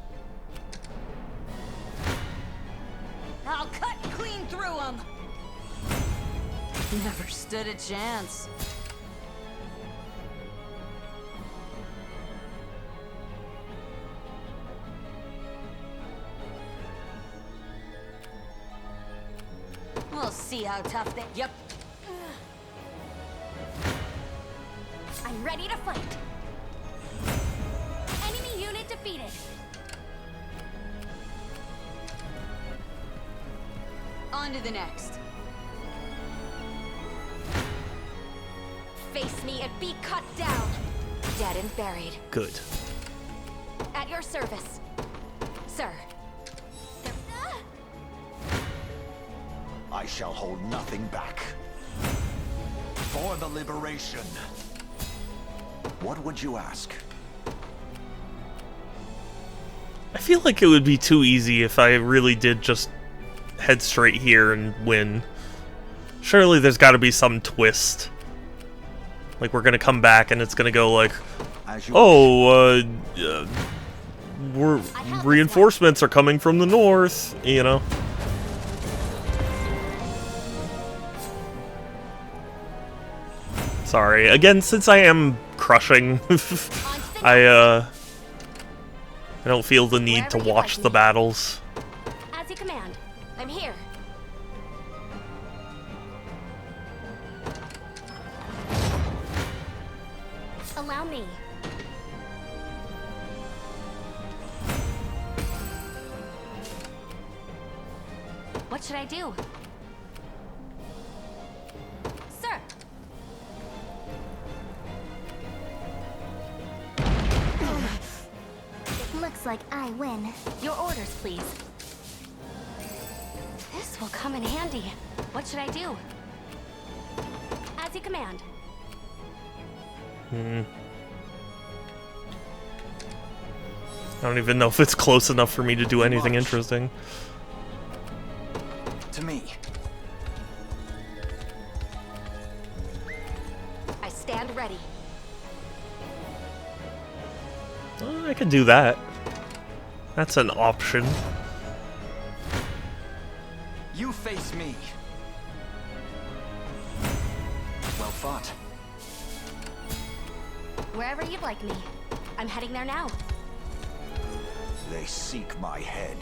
I'll cut clean through them. Never stood a chance. see how tough they... Yep. I'm ready to fight. Enemy unit defeated. On to the next. Face me and be cut down. Dead and buried. Good. At your service, sir. I shall hold nothing back. For the liberation. What would you ask? I feel like it would be too easy if I really did just head straight here and win. Surely there's got to be some twist. Like we're gonna come back and it's gonna go like, oh, reinforcements are coming from the north, you know. Sorry. Again, since I am crushing, I don't feel the need to watch the battles. As you command. I'm here. Allow me. What should I do? Sir. Looks like I win. Your orders, please. This will come in handy. What should I do? As you command. I don't even know if it's close enough for me to do anything interesting. To me. I stand ready. I could do that. That's an option. You face me. Well fought. Wherever you'd like me. I'm heading there now. They seek my head.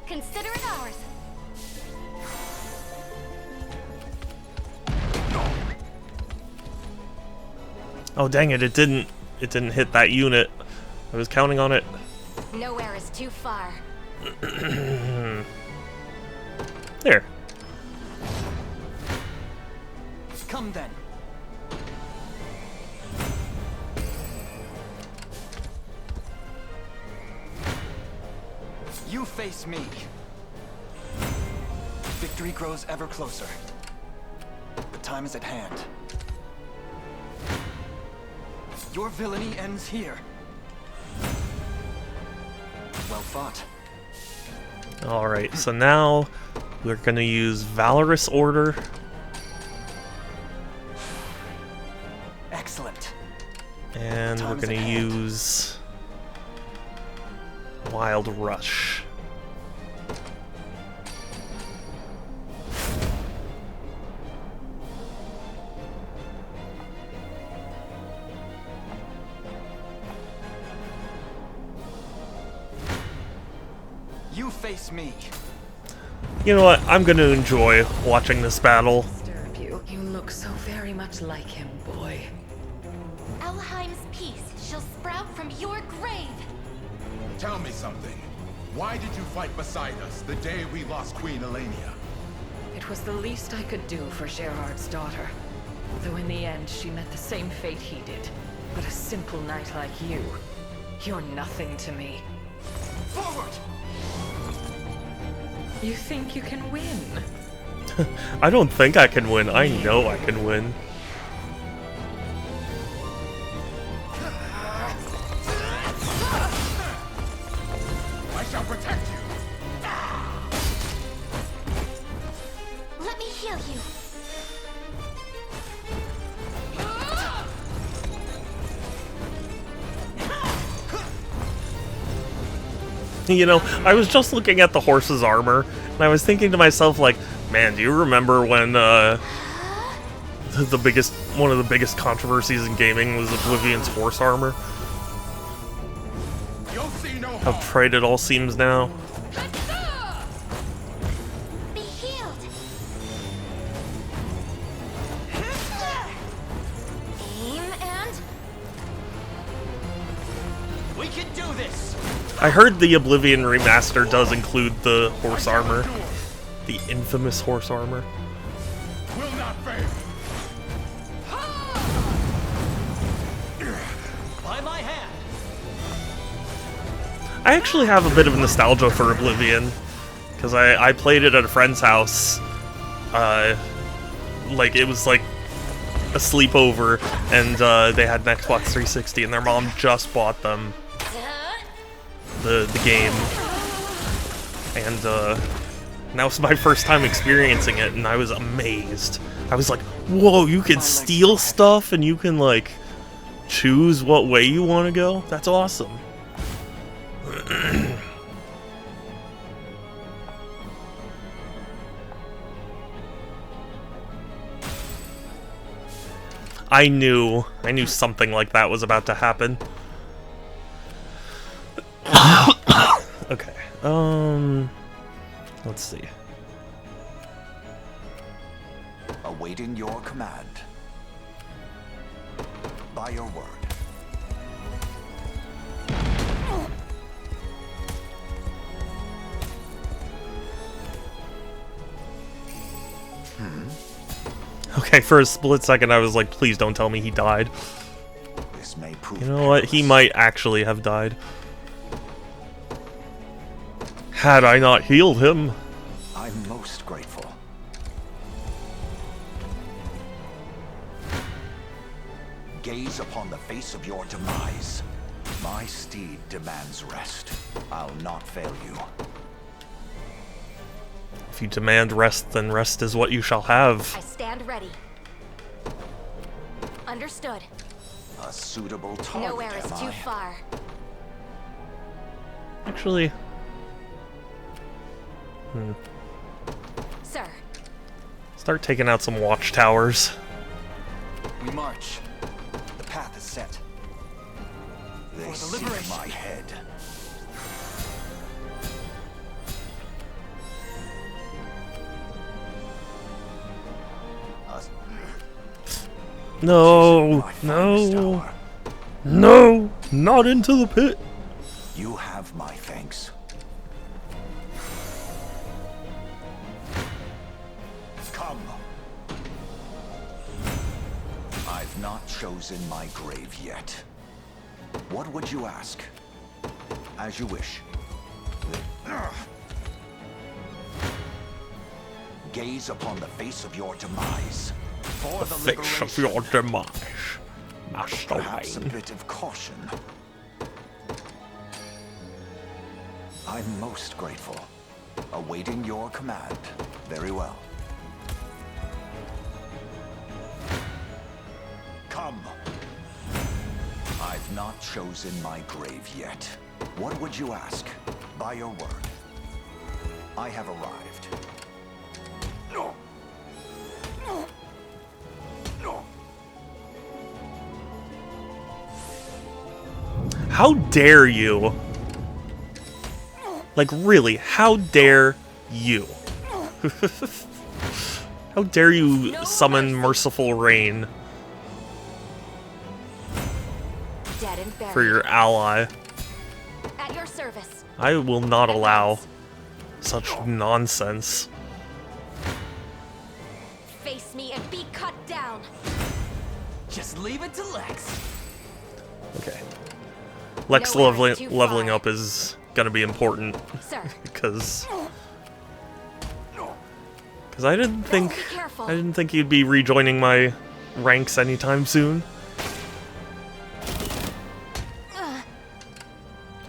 Consider it ours. Oh dang it, it didn't hit that unit. I was counting on it. Nowhere is too far. There. Come then. You face me. Victory grows ever closer. The time is at hand. Your villainy ends here. Well fought. Alright, so now we're gonna use Valorous Order. Excellent. And we're gonna use Wild Rush. You face me. You know what? I'm gonna enjoy watching this battle. You look so very much like him, boy. Elheim's peace shall sprout from your grave. Tell me something. Why did you fight beside us the day we lost Queen Elenia? It was the least I could do for Gerard's daughter. Though in the end, she met the same fate he did. But a simple knight like you, you're nothing to me. Forward! You think you can win? I don't think I can win. I know I can win. I shall protect you! Let me heal you. You know, I was just looking at the horse's armor, and I was thinking to myself, like, man, do you remember when, one of the biggest controversies in gaming was Oblivion's horse armor? You'll see How bright it all seems now. Be healed. Aim and We can do this. I heard the Oblivion remaster does include the horse armor. The infamous horse armor. Will not fail. By my hand. I actually have a bit of nostalgia for Oblivion, because I played it at a friend's house. Like, it was like a sleepover, and they had an Xbox 360, and their mom just bought them the game. And that was my first time experiencing it, and I was amazed. I was like, whoa, you can steal stuff, and you can, like, choose what way you want to go? That's awesome. I knew something like that was about to happen. Okay, let's see. Awaiting your command. By your word. Okay, for a split second I was like, please don't tell me he died. This may prove you know what? He might actually have died. Had I not healed him. I'm most grateful. Gaze upon the face of your demise. My steed demands rest. I'll not fail you. If you demand rest, then rest is what you shall have. I stand ready. Understood. A suitable target. Nowhere is too far. Actually... Sir. Start taking out some watchtowers. We march. The path is set. They For the seek liberation. my head. No, no, no, not into the pit. You have my thanks. Come. I've not chosen my grave yet. What would you ask? As you wish. Gaze upon the face of your demise. For the face of your demise, Master Perhaps a Wayne. bit of caution. I'm most grateful. Awaiting your command. Very well. Come. I've not chosen my grave yet. What would you ask? By your word. I have arrived. No. No. No. How dare you? Like, really, how dare you? How dare you summon Merciful Rain Dead and buried. for your ally? At your service. I will not allow such nonsense. Face me and be cut down. Just leave it to Lex. Okay. Lex Nowhere is too leveling far. up is gonna be important. Sir. because I didn't think Be careful. I didn't think you'd be rejoining my ranks anytime soon.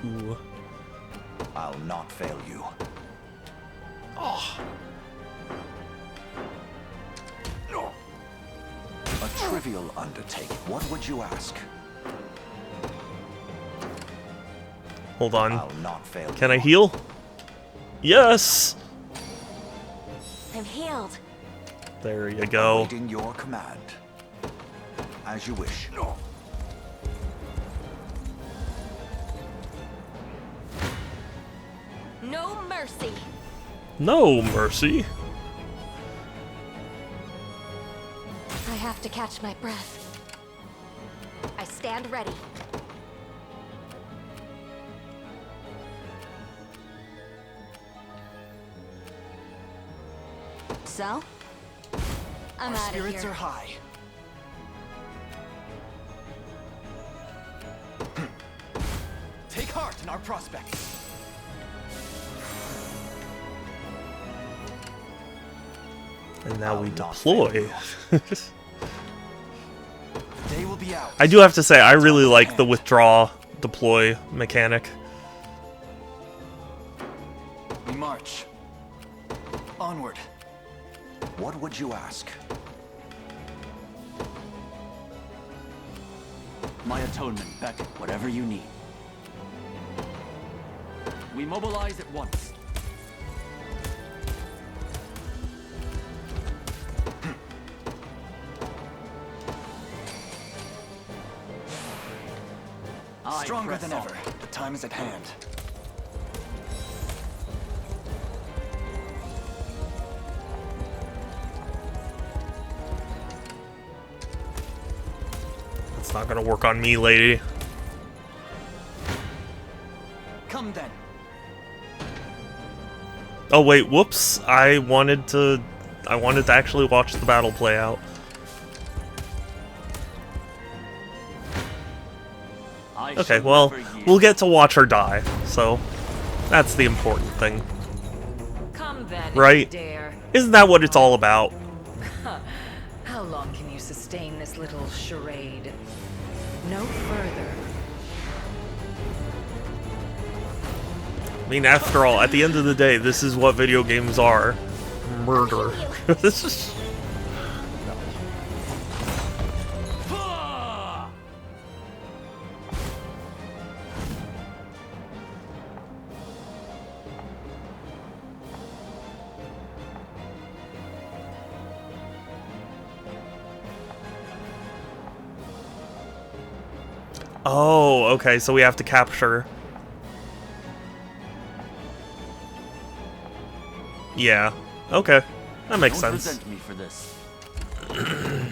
Ooh. I'll not fail you. Oh. A trivial undertaking. What would you ask? Hold on. I'll not fail Can I heal? Yes! I'm healed. There you go. Awaiting your command. As you wish. No mercy. No mercy. I have to catch my breath. I stand ready. So? I'm Our out of here. spirits are high. Take heart in our prospects. And now we deploy. Day will be out. I do have to say, I really like the withdraw, deploy mechanic. We march. Onward. What would you ask? My atonement, Beck, whatever you need. We mobilize at once. Stronger than ever. The time is at hand. It's not gonna work on me, lady. Come then. Oh wait, whoops. I wanted to actually watch the battle play out. Okay, well, we'll get to watch her die, so that's the important thing. Come then, right? Dare. Isn't that what it's all about? How long can you sustain this little charade? No further. I mean, after all, at the end of the day, this is what video games are. Murder. This is... Oh, okay, so we have to capture. Yeah, okay. That makes Don't sense. resent me for this. The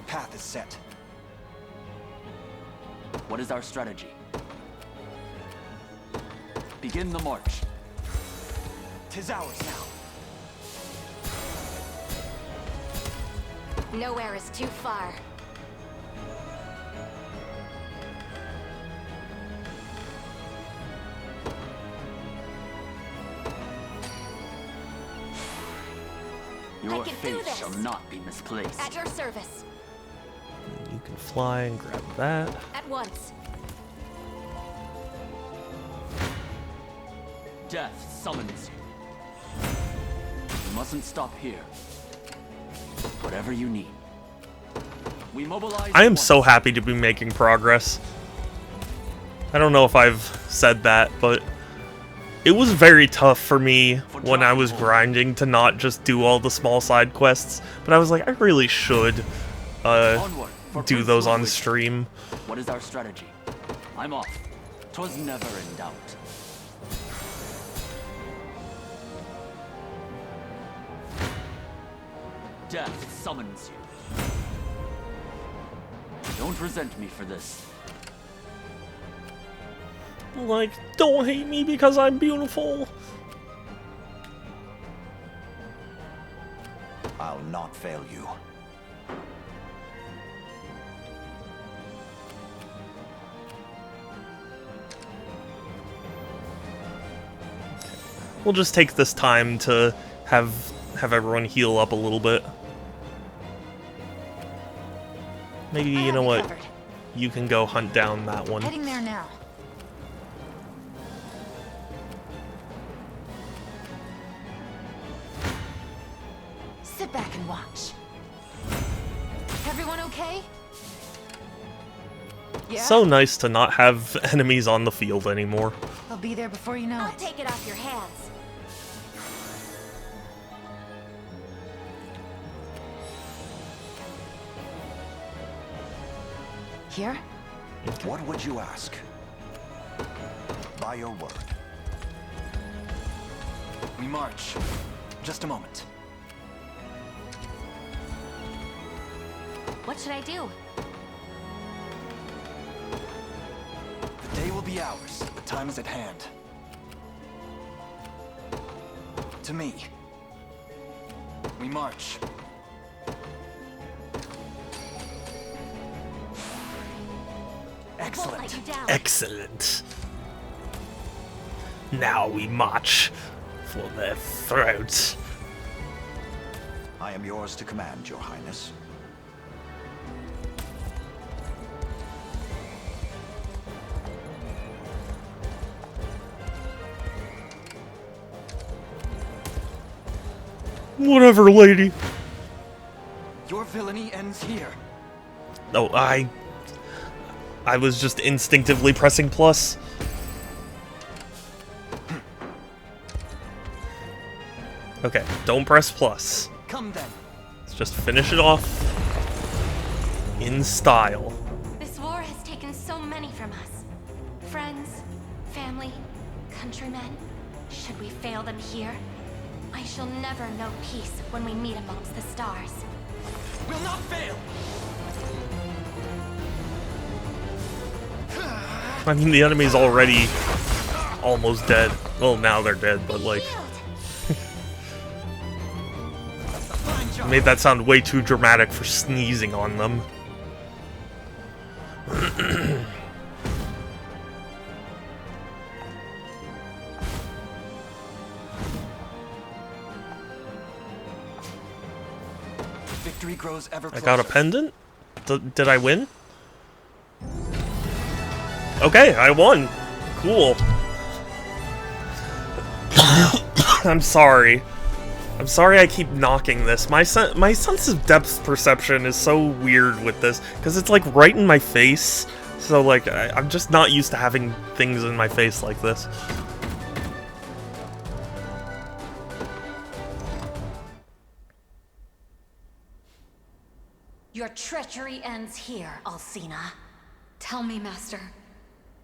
path is set. What is our strategy? Begin the march. 'Tis ours now. Nowhere is too far. Your faith shall not be misplaced. At your service. You can fly and grab that. At once. Death summons you. You mustn't stop here. Whatever you need. We mobilize. I am so happy to be making progress. I don't know if I've said that, but it was very tough for me when I was grinding to not just do all the small side quests, but I was like, I really should do those on stream. What is our strategy? I'm off. 'Twas never in doubt. Death summons you. Don't resent me for this. Like, don't hate me because I'm beautiful. I'll not fail you. We'll just take this time to have everyone heal up a little bit. Maybe, you know what? You can go hunt down that one. Heading there now. Sit back and watch. Everyone okay? Yeah? So nice to not have enemies on the field anymore. I'll be there before you know I'll it. take it off your hands. Here? What would you ask? By your word. We march. Just a moment. What should I do? The day will be ours. The time is at hand. To me. We march. Excellent. Excellent. Now we march for their throats. I am yours to command, Your Highness. Whatever, lady. Your villainy ends here. Oh, I was just instinctively pressing plus. Okay, don't press plus. Come then. Let's just finish it off in style. This war has taken so many from us. Friends, family, countrymen. Should we fail them here, I shall never know peace when we meet amongst the stars. We'll not fail! I mean, the enemy's already almost dead. Well, now they're dead, but like... I made that sound way too dramatic for sneezing on them. Victory grows ever I closer. got a pendant? Did I win? Okay, I won. Cool. I'm sorry. I'm sorry I keep knocking this. My sense of depth perception is so weird with this, because it's like right in my face. So like, I'm just not used to having things in my face like this. Your treachery ends here, Alcina. Tell me, Master,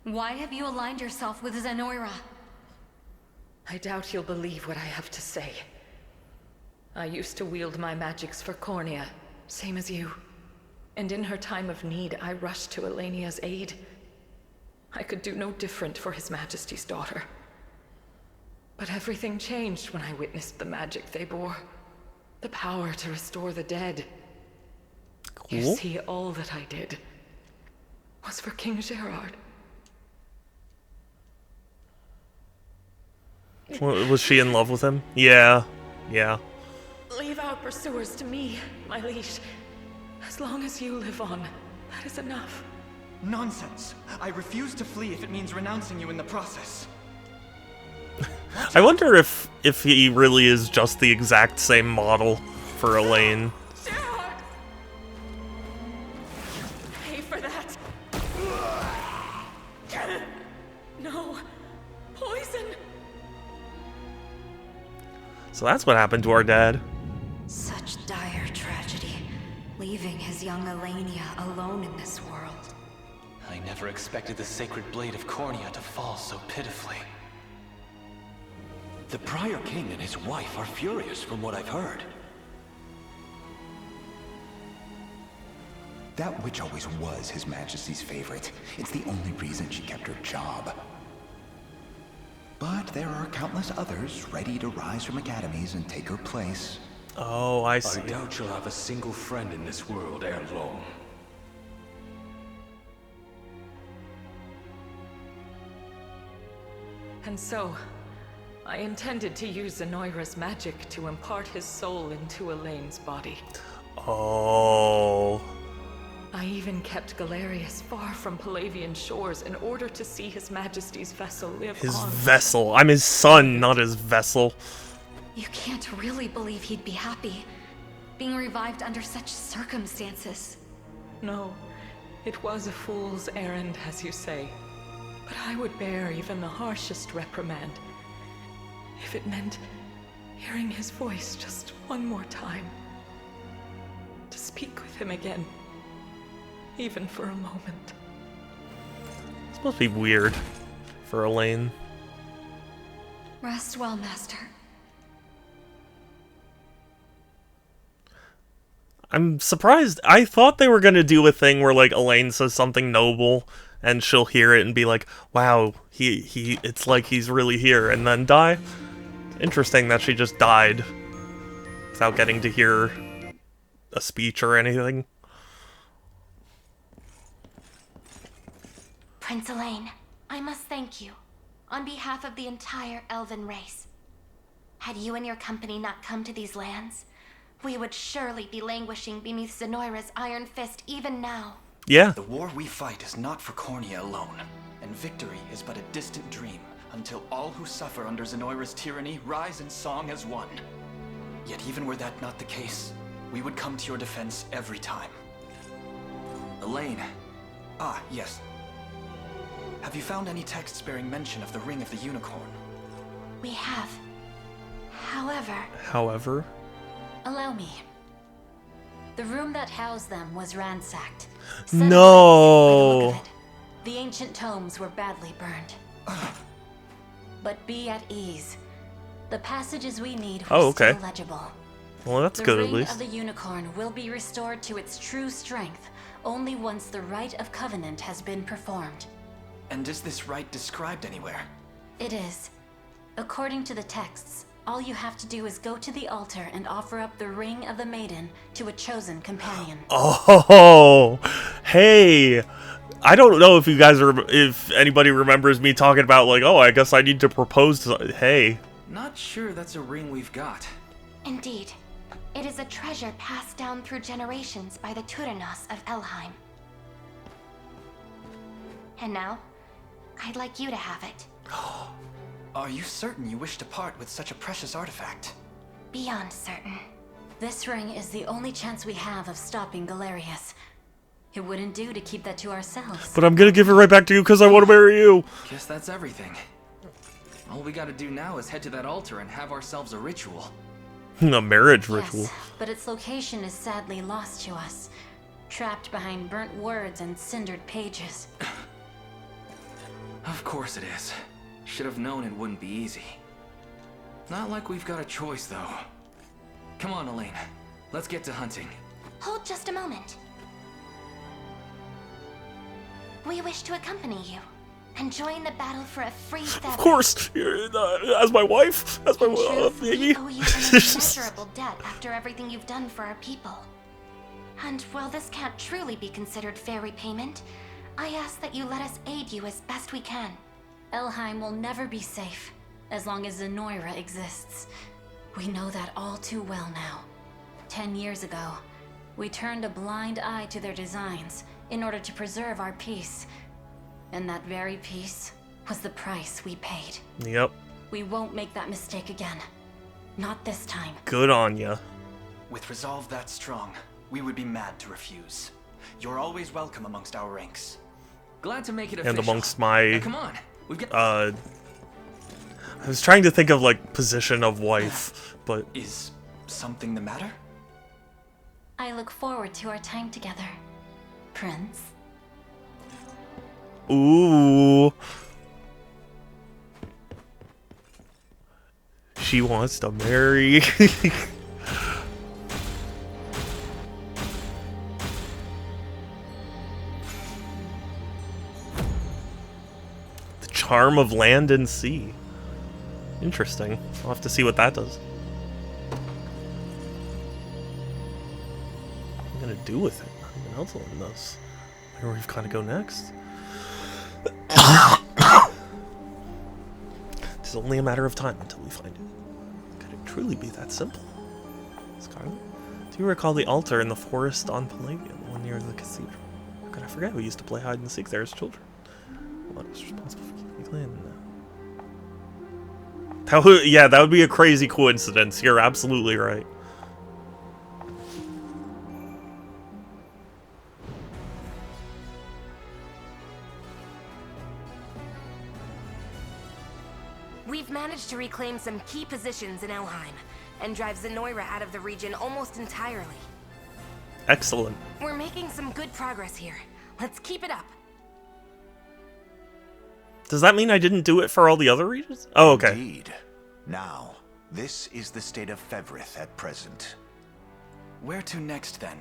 why have you aligned yourself with Zenoira? I doubt you'll believe what I have to say. I used to wield my magics for Cornea, same as you. And in her time of need, I rushed to Elenia's aid. I could do no different for His Majesty's daughter. But everything changed when I witnessed the magic they bore. The power to restore the dead. Cool. You see, all that I did was for King Gerard. Was she in love with him? Yeah. Yeah. Leave our pursuers to me, my liege. As long as you live on, that is enough. Nonsense. I refuse to flee if it means renouncing you in the process. I wonder if he really is just the exact same model for Elaine. Gerard! Pay for that. No. Poison. So that's what happened to our dad. Such dire tragedy, leaving his young Elenia alone in this world. I never expected the sacred blade of Cornea to fall so pitifully. The prior king and his wife are furious from what I've heard. That witch always was His Majesty's favorite. It's the only reason she kept her job. But there are countless others ready to rise from academies and take her place. Oh, I see. I doubt you'll have a single friend in this world ere long. And so, I intended to use Zenoira's magic to impart his soul into Elaine's body. Oh. I even kept Galerius far from Palavian shores in order to see His Majesty's vessel live His on. vessel. I'm his son, not his vessel. You can't really believe he'd be happy, being revived under such circumstances. No, it was a fool's errand, as you say. But I would bear even the harshest reprimand if it meant hearing his voice just one more time. To speak with him again, even for a moment. This must be weird for Elaine. Rest well, Master. I'm surprised. I thought they were gonna do a thing where, like, Elaine says something noble, and she'll hear it and be like, wow, it's like he's really here, and then die. Interesting that she just died without getting to hear a speech or anything. Prince Elaine, I must thank you, on behalf of the entire elven race. Had you and your company not come to these lands, we would surely be languishing beneath Zenoira's iron fist even now. Yeah. The war we fight is not for Cornea alone, and victory is but a distant dream until all who suffer under Zenoira's tyranny rise in song as one. Yet even were that not the case, we would come to your defense every time. Elaine. Ah, yes. Have you found any texts bearing mention of the Ring of the Unicorn? We have. However? Allow me. The room that housed them was ransacked. No! The ancient tomes were badly burned. But be at ease. The passages we need were still legible. Well, that's good at least. The Ring of the Unicorn will be restored to its true strength only once the Rite of Covenant has been performed. And is this rite described anywhere? It is. According to the texts, all you have to do is go to the altar and offer up the Ring of the Maiden to a chosen companion. Oh, hey! I don't know if you guys if anybody remembers me talking about, like, oh, I guess I need to propose to. Hey. Not sure that's a ring we've got. Indeed. It is a treasure passed down through generations by the Turanos of Elheim. And now, I'd like you to have it. Are you certain you wish to part with such a precious artifact? Beyond certain. This ring is the only chance we have of stopping Galerius. It wouldn't do to keep that to ourselves. But I'm gonna give it right back to you because I want to marry you. Guess that's everything. All we gotta do now is head to that altar and have ourselves a ritual. A marriage ritual. Yes, but its location is sadly lost to us. Trapped behind burnt words and cindered pages. Of course it is. Should have known it wouldn't be easy. Not like we've got a choice, though. Come on, Elaine. Let's get to hunting. Hold just a moment. We wish to accompany you and join the battle for a free Thevin. Of course, as my wife, as my baby. We owe you an immeasurable debt after everything you've done for our people. And while this can't truly be considered fair repayment, I ask that you let us aid you as best we can. Elheim will never be safe as long as Zenoira exists. We know that all too well now. 10 years ago, we turned a blind eye to their designs in order to preserve our peace. And that very peace was the price we paid. Yep. We won't make that mistake again. Not this time. Good on ya. With resolve that strong, we would be mad to refuse. You're always welcome amongst our ranks. Glad to make it official. And amongst my... Now, come on. We've got... I was trying to think of, like, position of wife, but... Is something the matter? I look forward to our time together, Prince. Ooh. She wants to marry. The charm of land and sea. Interesting. I'll have to see what that does. What am I gonna do with it? Nothing else on this. Where we've gotta go next. It's only a matter of time until we find it. Could it truly be that simple? Scarlet? Do you recall the altar in the forest on Palladium, the one near the cathedral? How could I forget? We used to play hide and seek there as children. What was responsible for keeping me clean? Yeah, that would be a crazy coincidence. You're absolutely right. We've managed to reclaim some key positions in Elheim and drive Zenoira out of the region almost entirely. Excellent. We're making some good progress here. Let's keep it up. Does that mean I didn't do it for all the other regions? Oh, okay. Indeed. Now, this is the state of Fevrith at present. Where to next, then?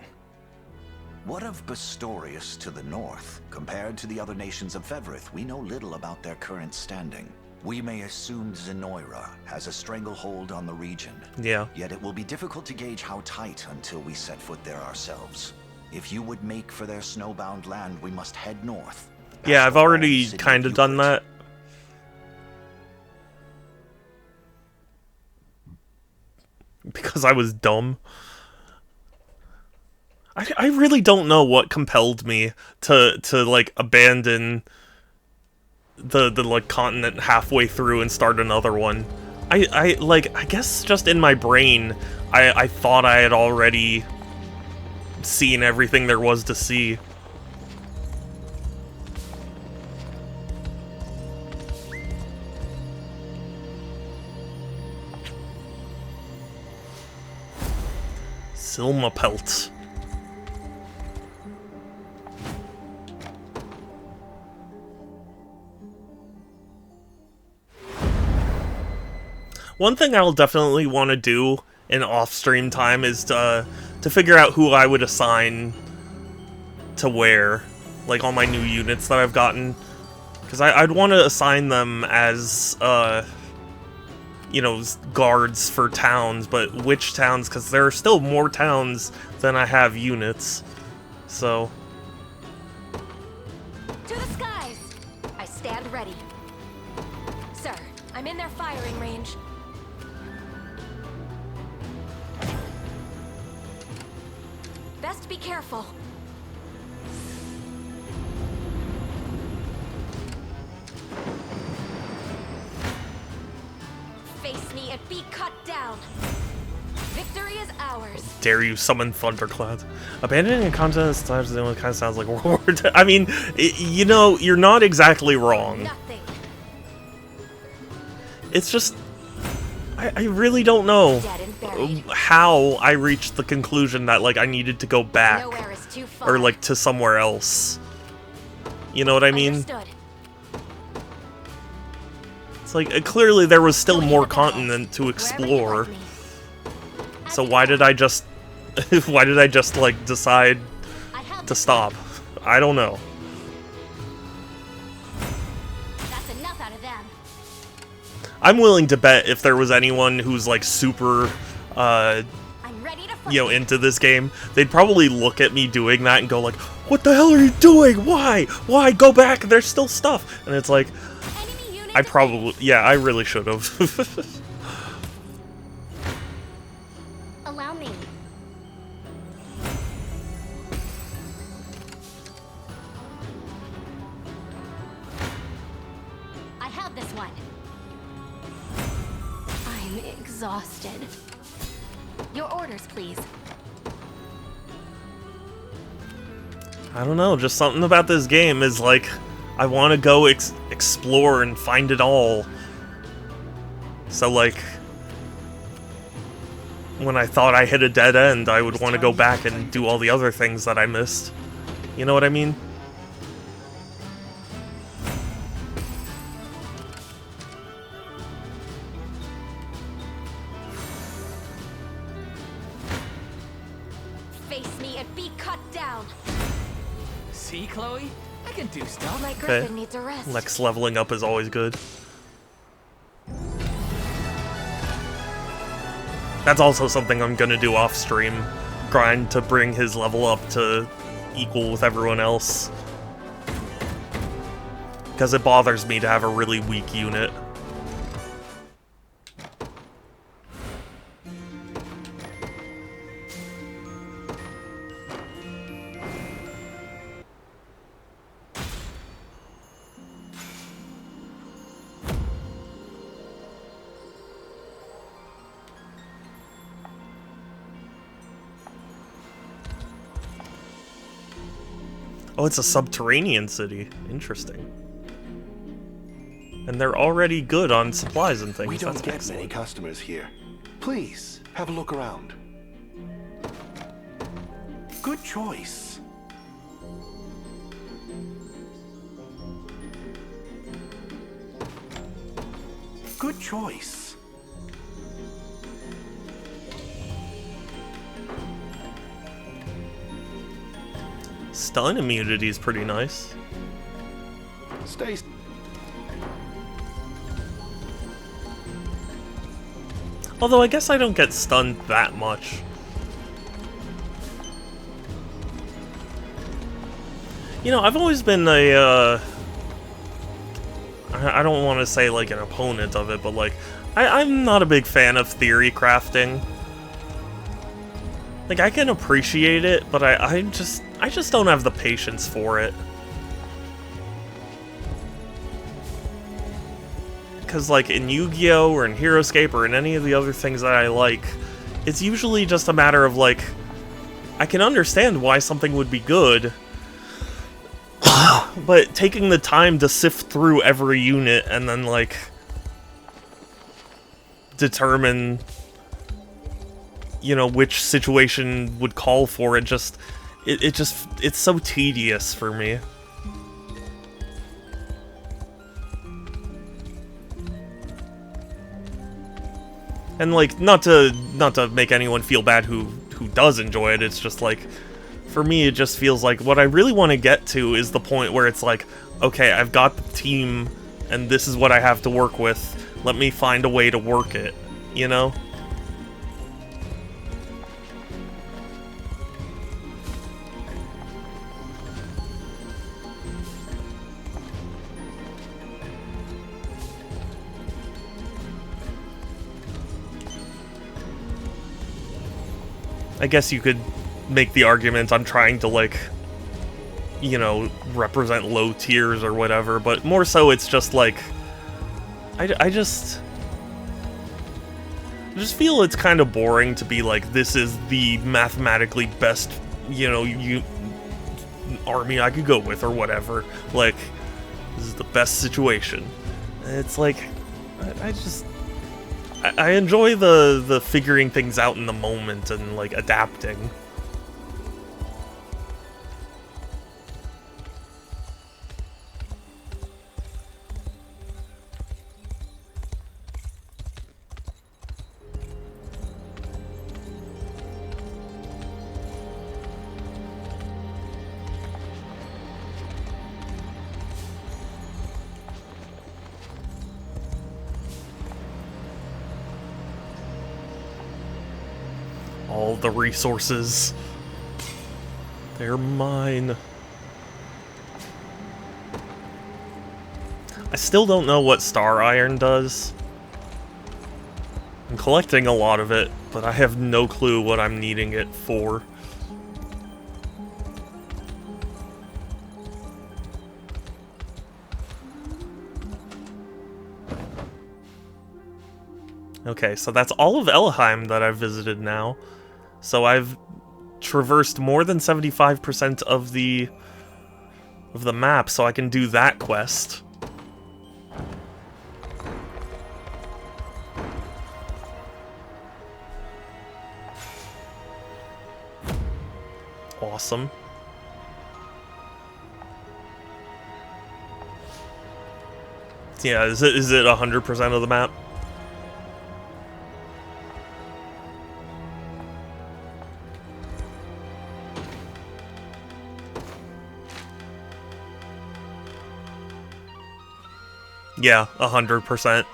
What of Bastorius to the north? Compared to the other nations of Fevrith, we know little about their current standing. We may assume Zenoira has a stranglehold on the region. Yeah. Yet it will be difficult to gauge how tight until we set foot there ourselves. If you would make for their snowbound land, we must head north. Yeah, I've already kind of done that. Because I was dumb. I really don't know what compelled me to like abandon the like continent halfway through and start another one. I guess just in my brain I thought I had already seen everything there was to see. Silma Pelt. One thing I'll definitely want to do in off-stream time is to figure out who I would assign to where, like all my new units that I've gotten, because I'd want to assign them as you know, guards for towns, but which towns? Because there are still more towns than I have units, so. To the skies! I stand ready. Sir, I'm in their firing range. Best be careful. Face me and be cut down. Victory is ours. Dare you summon thunderclouds? Abandoning a contest kind of sounds like World War II. I mean, you know, you're not exactly wrong. Nothing. It's just, I really don't know how I reached the conclusion that like I needed to go back or like to somewhere else. You know what I mean? Understood. It's like clearly there was still more continent to explore. So why did I just like decide to stop? I don't know. That's enough out of them. I'm willing to bet if there was anyone who's like super you know, into this game, they'd probably look at me doing that and go like, "What the hell are you doing? Why? Why? Go back, there's still stuff." And it's like, I probably, yeah, I really should have. Allow me. I have this one. I'm exhausted. Your orders, please. I don't know, just something about this game is like, I want to go explore and find it all. So like, when I thought I hit a dead end, I would want to go back and do all the other things that I missed. You know what I mean? Face me and be cut down. See, Chloe? I can do stuff. My Okay. griffin needs a rest. Lex leveling up is always good. That's also something I'm gonna do off stream. Grind to bring his level up to equal with everyone else. Because it bothers me to have a really weak unit. Oh, it's a subterranean city. Interesting. And they're already good on supplies and things. We don't That's get excellent. many customers here. Please, have a look around. Good choice. Good choice. Stun immunity is pretty nice. Stay. Although I guess I don't get stunned that much. You know, I've always been a, I don't want to say like an opponent of it, but like, I'm not a big fan of theory crafting. Like, I can appreciate it, but I just don't have the patience for it. Because, like, in Yu-Gi-Oh! Or in HeroScape or in any of the other things that I like, it's usually just a matter of, like, I can understand why something would be good, but taking the time to sift through every unit and then, like, determine, you know, which situation would call for it, it's so tedious for me. And, like, not to make anyone feel bad who does enjoy it, it's just, like, for me, it just feels like what I really want to get to is the point where it's like, okay, I've got the team, and this is what I have to work with. Let me find a way to work it, you know? I guess you could make the argument I'm trying to, like, you know, represent low tiers or whatever, but more so it's just like, I just feel it's kind of boring to be like, this is the mathematically best, you know, army I could go with or whatever. Like, this is the best situation. And it's like, I enjoy the figuring things out in the moment and, like, adapting. All the resources. They're mine. I still don't know what Star Iron does. I'm collecting a lot of it, but I have no clue what I'm needing it for. Okay, so that's all of Elheim that I've visited now. So I've traversed more than 75% of the map, so I can do that quest. Awesome. Yeah, is it 100% of the map? Yeah, 100%.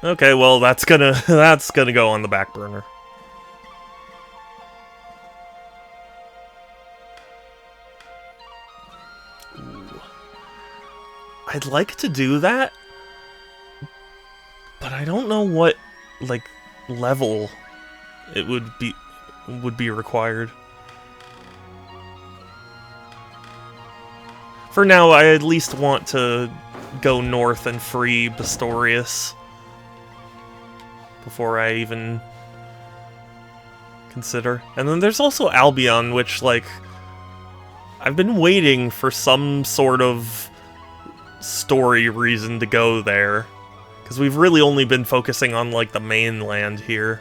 Okay, well, that's gonna go on the back burner. Ooh. I'd like to do that, but I don't know what, like, level it would be required. For now, I at least want to go north and free Bastorius before I even consider. And then there's also Albion, which, like, I've been waiting for some sort of story reason to go there, because we've really only been focusing on, like, the mainland here.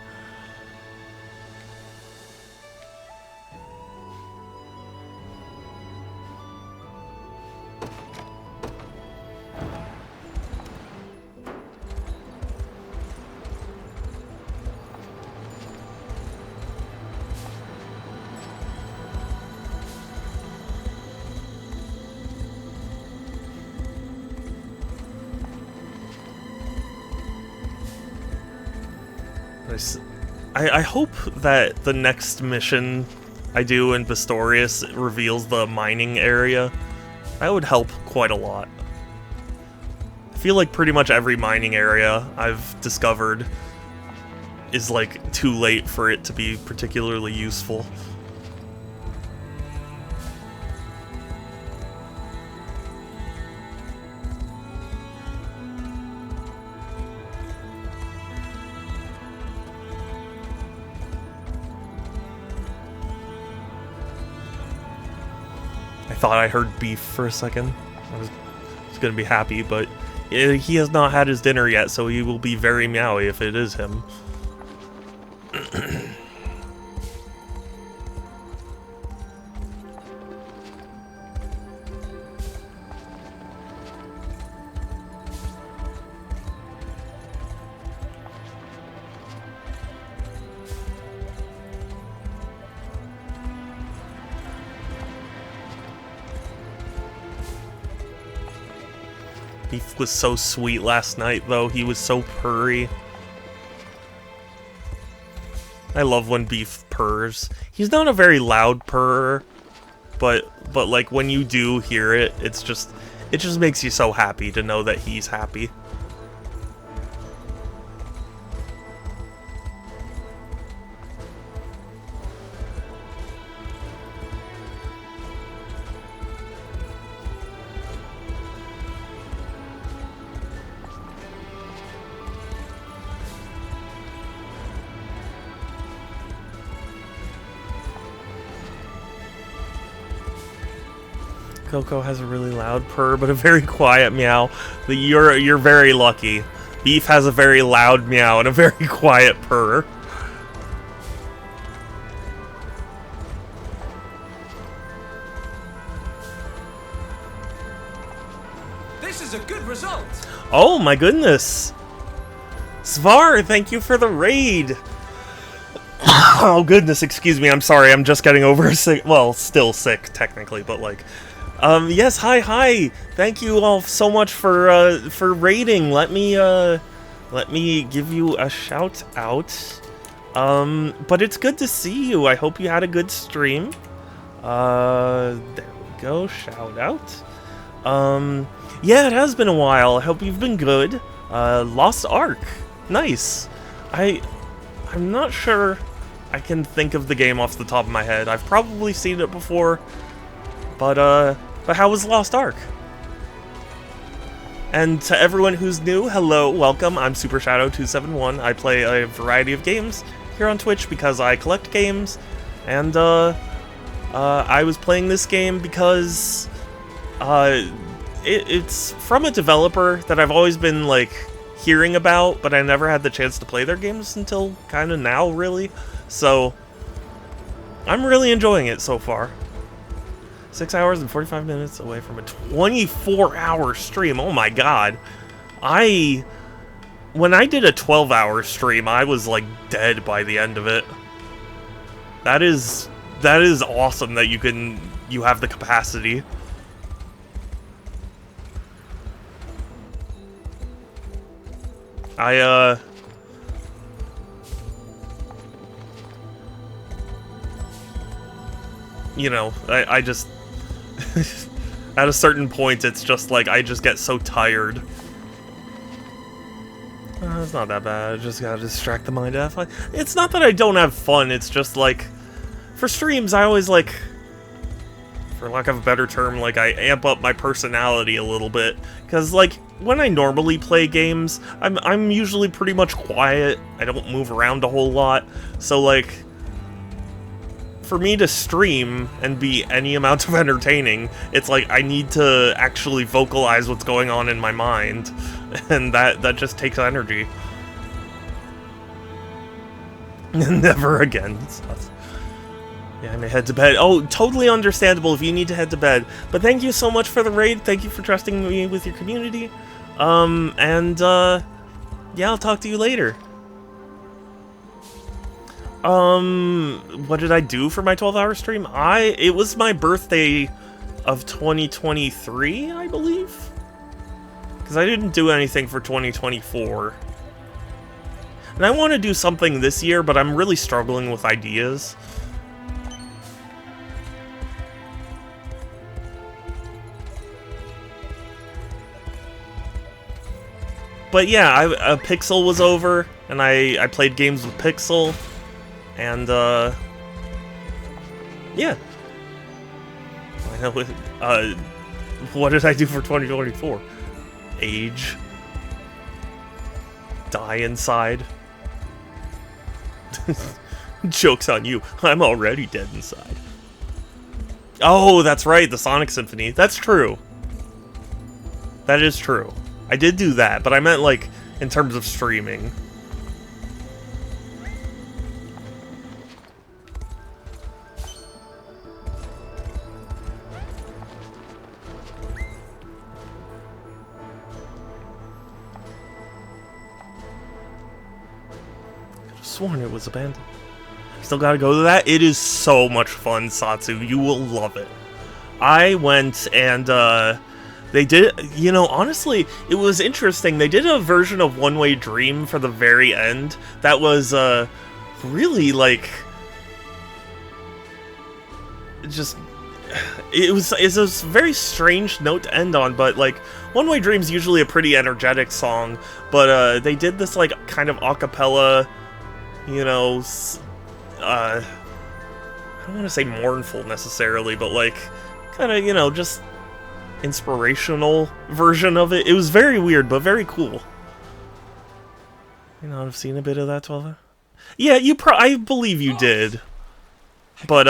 I hope that the next mission I do in Pistorius reveals the mining area. That would help quite a lot. I feel like pretty much every mining area I've discovered is like too late for it to be particularly useful. I thought I heard beef for a second. I was gonna be happy, but he has not had his dinner yet, so he will be very meowy if it is him. Beef was so sweet last night, though. He was so purry. I love when Beef purrs. He's not a very loud purr, but like when you do hear it, it just makes you so happy to know that he's happy. Coco has a really loud purr, but a very quiet meow. You're very lucky. Beef has a very loud meow and a very quiet purr. This is a good result. Oh my goodness. Svar, thank you for the raid. Oh goodness, excuse me. I'm sorry. I'm just getting over sick. Well, still sick technically, but like yes, hi. Thank you all so much for raiding. Let me give you a shout out. But it's good to see you. I hope you had a good stream. There we go. Shout out. Yeah, it has been a while. I hope you've been good. Lost Ark. Nice. I'm not sure I can think of the game off the top of my head. I've probably seen it before. But how was Lost Ark? And to everyone who's new, hello, welcome. I'm Super Shadow 271. I play a variety of games here on Twitch because I collect games. And I was playing this game because it's from a developer that I've always been like hearing about, but I never had the chance to play their games until kind of now, really. So I'm really enjoying it so far. 6 hours and 45 minutes away from a 24-hour stream. Oh my god. When I did a 12-hour stream, I was like dead by the end of it. That is awesome that you have the capacity. You know, I just at a certain point, it's just like, I just get so tired. It's not that bad, I just gotta distract the mind. It's not that I don't have fun, it's just like, for streams, I always like, for lack of a better term, like, I amp up my personality a little bit. Because, like, when I normally play games, I'm usually pretty much quiet, I don't move around a whole lot, so, like, for me to stream and be any amount of entertaining, it's like I need to actually vocalize what's going on in my mind, and that just takes energy. Never again. Yeah, I may head to bed. Oh, totally understandable if you need to head to bed. But thank you so much for the raid. Thank you for trusting me with your community. Yeah, I'll talk to you later. What did I do for my 12-hour stream? It was my birthday of 2023, I believe? Because I didn't do anything for 2024. And I want to do something this year, but I'm really struggling with ideas. But yeah, Pixel was over, and I played games with Pixel, and yeah. I know. What did I do for 2024? Age. Die inside. Joke's on you. I'm already dead inside. Oh, that's right, the Sonic Symphony. That's true. That is true. I did do that, but I meant, like, in terms of streaming. Could've sworn it was abandoned. Still gotta go to that. It is so much fun, Satsu. You will love it. I went and, they did, you know, honestly, it was interesting. They did a version of One Way Dream for the very end that was, really, like, just, it's a very strange note to end on, but, like, One Way Dream's usually a pretty energetic song, but, they did this, like, kind of a cappella, you know, I don't want to say mournful necessarily, but, like, kind of, you know, just inspirational version of it. It was very weird, but very cool. You know, I've seen a bit of that, 12. Yeah, I believe you did. But,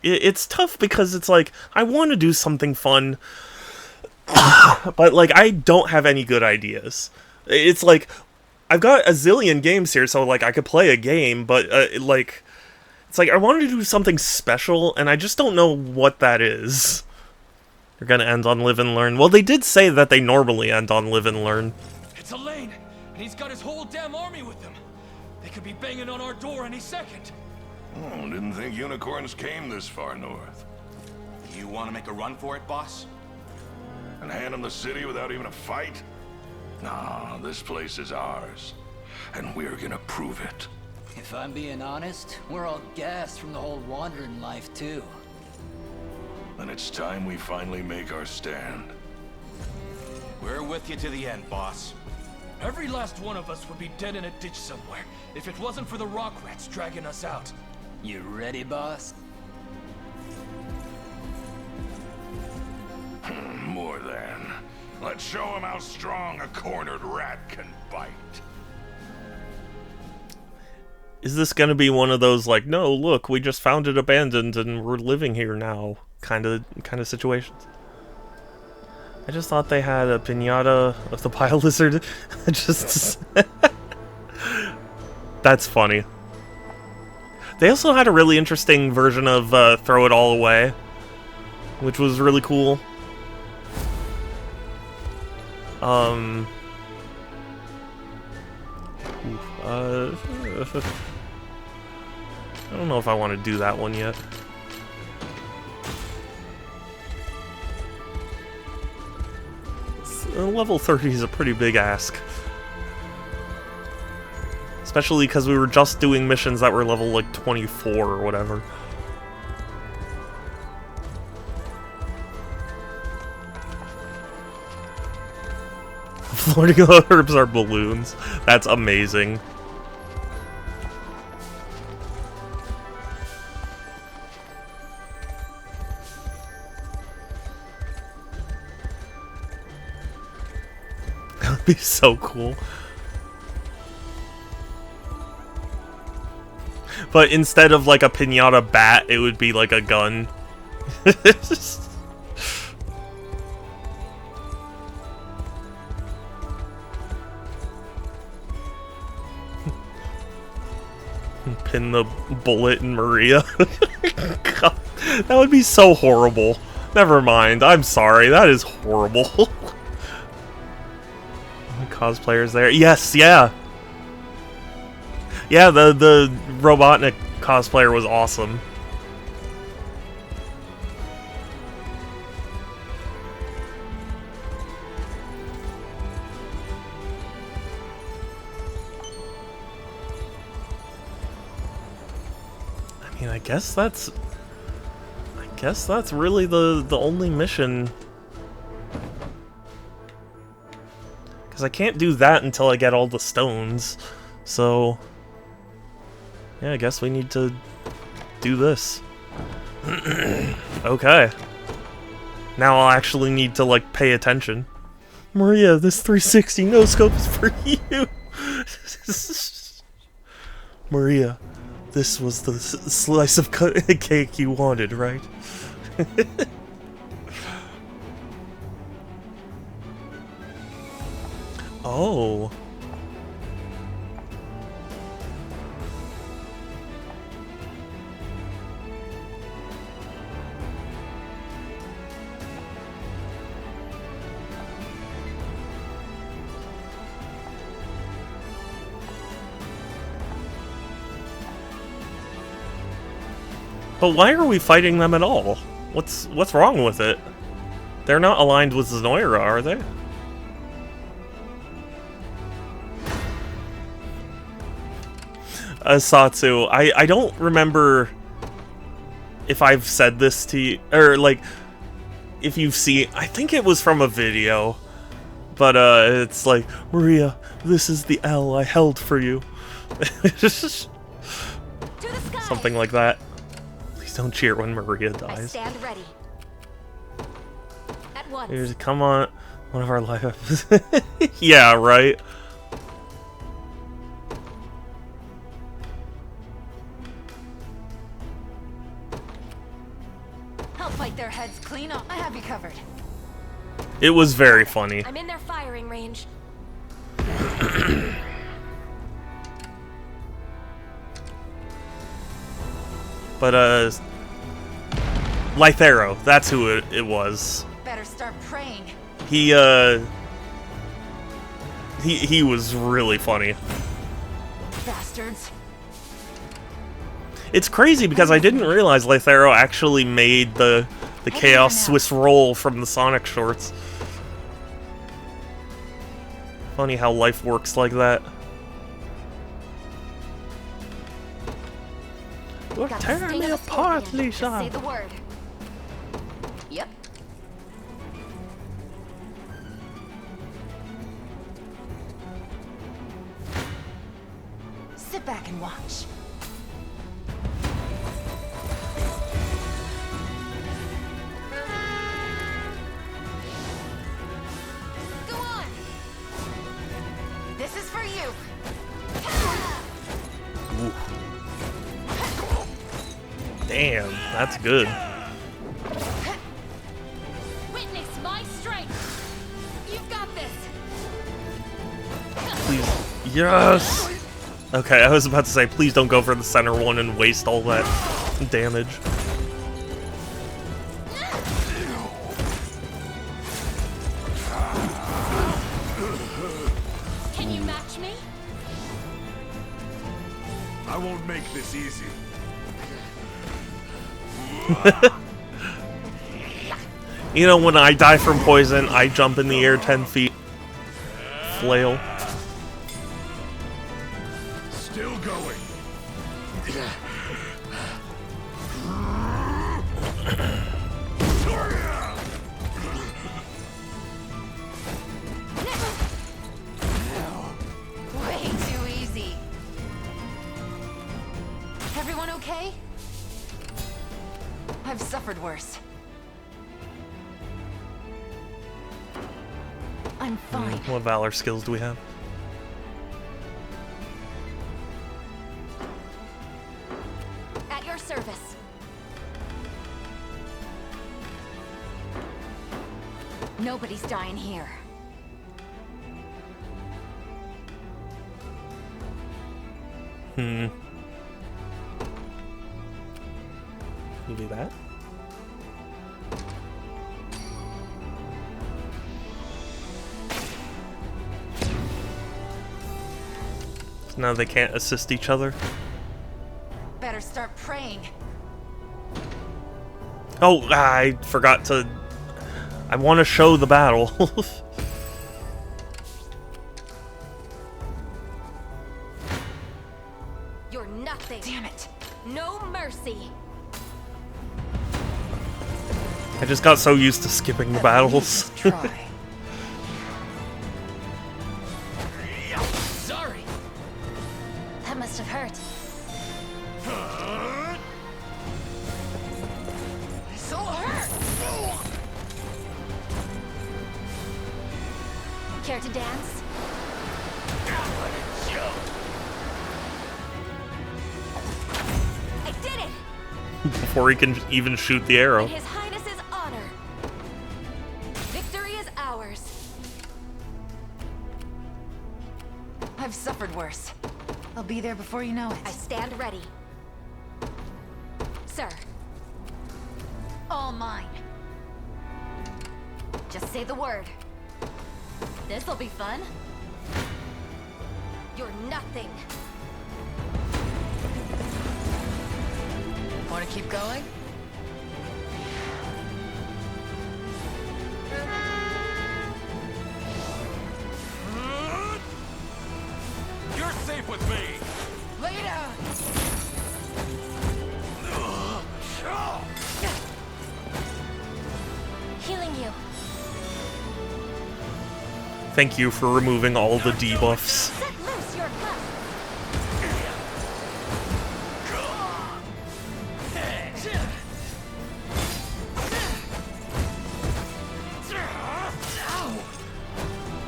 it's tough because it's like, I want to do something fun, but, like, I don't have any good ideas. It's like, I've got a zillion games here, so, like, I could play a game, but, like, it's like, I wanted to do something special, and I just don't know what that is. You're gonna end on Live and Learn. Well, they did say that they normally end on Live and Learn. It's Elaine, and he's got his whole damn army with him. They could be banging on our door any second. Oh, didn't think unicorns came this far north. You want to make a run for it, boss? And hand them the city without even a fight? Nah, this place is ours. And we're gonna prove it. If I'm being honest, we're all gassed from the whole wandering life, too. And it's time we finally make our stand. We're with you to the end, boss. Every last one of us would be dead in a ditch somewhere if it wasn't for the rock rats dragging us out. You ready, boss? More than. Let's show them how strong a cornered rat can bite. Is this gonna be one of those, like, no, look, we just found it abandoned and we're living here now kind of situations? I just thought they had a piñata of the Bile Lizard. Just that's funny. They also had a really interesting version of Throw It All Away, which was really cool. I don't know if I want to do that one yet. Level 30 is a pretty big ask. Especially because we were just doing missions that were level, like, 24 or whatever. Floating herbs are balloons. That's amazing. That would be so cool. But instead of like a piñata bat, it would be like a gun. Pin the bullet in Maria. God, that would be so horrible. Never mind. I'm sorry. That is horrible. Cosplayers there. Yes, yeah. Yeah, the Robotnik cosplayer was awesome. I mean, I guess that's really the only mission. Because I can't do that until I get all the stones. So, yeah, I guess we need to do this. Okay. Now I'll actually need to, like, pay attention. Maria, this 360 no-scope is for you! Maria, this was the slice of cake you wanted, right? Oh. But why are we fighting them at all? What's wrong with it? They're not aligned with Zenoira, are they? Satsu, I don't remember if I've said this to you, or like, if you've seen, I think it was from a video, but it's like, Maria, this is the L I held for you. Something like that. Please don't cheer when Maria dies. I stand ready. At once. Here's, come on, one of our lives. Yeah, right. I'll fight their heads clean off. I have you covered. It was very funny. I'm in their firing range. But Lythero, that's who it was. Better start praying. He was really funny. Bastards. It's crazy because I didn't realize Lythero actually made the Chaos Swiss roll from the Sonic shorts. Funny how life works like that. You're tearing me apart, Lisa. Say the word. Yep. Sit back and watch. Go on. This is for you. Ooh. Damn, that's good. Witness my strength. You've got this. Please. Yes! Okay, I was about to say, please don't go for the center one and waste all that damage. Can you match me? I won't make this easy. You know, when I die from poison, I jump in the air 10 feet. Flail. Still going. Way too easy. Everyone okay? I've suffered worse. I'm fine. What valor skills do we have? At your service. Nobody's dying here. You do that? So now they can't assist each other? Better start praying. Oh, I forgot to... I want to show the battle. You're nothing. Damn it. No no mercy. I just got so used to skipping the battles. Sorry. That must have hurt. So hurt. Care to dance? I did it! Before he can even shoot the arrow. In His Highness's honor. Victory is ours. I've suffered worse. I'll be there before you know it. I stand ready. Sir. All mine. Just say the word. This'll be fun. You're nothing. Want to keep going? You're safe with me. Lay down! Healing you. Thank you for removing all the debuffs. Set loose your lust.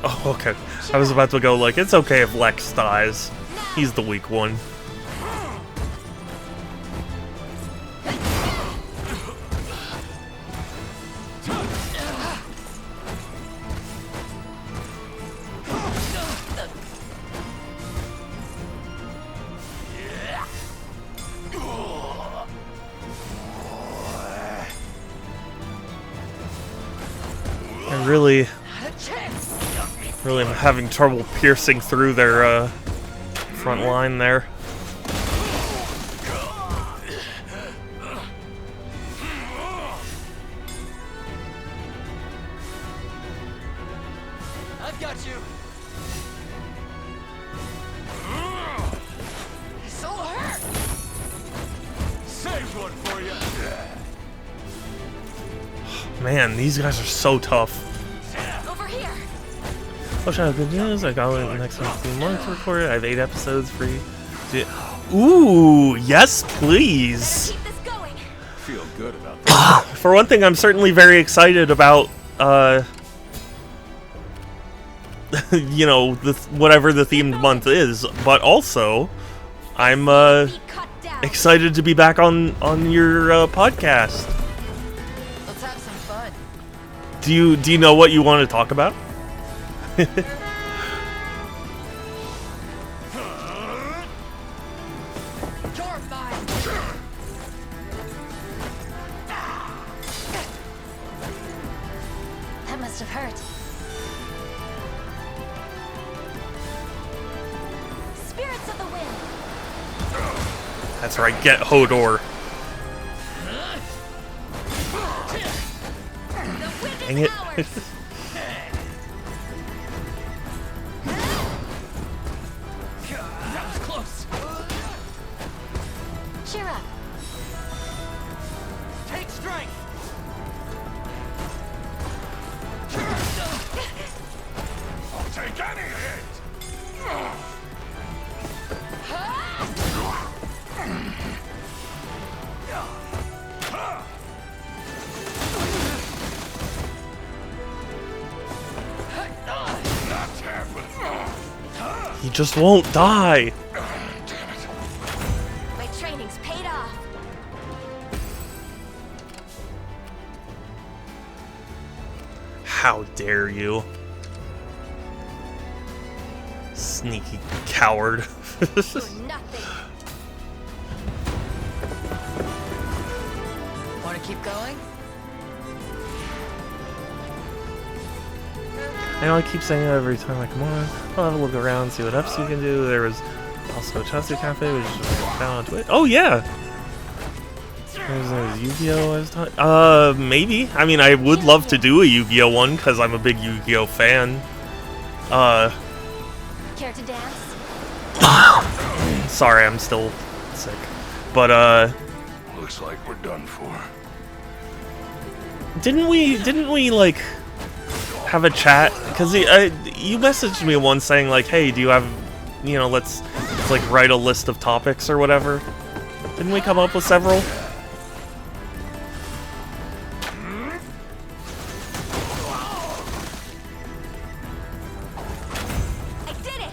Oh, okay. I was about to go like, it's okay if Lex dies. He's the weak one. I really am having trouble piercing through their front line there. I've got you. So hurt. Saved one for you. Man, these guys are so tough. Over here. Oh, should I have good news? I got it the next 15 months recorded. I have 8 episodes for you. Ooh, yes, please. Keep this going. Feel good about that. For one thing, I'm certainly very excited about, you know, whatever the themed month is. But also, I'm excited to be back on your podcast. Let's have some fun. Do you know what you want to talk about? That must have hurt. Spirits of the wind. That's right, get Hodor. Dang it. That was close. Cheer up. Take strength. I'll take any hit! Not happening. He just won't die. My training's paid off. How dare you? Sneaky coward. You're nothing. Want to keep going? I know I keep saying that every time I come on. I'll have a look around, see what ups you can do. There was also a Chelsea Cafe, which is found on Twitch. Oh yeah! There's Yu-Gi-Oh! I was talking. Maybe. I mean, I would love to do a Yu-Gi-Oh! One, because I'm a big Yu-Gi-Oh! Fan. Care to dance? Sorry, I'm still sick. But Looks like we're done for. didn't we like have a chat? Because you messaged me once saying like, hey, do you have, you know, let's like write a list of topics or whatever. Didn't we come up with several? I did it!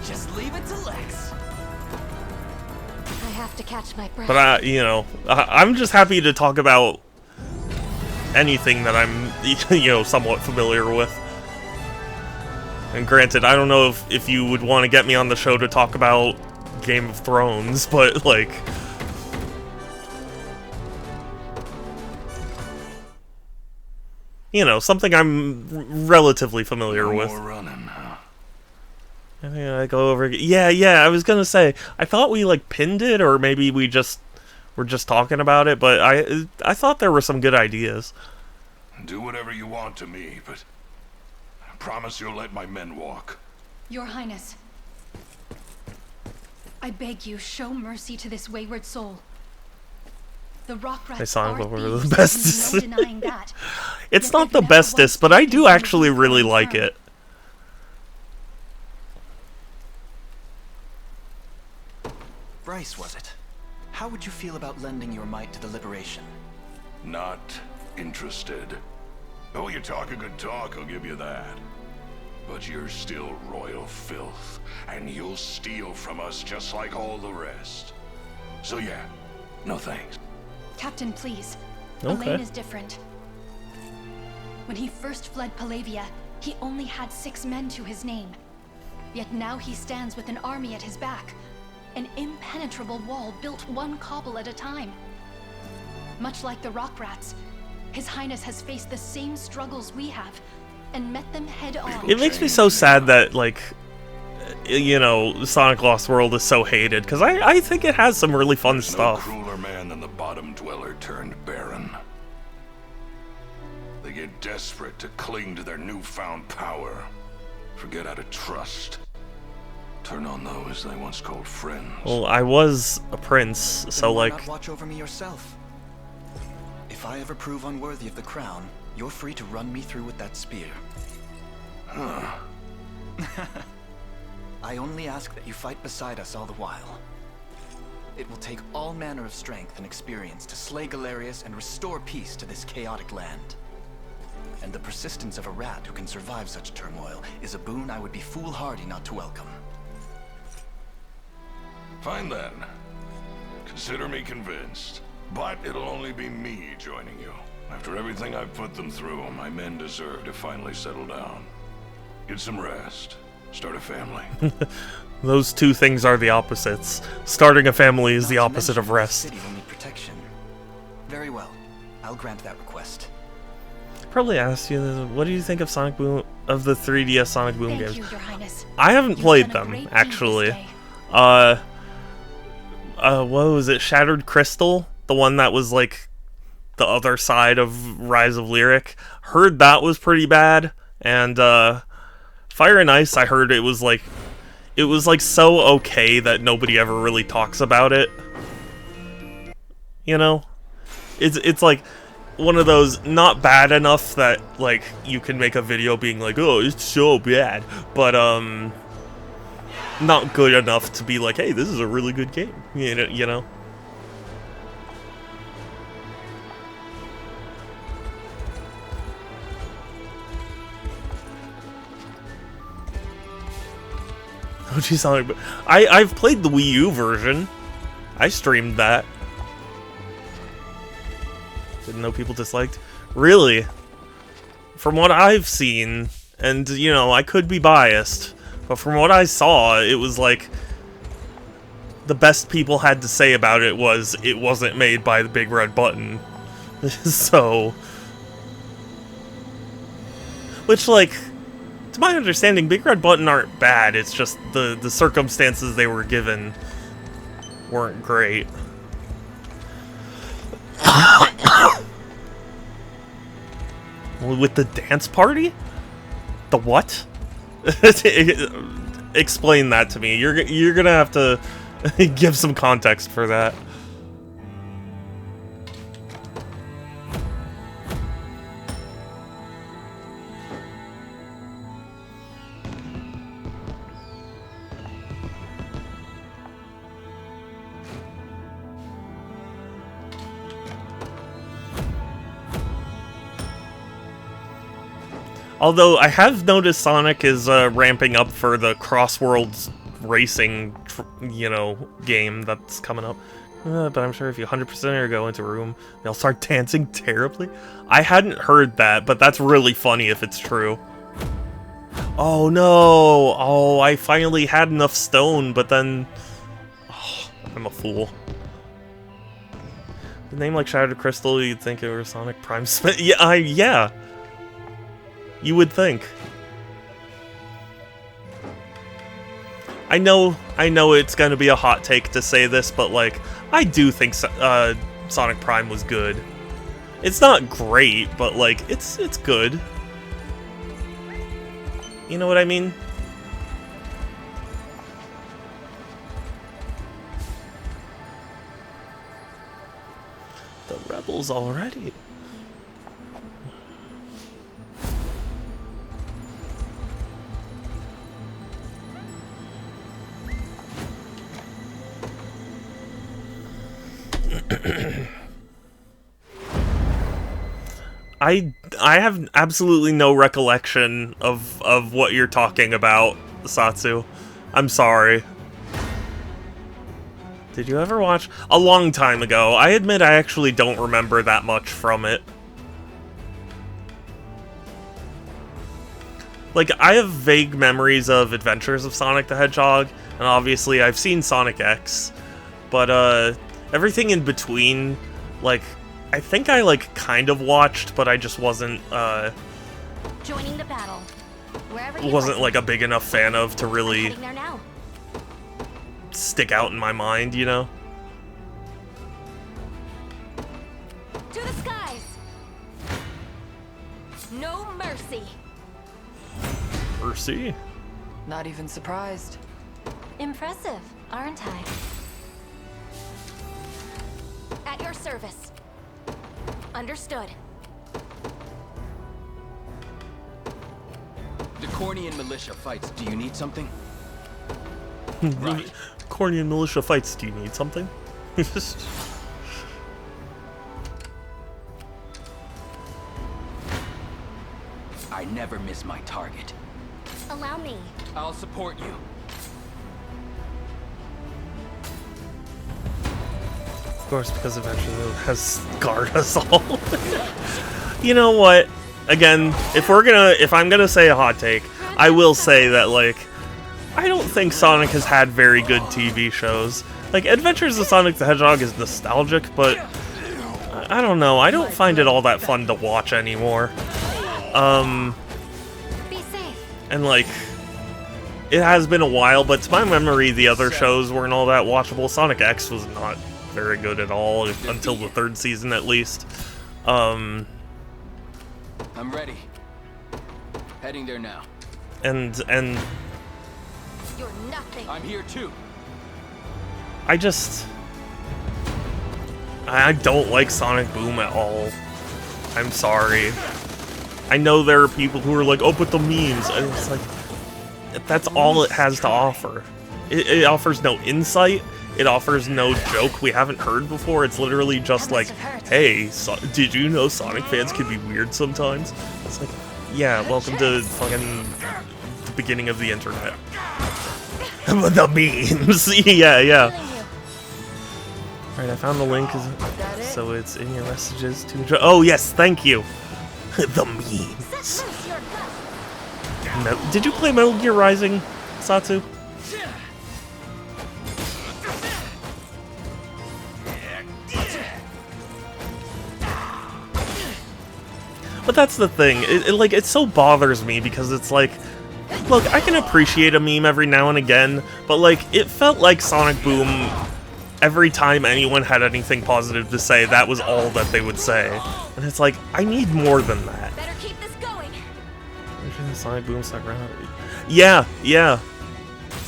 Just leave it to Lex. I have to catch my breath. But I'm just happy to talk about anything that I'm, you know, somewhat familiar with. And granted, I don't know if you would want to get me on the show to talk about Game of Thrones, but like, you know, something I'm relatively familiar with. More running, huh? I think I go over. Yeah. I was gonna say I thought we like pinned it, or maybe we just were just talking about it. But I thought there were some good ideas. Do whatever you want to me, but I promise you'll let my men walk. Your Highness, I beg you, show mercy to this wayward soul. The rock rats I saw are it over thieves, the bestest. no denying that. It's not the bestest, but I do actually really like it. Bryce, was it? How would you feel about lending your might to the Liberation? Not interested. Oh, you talk a good talk, I'll give you that. But you're still royal filth, and you'll steal from us just like all the rest. So yeah, no thanks. Captain, please. Okay. Elaine is different. When he first fled Palavia, he only had 6 men to his name. Yet now he stands with an army at his back. An impenetrable wall built one cobble at a time. Much like the rock rats, His Highness has faced the same struggles we have, and met them head on. It makes me so sad that, like, you know, Sonic Lost World is so hated, because I think it has some really fun stuff. No crueler man than the bottom dweller turned baron. They get desperate to cling to their newfound power, forget how to trust, turn on those they once called friends. Well, I was a prince, so Then why like... not watch over me yourself? If I ever prove unworthy of the crown, you're free to run me through with that spear. Huh. I only ask that you fight beside us all the while. It will take all manner of strength and experience to slay Galerius and restore peace to this chaotic land. And the persistence of a rat who can survive such turmoil is a boon I would be foolhardy not to welcome. Fine then. Consider me convinced. But it'll only be me joining you. After everything I've put them through, my men deserve to finally settle down. Get some rest. Start a family. Those two things are the opposites. Starting a family is the opposite of rest. The city will need protection. Very well. I'll grant that request. Probably asked you this, what do you think of Sonic Boom, of the 3DS Sonic Boom Thank games? you, Your Highness. I haven't You've played done a them, great deed actually. this day. What was it? Shattered Crystal? The one that was like the other side of Rise of Lyric. Heard that was pretty bad. And Fire and Ice, I heard it was like so okay that nobody ever really talks about it. You know? It's like one of those not bad enough that like you can make a video being like, oh, it's so bad, but not good enough to be like, hey, this is a really good game. You know? OG Sonic, but I've played the Wii U version. I streamed that. Didn't know people disliked. Really? From what I've seen, and you know, I could be biased, but from what I saw, it was like the best people had to say about it was it wasn't made by the Big Red Button. So, which, like, to my understanding, Big Red Button aren't bad. It's just the circumstances they were given weren't great. With the dance party? The what? explain that to me. You're gonna have to give some context for that. Although I have noticed Sonic is ramping up for the cross-worlds racing, game that's coming up. But I'm sure if you 100% or go into a room, they'll start dancing terribly. I hadn't heard that, but that's really funny if it's true. Oh no! Oh, I finally had enough stone, but then... Oh, I'm a fool. The name like Shattered Crystal, you'd think it was Sonic Prime Spin. Yeah, yeah! You would think. I know it's gonna be a hot take to say this, but like, I do think Sonic Prime was good. It's not great, but like, it's good. You know what I mean? The rebels already. I have absolutely no recollection of what you're talking about, Satsu. I'm sorry. Did you ever watch? A long time ago. I admit I actually don't remember that much from it. Like, I have vague memories of Adventures of Sonic the Hedgehog, and obviously I've seen Sonic X, but everything in between, like, I think I, like, kind of watched, but I just wasn't, joining the battle. Wherever you wasn't, like, a big enough fan of to really heading there now. stick out in my mind, you know? To the skies! No mercy! Mercy? Not even surprised. Impressive, aren't I? At your service. Understood. The Cornian militia fights. Do you need something? Right. Cornian militia fights. Do you need something? I never miss my target. Allow me. I'll support you. Of course, because Adventures has scarred us all. You know what? Again, if I'm gonna say a hot take, I will say that, like, I don't think Sonic has had very good TV shows. Like, Adventures of Sonic the Hedgehog is nostalgic, but I don't know. I don't find it all that fun to watch anymore. And like, it has been a while, but to my memory, the other shows weren't all that watchable. Sonic X was not very good at all until the 3rd season, at least. I'm ready. Heading there now. And You're nothing. I'm here too. I don't like Sonic Boom at all. I'm sorry. I know there are people who are like, oh, but the memes, and it's like, that's all it has to offer. It offers no insight. It offers no joke we haven't heard before. It's literally just like, hey, did you know Sonic fans can be weird sometimes? It's like, yeah, welcome to fucking the beginning of the internet. The memes. Yeah. Alright, I found the link, so it's in your messages to... Oh, yes, thank you. The memes. Did you play Metal Gear Rising, Satsu? But that's the thing, it so bothers me because it's like, look, I can appreciate a meme every now and again, but like, it felt like Sonic Boom, every time anyone had anything positive to say, that was all that they would say. And it's like, I need more than that. Better keep this going. Sonic Boom stuck around. Yeah.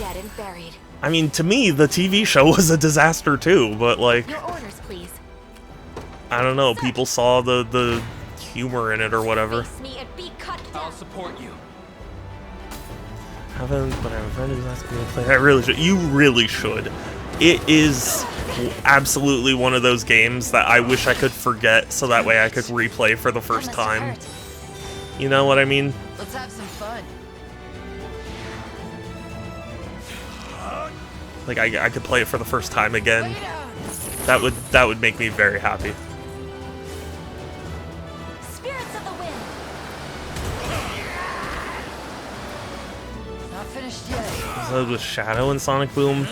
dead and buried. I mean, to me, the TV show was a disaster too, but like, Your orders, please. I don't know, people saw the humor in it or whatever. Face me and be cut down. I'll support you. Haven't, but I have a friend who's asking me to play. I really should. You really should. It is absolutely one of those games that I wish I could forget so that way I could replay for the first time. You know what I mean? Let's have some fun. Like I could play it for the first time again. That would make me very happy. Spirits of the wind. Not finished yet. So with Shadow and Sonic Boom,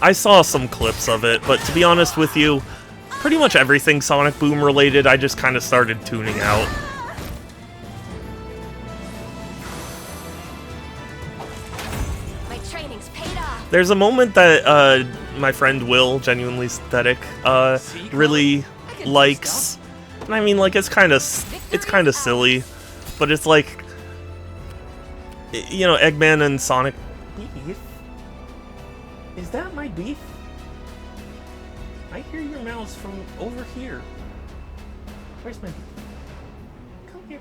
I saw some clips of it, but to be honest with you, pretty much everything Sonic Boom related, I just kind of started tuning out. My training's paid off. There's a moment that my friend Will, genuinely aesthetic, really likes, and I mean, like, it's kind of silly, but it's like, you know, Eggman and Sonic. Beef? Is that my beef? I hear your mouse from over here. Where's my beef? Come here.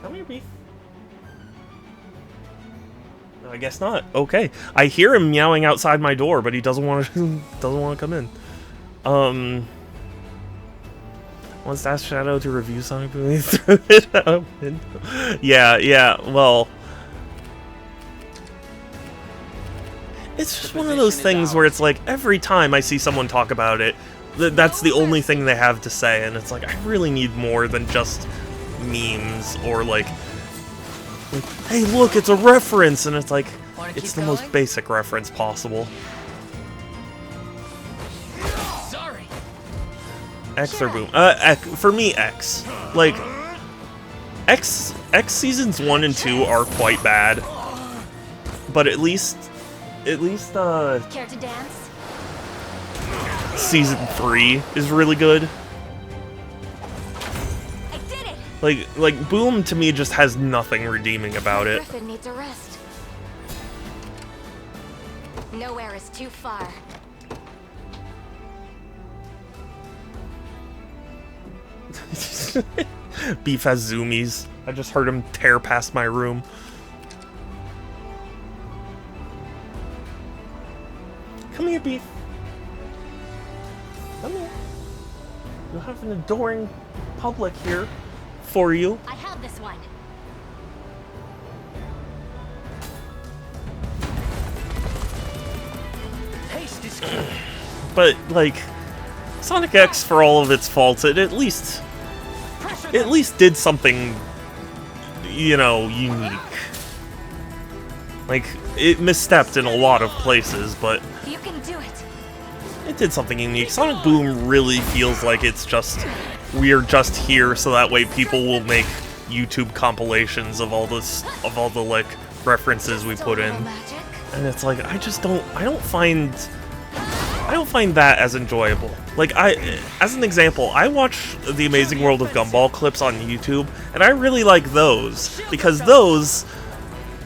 Come here, beef. No, I guess not. Okay. I hear him meowing outside my door, but he doesn't want to come in. Wants to ask Shadow to review Sonic Boom. He threw it out a window. Yeah, well, it's just one of those things where it's like every time I see someone talk about it, that's the only thing they have to say, and it's like I really need more than just memes or like, hey, look, it's a reference, and it's like, it's the most basic reference possible. Sorry. X or Boom? For me, X. Like, X seasons 1 and 2 are quite bad, but at least Care to dance? season 3 is really good. I did it. Like Boom to me just has nothing redeeming about it. Griffin needs a rest. Nowhere is too far. Beef has zoomies. I just heard him tear past my room. Come here, Beef. Come here. You'll have an adoring public here for you. I have this one. Haste is But like, Sonic X, for all of its faults, it at least did something, you know, unique. Like, it misstepped in a lot of places, but You can do it. it did something unique. Sonic Boom really feels like it's just, we're just here so that way people will make YouTube compilations of all the like references we put in. And it's like, I don't find that as enjoyable. Like, as an example, I watch The Amazing World of Gumball clips on YouTube, and I really like those, because those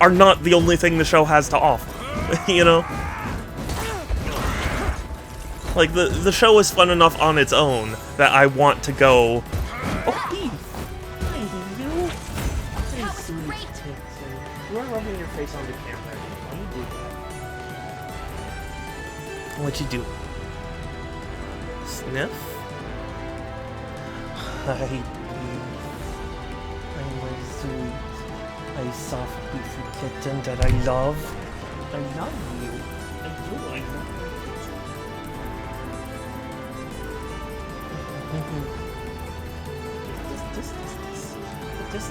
are not the only thing the show has to offer, you know? Like, the show is fun enough on its own that I want to go, oh, Beef! Hey, sweet. You are rubbing your face on the camera. Why you do that? What'd you do? Sniff? Hi, Beef. I'm my sweet, my soft, beefy kitten that I love. I love you. I do. I love you. This.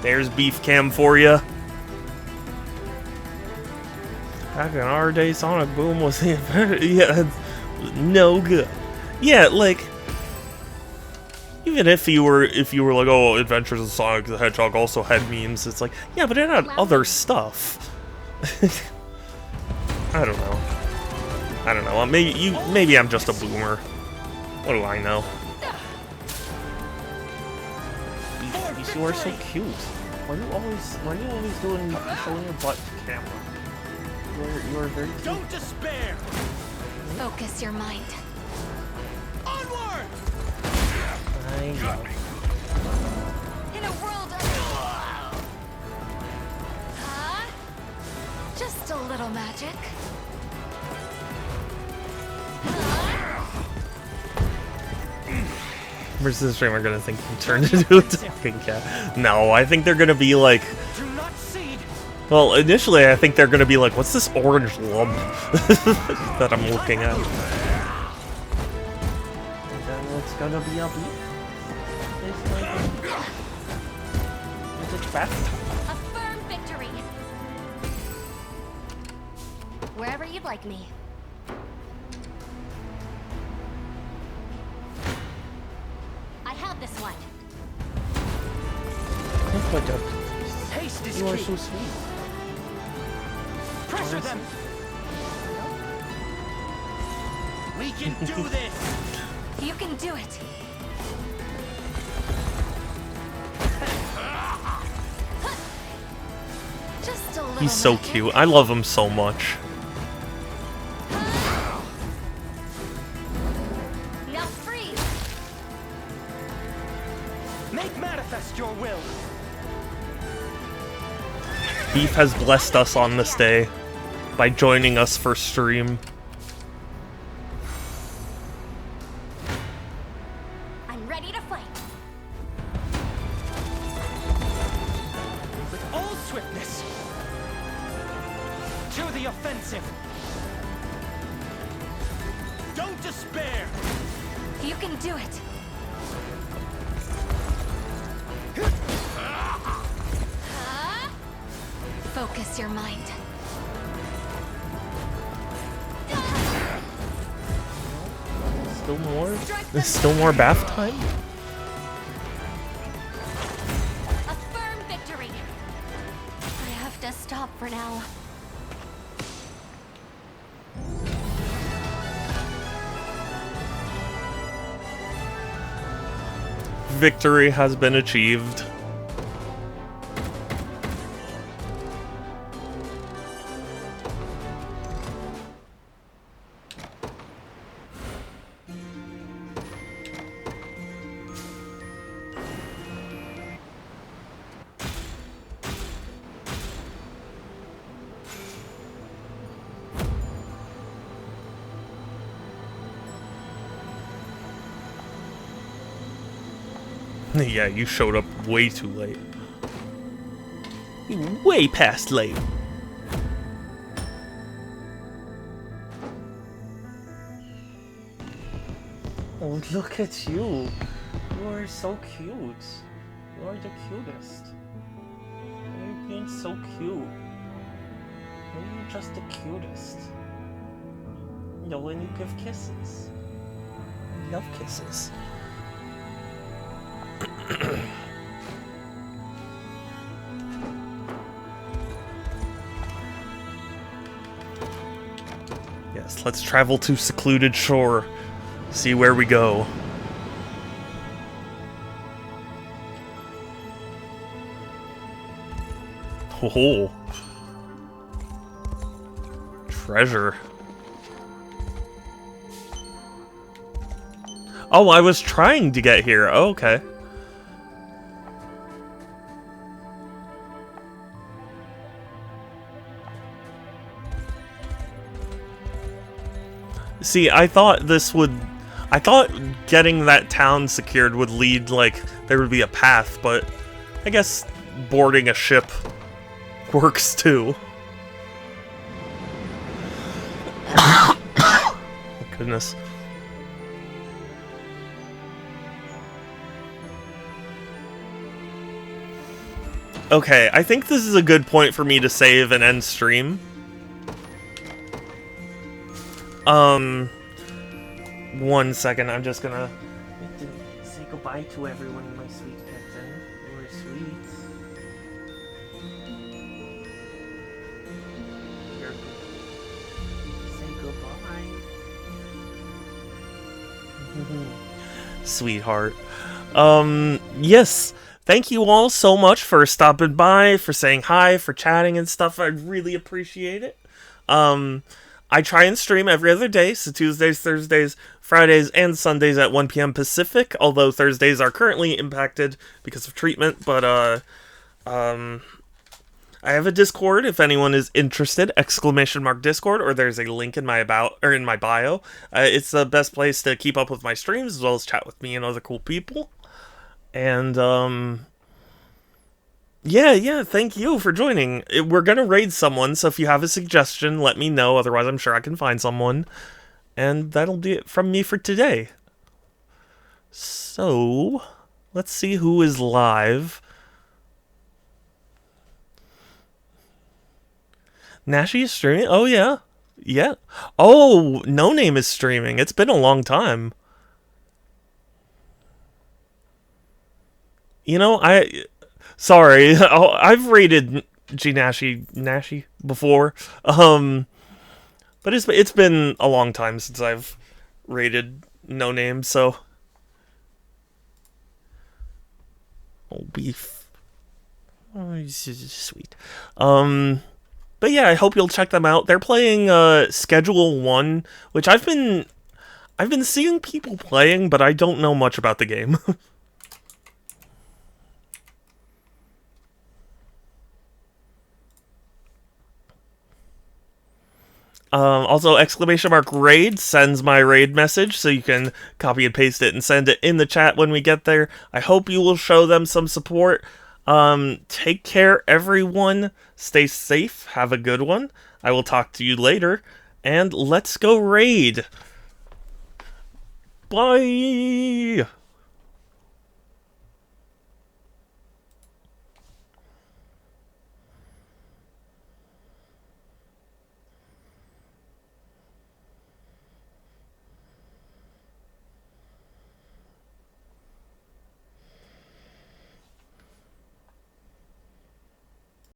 There's Beef Cam for you. Back in our day, Sonic Boom was yeah, no good. Yeah, like, Even if you were like, oh, Adventures of Sonic the Hedgehog also had memes, it's like, yeah, but it had other stuff. I don't know. I don't know. Maybe I'm just a boomer. What do I know? You are so cute. Why are you always doing showing your butt to camera? You are very cute. Don't despair. Focus your mind. Onward. I know. In a world of just a little magic. Where's this streamer gonna think you turned into a talking cat? No, I think they're gonna be like. Well, initially I think they're gonna be like, what's this orange lump that I'm looking at? And then it's gonna be a beef. It's like a trap. A firm victory. Wherever you'd like me. I have this one. Haste is you are so sweet. Pressure them. We can do this. You can do it. Just a little. He's so cute. I love him so much. Now freeze. Make manifest your will. Beef has blessed us on this day by joining us for stream. I'm ready to fight. With all swiftness. To the offensive. Don't despair. You can do it. Focus your mind. Still more? There's still more bath time? A firm victory. I have to stop for now. Victory has been achieved. Yeah, you showed up way too late. Way past late. Oh, look at you. You are so cute. You are the cutest. You're being so cute. You're just the cutest. You know, when you give kisses. I love kisses. Yes, let's travel to secluded shore. See where we go. Oh. Treasure. Oh, I was trying to get here. Oh, okay. See, I thought getting that town secured would lead, like, there would be a path, but I guess boarding a ship works too. Oh, goodness. Okay, I think this is a good point for me to save and end stream. 1 second, I'm just gonna say goodbye. goodbye to everyone, my sweet captain. You are sweet. Here. Say goodbye. Sweetheart. Yes. Thank you all so much for stopping by, for saying hi, for chatting and stuff. I really appreciate it. I try and stream every other day, so Tuesdays, Thursdays, Fridays, and Sundays at 1 p.m. Pacific, although Thursdays are currently impacted because of treatment, but, I have a Discord if anyone is interested, !Discord, or there's a link in my in my bio. It's the best place to keep up with my streams, as well as chat with me and other cool people. And, yeah, thank you for joining. We're gonna raid someone, so if you have a suggestion, let me know, otherwise I'm sure I can find someone. And that'll be it from me for today. So, let's see who is live. Nashi is streaming? Oh, yeah. Yeah. Oh, No Name is streaming. It's been a long time. You know, sorry, I've rated Nashi before, but it's been a long time since I've rated No Name, so beef. Oh, he's sweet. But yeah, I hope you'll check them out. They're playing Schedule 1, which I've been seeing people playing, but I don't know much about the game. Also, !raid sends my raid message, so you can copy and paste it and send it in the chat when we get there. I hope you will show them some support. Take care, everyone. Stay safe. Have a good one. I will talk to you later. And let's go raid. Bye!